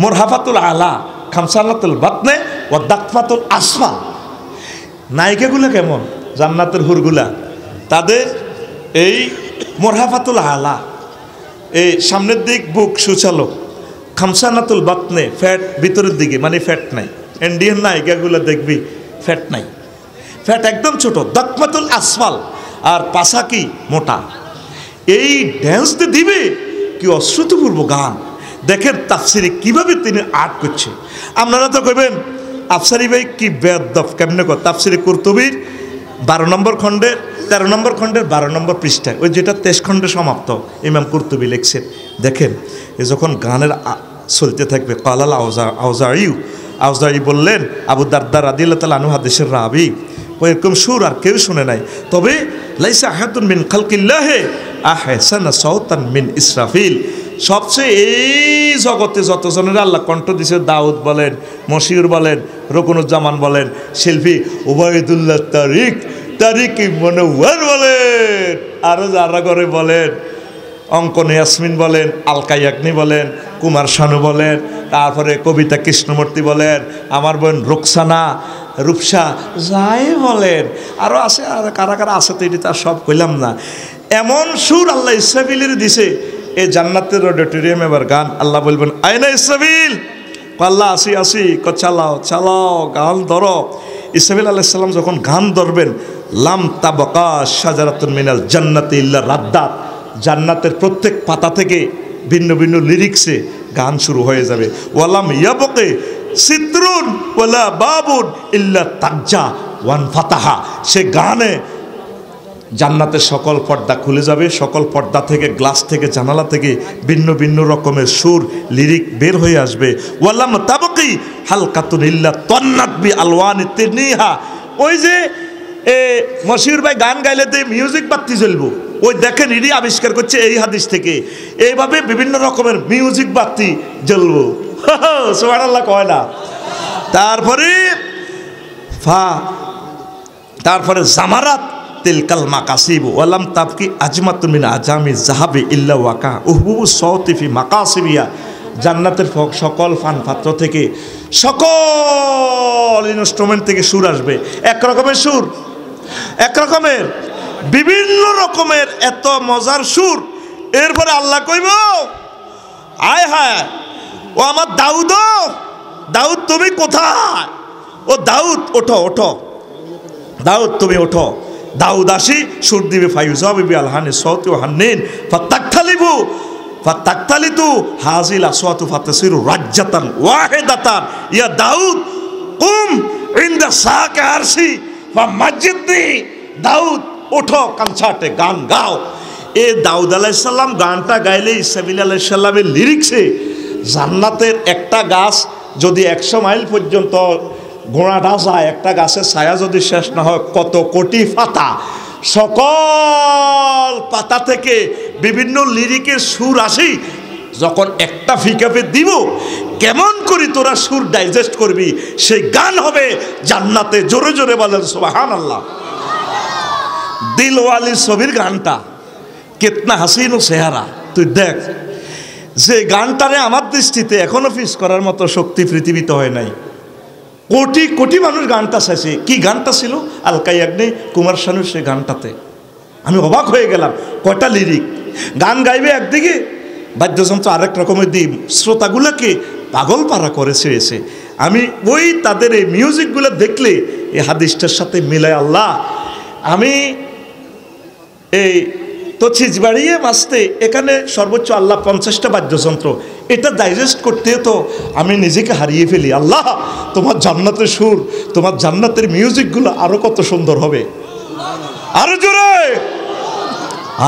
মোরহাফাতুল আলা খামসানাতুল বাতনে ও দাকফাতুল আসফাল। নায়িকাগুলো কেমন? জান্নাতের হুরগুলা, তাদের এই মোরহাফাতুল আলা এই সামনের দিক বুক সুচালো, খামসানাতুল বাতনে ফ্যাট ভিতরের দিকে, মানে ফ্যাট নাই। ইন্ডিয়ান নায়িকাগুলো দেখবি ফ্যাট নাই, ফ্যাট একদম ছোট। দাকমাতুল আসফাল, আর পাশা কি মোটা। এই ড্যান্স দিবে কি অশ্রুতপূর্ব গান। দেখেন তাফসিরে কিভাবে তিনি আর্ট করছে। আপনারা তো কইবেন আফসারি ভাই কি বেয়াদব কেমনে কর। তাফসিরে কুরতুবির 12 নম্বর খণ্ডের 13 নম্বর খণ্ডের 12 নম্বর পৃষ্ঠায়, ওই যেটা 23 খণ্ডে সমাপ্ত, ইমাম কুরতুবি লিখছেন। দেখেন এ যখন গানের চলতে থাকবে, কালাল আউজাই বললেন, আবু দারদা রাদিয়াল্লাহু তাআলা আনহু হাদিসের রাবি, এরকম সুর আর কেউ শুনে নাই। তবে লাইসা আহাদুন মিন খালকিল্লাহি আহসানা সাওতান মিন ইসরাফিল। সবচেয়ে এই জগতে যতজনের আল্লাহ কণ্ঠ দিছে, দাউদ বলেন, মশিউর বলেন, রকুনুজ্জামান বলেন, শিল্পী ওবায়দুল্লাহ তারিক মনোয়ার বলেন, আরো যারা করে বলেন, অঙ্কন ইয়াসমিন বলেন, আলকা ইয়াগনি বলেন, কুমার শানু বলেন, তারপরে কবিতা কৃষ্ণমূর্তি বলেন, আমার বোন রুকসানা, রূপসা যাই বলেন, আরও আছে, আর কারা কারা আছে তো এটা সব কইলাম না। এমন সুর আল্লাহ ইসরাফিলের দিছে। এই জান্নাতের অডিটোরিয়াম এবার গান, আল্লাহ বলবেন আয়না ইসরাফিল, আল্লাহ আসি চালাও গান ধরো। ইসরাফিল আলাইহিস সালাম যখন গান ধরবেন, লাম তাবাকা শাজারাতুন মিনাল জান্নাতি ইল্লা রাদ্দাত, জান্নাতের প্রত্যেক পাতা থেকে ভিন্ন ভিন্ন লিরিক্সে গান শুরু হয়ে যাবে। ওয়ালাম ইয়াবকে সিতরুন ওয়ালা বাবুন ইল্লা তাজ্জা ওয়ান ফাতাহা, সে গানে জান্নাতের সকল পর্দা খুলে যাবে, সকল পর্দা থেকে, গ্লাস থেকে, জানালা থেকে ভিন্ন ভিন্ন রকমের সুর লিরিক বের হয়ে আসবে। ওয়ালাম তাবকি হালকাতুন ইল্লা তান্নাত বি আলওয়ানি তিনিহা, ওই যে মশিউর ভাই গান গাইলে তো মিউজিক বাতি জ্বলবো, ওই দেখেন ইডি আবিষ্কার করছে এই হাদিস থেকে, এইভাবে বিভিন্ন রকমের মিউজিক বাতি জ্বলবো। সুবহানাল্লাহ কয় না। তারপরে জামারাত তিলকাল মাকাসিব ওয়ালাম তাবকি আজমাতুন মিন আজামি যাহাবি ইল্লা ওয়াকা উহবুবু সাওতি ফি মাকাসিবিয়া, জান্নাতের সকল ফান পাত্র থেকে, সকল ইনস্ট্রুমেন্ট থেকে সুর আসবে। এক রকমের সুর, এক রকমের বিভিন্ন রকমের এত মজার সুর। এরপরে আল্লাহ কইব আয় হায় ও আমার দাউদ তুমি কোথায়? ও দাউদ ওঠো, দাউদ তুমি ওঠো। দাউদ আসি সুর দিবে, ফায়ুজাবি আলহানি সাওতি ওয়া হান্নিন ফাতাকতালিতু হাযিল আসওয়াতু ফাতাসিরু রাজ্জাতান ওয়াহিদাতান ইয়া দাউদ কুম ইনদা সাকা আরশি ফামাজিদনি, দাউদ ওঠো কনসার্টে গান গাও। এ দাউদ আলাইহিস সালাম গানটা গাইলে ইসরাফিল আলাইহিস সালামের লিরিক্সে জান্নাতের একটা গাছ যদি 100 মাইল পর্যন্ত ঘোড়াটা যায়, একটা গাছের ছায়া যদি শেষ না হয়, কত কোটি পাতা, সকল পাতা থেকে বিভিন্ন লিরিকের সুর আসি। যখন একটা ফিকাপে দিব, কেমন করে তোরা সুর ডাইজেস্ট করবি, সেই গান হবে জান্নাতে। জোরে জোরে বলেন সুবহানাল্লাহ। দিলওয়ালি ছবির গানটা কিতনা হাসিন ও চেহারা, তুই দেখ যে গানটারে আমার দৃষ্টিতে এখনো ফিস করার মতো শক্তি পৃথিবীতে হয় নাই। কোটি কোটি মানুষ গানটা চাইছে। কি গানটা ছিল? আলকা ইয়াগনি, কুমার শানুর সেই গানটাতে আমি অবাক হয়ে গেলাম। কয়টা লিরিক, গান গাইবে একদিকে, বাদ্যযন্ত্র আরেক রকমের দিই, শ্রোতাগুলোকে পাগল পারা করেছে এসে। আমি ওই তাদের এই মিউজিকগুলো দেখলে এই হাদিসটার সাথে মিলায় আল্লাহ, আমি এই তো ছিজ বাড়িয়ে বাঁচতে এখানে সর্বোচ্চ আল্লাহ 50টা বাদ্যযন্ত্র, এটা ডাইজেস্ট করতে তো আমি নিজেকে হারিয়ে ফেলি। আল্লাহ তোমার জান্নাতের সুর, তোমার জান্নাতের মিউজিকগুলো আরো কত সুন্দর হবে, আরো জোরে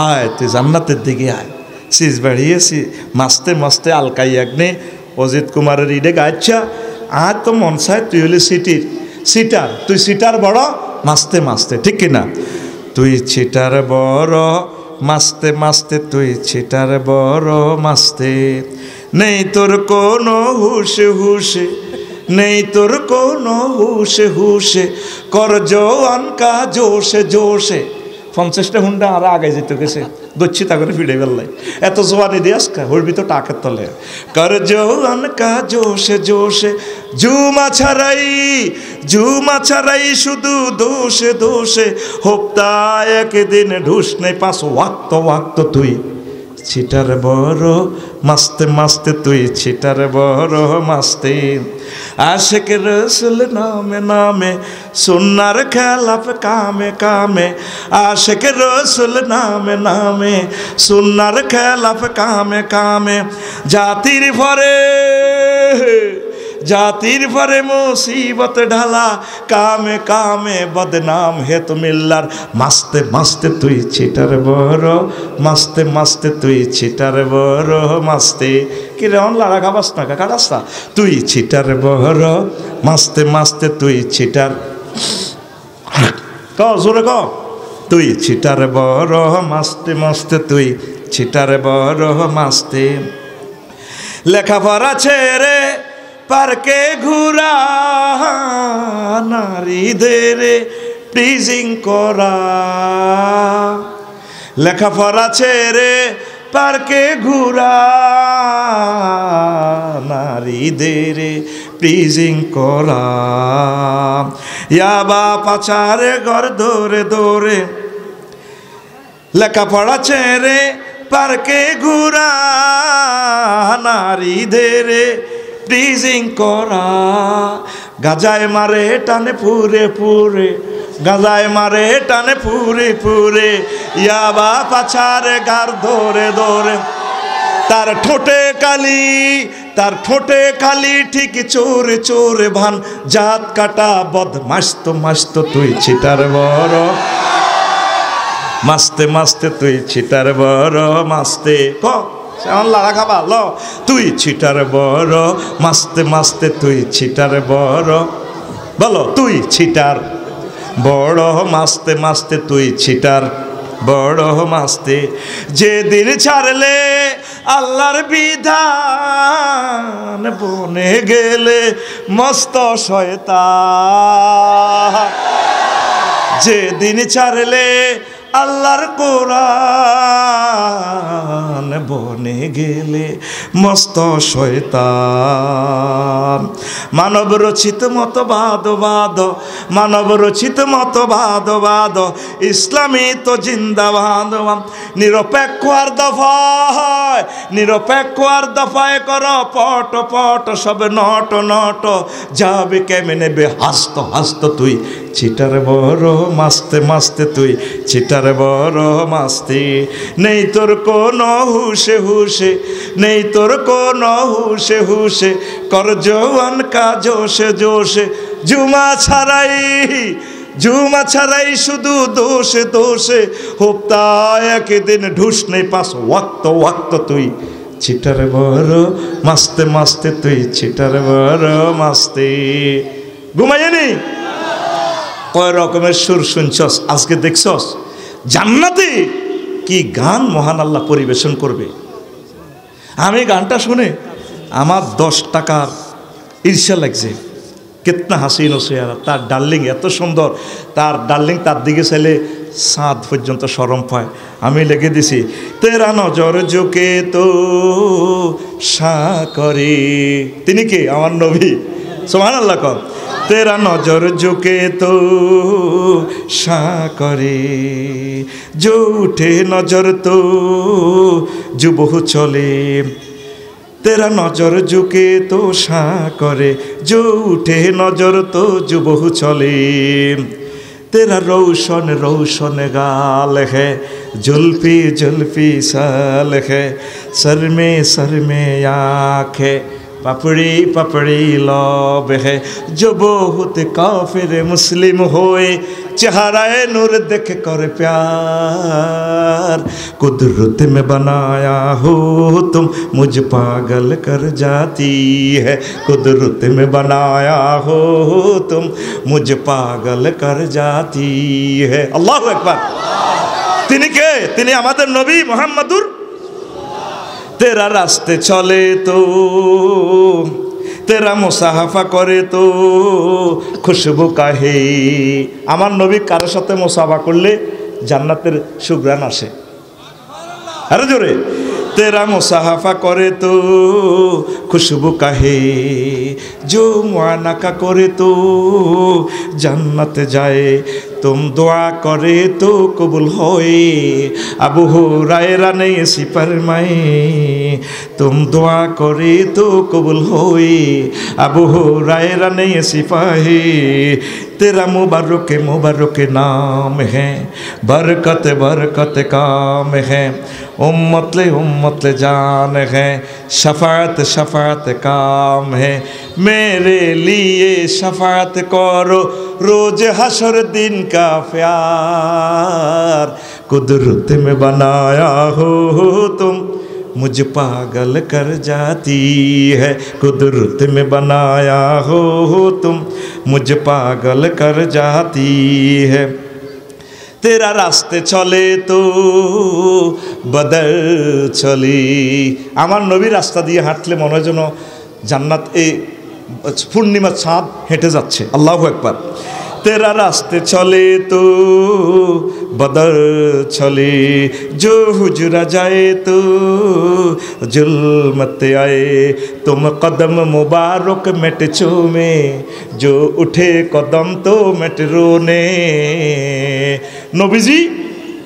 আয়, তুই জান্নাতের দিকে আয়। ছিজ বাড়িয়েছি মাস্তে মাস্তে আলকা ইয়াগনি অজিত কুমারের ইডে গাইছা, আর তো মন চায় তুই হলে সিটার, তুই সিটার বড় মাস্তে মাস্তে, ঠিক কিনা? তুই ছিটার বড় মাস্তে মাস্তে, তুই ছিটার বড় মাস্তে, নেই তোর কোনো হুশে, নেই তোর কোনো হুশে, কর জওয়ান কা জোশে। 50টা হুন্ডা আর আগে যেতে গেছে, গচ্ছি তা করে ফিরে বেললাই, এত জোয়ানি দিয়ে আসকা হরবি তো টাকের তলে। কর জওয়ান কা জোশে, জুমা ছাড়াই শুধু দোষে হোপ্তা একদিন ঢুস নেই 5 ওয়াক্ত তুই ছিটার বড় মাস্তে মাস্তে তুই ছিটার বড় মাস্তে আশেক রসুল নামে নামে সুন্নার খেলাফ কামে কামে আশেক রসুল নামে নামে সুন্নার খেলাফ কামে কামে জাতির পরে মুসিবত ঢালা কামে কামে বদনাম হে তো মিল্লার মাস্তে মাস্তে তুই ছিটার বড় মাস্তে মাস্তে তুই ছিটার বড় মাস্তে কি রে লাড়া খাবাস না কাটাস্তা তুই ছিটার বড় মাস্তে মাস্তে তুই ছিটার ক জোরে ক তুই ছিটার বড় মাস্তে মাস্তে তুই ছিটার বড় মাস্তে লেখাপড়া ছেড়ে পার্কে ঘুরা নারীদের প্লিজিং করা লেখাপড়া ছেড়ে পার্কে ঘুরা নারীদের প্লিজিং করা ইয়াবা পাচারে ঘর দৌড়ে দৌড়ে লেখাপড়া ছেড়ে পার্কে ঘুরা নারীদের প্লিজিং করা গাজায় মারে টানে পুরে পুরে গাজায় মারে টানে পুরে পুরে ইয়াবা পাছারে গার ধরে ধরে তার ঠোঁটে কালি ঠিক চোরে চোরে ভান জাত কাটা বদ মাস্ত মাস্ত তুই ছিটার বড় মাস্তে মাস্তে তুই ছিটার বড় মাস্তে ক লাড়া খাবা ল তুই ছিটার বড় মাস্তে মাস্তে তুই ছিটার বড় বলো তুই ছিটার বড় মাস্তে মাস্তে তুই ছিটার বড় মাস্তে যেদিন ছাড়লে আল্লাহর বিধান বনে গেলে মস্ত শয়তান যেদিন ছাড়লে আল্লাহর কোরআন বনে গেলে মস্ত শয়তান মানব রচিত মতবাদ মানব রচিত মতবাদ ইসলামী তো জিন্দাবাদ নিরপেক্ষ আর দফায় কর পট পট সব নট নট যাবে কেমনে বে হাসত হাসত তুই ছিটার বড় মাস্তে মাস্তে তুই ছিটার বড় মাস্তি নেই তোর কোনো হুশে হুশে নেই তোর কোনো হুশে হুশে কর জওয়ান কা জোশে জোশে জুমা ছাড়াই শুধু দোষে দোষে হোপ্তা একদিন ঢুস নেই পাস ওয়াক্ত তুই ছিটার বড় মাস্তে মাস্তে তুই ছিটার বড় মাস্তে ঘুমাইনি কয় রকমের সুর শুনছস আজকে দেখছস জান্নাতে কি গান মহান আল্লাহ পরিবেশন করবে আমি গানটা শুনে আমার 10 টাকার ঈর্ষা লাগছে কিতনা হাসিন ও চেহারা তার ডার্লিং এত সুন্দর তার ডার্লিং তার দিকে চাইলে সাঁত পর্যন্ত শরম পায় আমি লিখে দিছি তেরা নজর ঝুঁকে তো সা করে তিনি কে আমার নবী সুবহানাল্লাহ কর তেরা নজর ঝুঁকে তো সা করে जो उठे नजर तो जुबहु चले तेरा नजर झुके तो शा करे जो उठे नजर तो जुबहु चले तेरा रोशन रोशन गाल है जुल्फी जुल्फी साल है सर में आँखें पापड़ी पापड़ी लब है जो बहुत काफिर मुस्लिम होए चेहराए नूर देख कर प्यार कुदरत में बनाया हो तुम मुझ पागल कर जाती है कुदरत में बनाया हो तुम मुझ पागल कर जाती है अल्लाहु अकबर तिनी के तिनी आमादेर नबी मुहम्मदुर तेरा रास्ते चले तो तेरा मुसाफा करे तो खुशबू काहे आमार नबी कारो साथे मुसाफा करले জান্নাতের সুঘ্রাণ আসে আরে জোরে तेरा मुसाहफा करे तो खुशबू कहे, जो मुआनका करे तो जन्नत जाए, तुम दुआ करे तो कबूल होए। अबू हुरैरा ने ऐसी फरमाए, तुम दुआ करे तो कबूल होए। अबू हुरैरा ने ऐसी फरमाए, तेरा मुबारक मुबारक नाम है, बरकत बरकत काम है, उम्मत ले जान है, शफाअत शफाअत काम है। मेरे लिए शफाअत करो रोज हशर दिन का प्यार, कुदरत में बनाया हो तुम मुझ पागल कर जाती है, कुदरत में बनाया हो तुम मुझ पागल कर जाती है। तेरा रास्ते चले तो बदल चली, আমার নবী রাস্তা দিয়ে হাঁটলে মনে হয় যেন জান্নাত এই পূর্ণিমা চাঁদ হেঁটে যাচ্ছে। আল্লাহু আকবার। तेरा रास्ते चले तो बदल चले, जो हुजरा जाए तो जुल्मत आए, तुम कदम मुबारक मिट चूमे, जो उठे कदम तो मिट रोने। नबीजी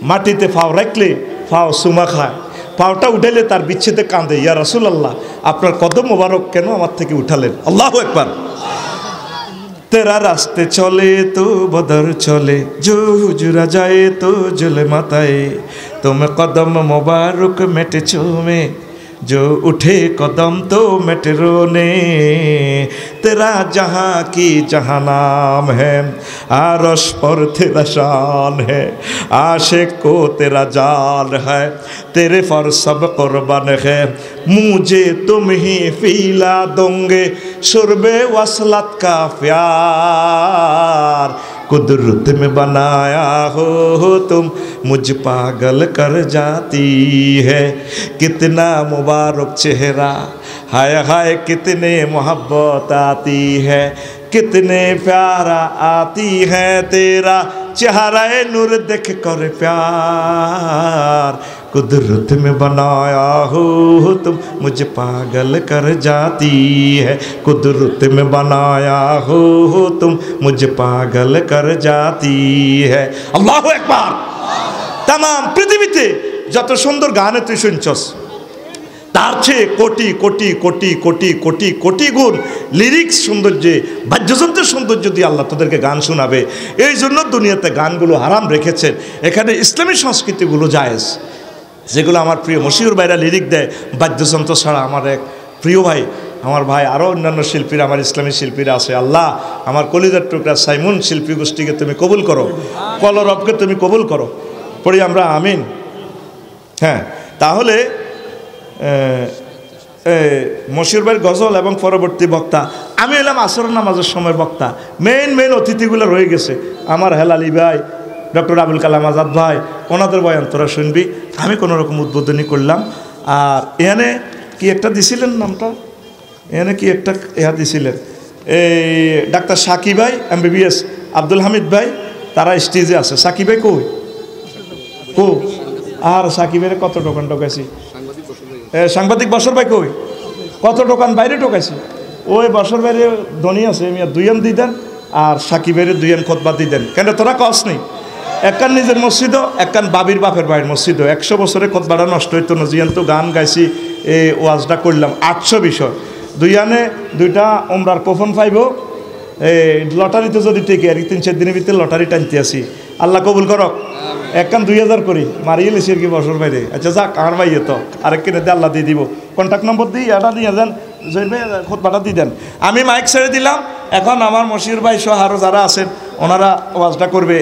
माटीते फाव राखले फाव सुमा खाय, पावटा उठाले तार बिच्छेदे कांदे, या रासूलुल्लाह आपनार कदम मुबारक केन आमार थेके उठालेन। आल्लाहु আকবার। तेरा रास्ते चले तो बदर चले, जो हुजरा जाए तो जुल्मत आए, तुम कदम मुबारक मिट चूमे, जो उठे कदम तो मिट रोने। तेरा जहाँ की जहाँ नाम है, आरश पर तेरा शान है, आशिक को तेरा जान है, तेरे पर सब कुर्बान है। मुझे तुम ही पीला दोगे शुरबे वसलत का प्यार, कुदरत में बनाया हो तुम मुझ पागल कर जाती है। कितना मुबारक चेहरा, हाय हाय कितने मोहब्बत आती है, कितने प्यारा आती है तेरा चेहरा नूर देख कर प्यार, कुदरत में बनाया हो तुम मुझे पागल कर जाती है, कुदरत में बनाया हो तुम मुझे पागल कर जाती है। अल्लाहु আকবার। तमाम পৃথিবীতে যত সুন্দর গানে তুই শুনছস তার চেয়ে কোটি কোটি কোটি কোটি কোটি কোটি গুণ লিরিক্স সৌন্দর্যে বাদ্যযন্ত্রের সৌন্দর্য দিয়ে আল্লাহ তোদেরকে গান শোনাবে। এই জন্য দুনিয়াতে গানগুলো হারাম রেখেছেন, এখানে ইসলামী সংস্কৃতিগুলো জায়েজ। যেগুলো আমার প্রিয় মশিউর ভাইরা লিরিক দেয় বাদ্যযন্ত্র ছাড়া, আমার এক প্রিয় ভাই, আমার ভাই আরও অন্যান্য শিল্পীরা, আমার ইসলামী শিল্পীরা আছে। আল্লাহ আমার কলিজার টুকরা সাইমুন শিল্পী গোষ্ঠীকে তুমি কবুল করো, কলরবকে তুমি কবুল করো, পড়ি আমরা আমিন। হ্যাঁ, তাহলে মশিউর ভাইয়ের গজল এবং পরবর্তী বক্তা আমি এলাম আসর নামাজের সময় বক্তা। মেইন অতিথিগুলো রয়ে গেছে, আমার হেলালি ভাই, ডক্টর আবুল কালাম আজাদ ভাই, ওনাদের বয়ান তোরা শুনবি। আমি কোনো রকম উদ্বোধনী করলাম। আর এখানে কি একটা দিছিলেন নামটা, এখানে কি একটা দিছিলেন, এই ডাক্তার সাকি ভাই MBBS, আব্দুল হামিদ ভাই, তারা স্টেজে আছে। সাকি ভাই কই আর সাকি ভাইয়ের কত টোকান টোকাইছি, সাংবাদিক বসর ভাই কই, কত টোকান বাইরে টোকাইছি। ওই বসর বাইরে ধনী আছে, আমি দুইয়ান দিয়ে দেন, আর সাকি ভাইয়ের দুইয়ান খোতবা দিয়ে দেন। কেন তোরা কস নেই, একখান নিজের মসজিদও, একখান বাবির বাপের বাড়ির মসজিদও। 100 বছরে খোতবাটা নষ্ট হইতো না, জিয়ান তো গান গাইছি, এই ওয়াজটা করলাম 800 বিষয়। দুইয়ানে দুইটা ওমরার কোফন পাইব, এই লটারিতে যদি টেকে আর 3-4 দিনের ভিতরে লটারি টানতে আসি। আল্লাহ কবুল করক। একখান 2000 করি মারিয়ে লেছি আর কি বছর বাইরে। আচ্ছা যাক, আমার ভাইয়ে তো আরেক কিনে দিয়ে আল্লাহ দিয়ে দিব। কন্ট্যাক্ট নম্বর দিই, এটা দিয়ে দেন, জহির ভাই খোতবাটা দিয়ে দেন। আমি মাইক ছেড়ে দিলাম, এখন আমার মশিউর ভাই সহ আরও যারা আছেন ওনারা ওয়াজটা করবে।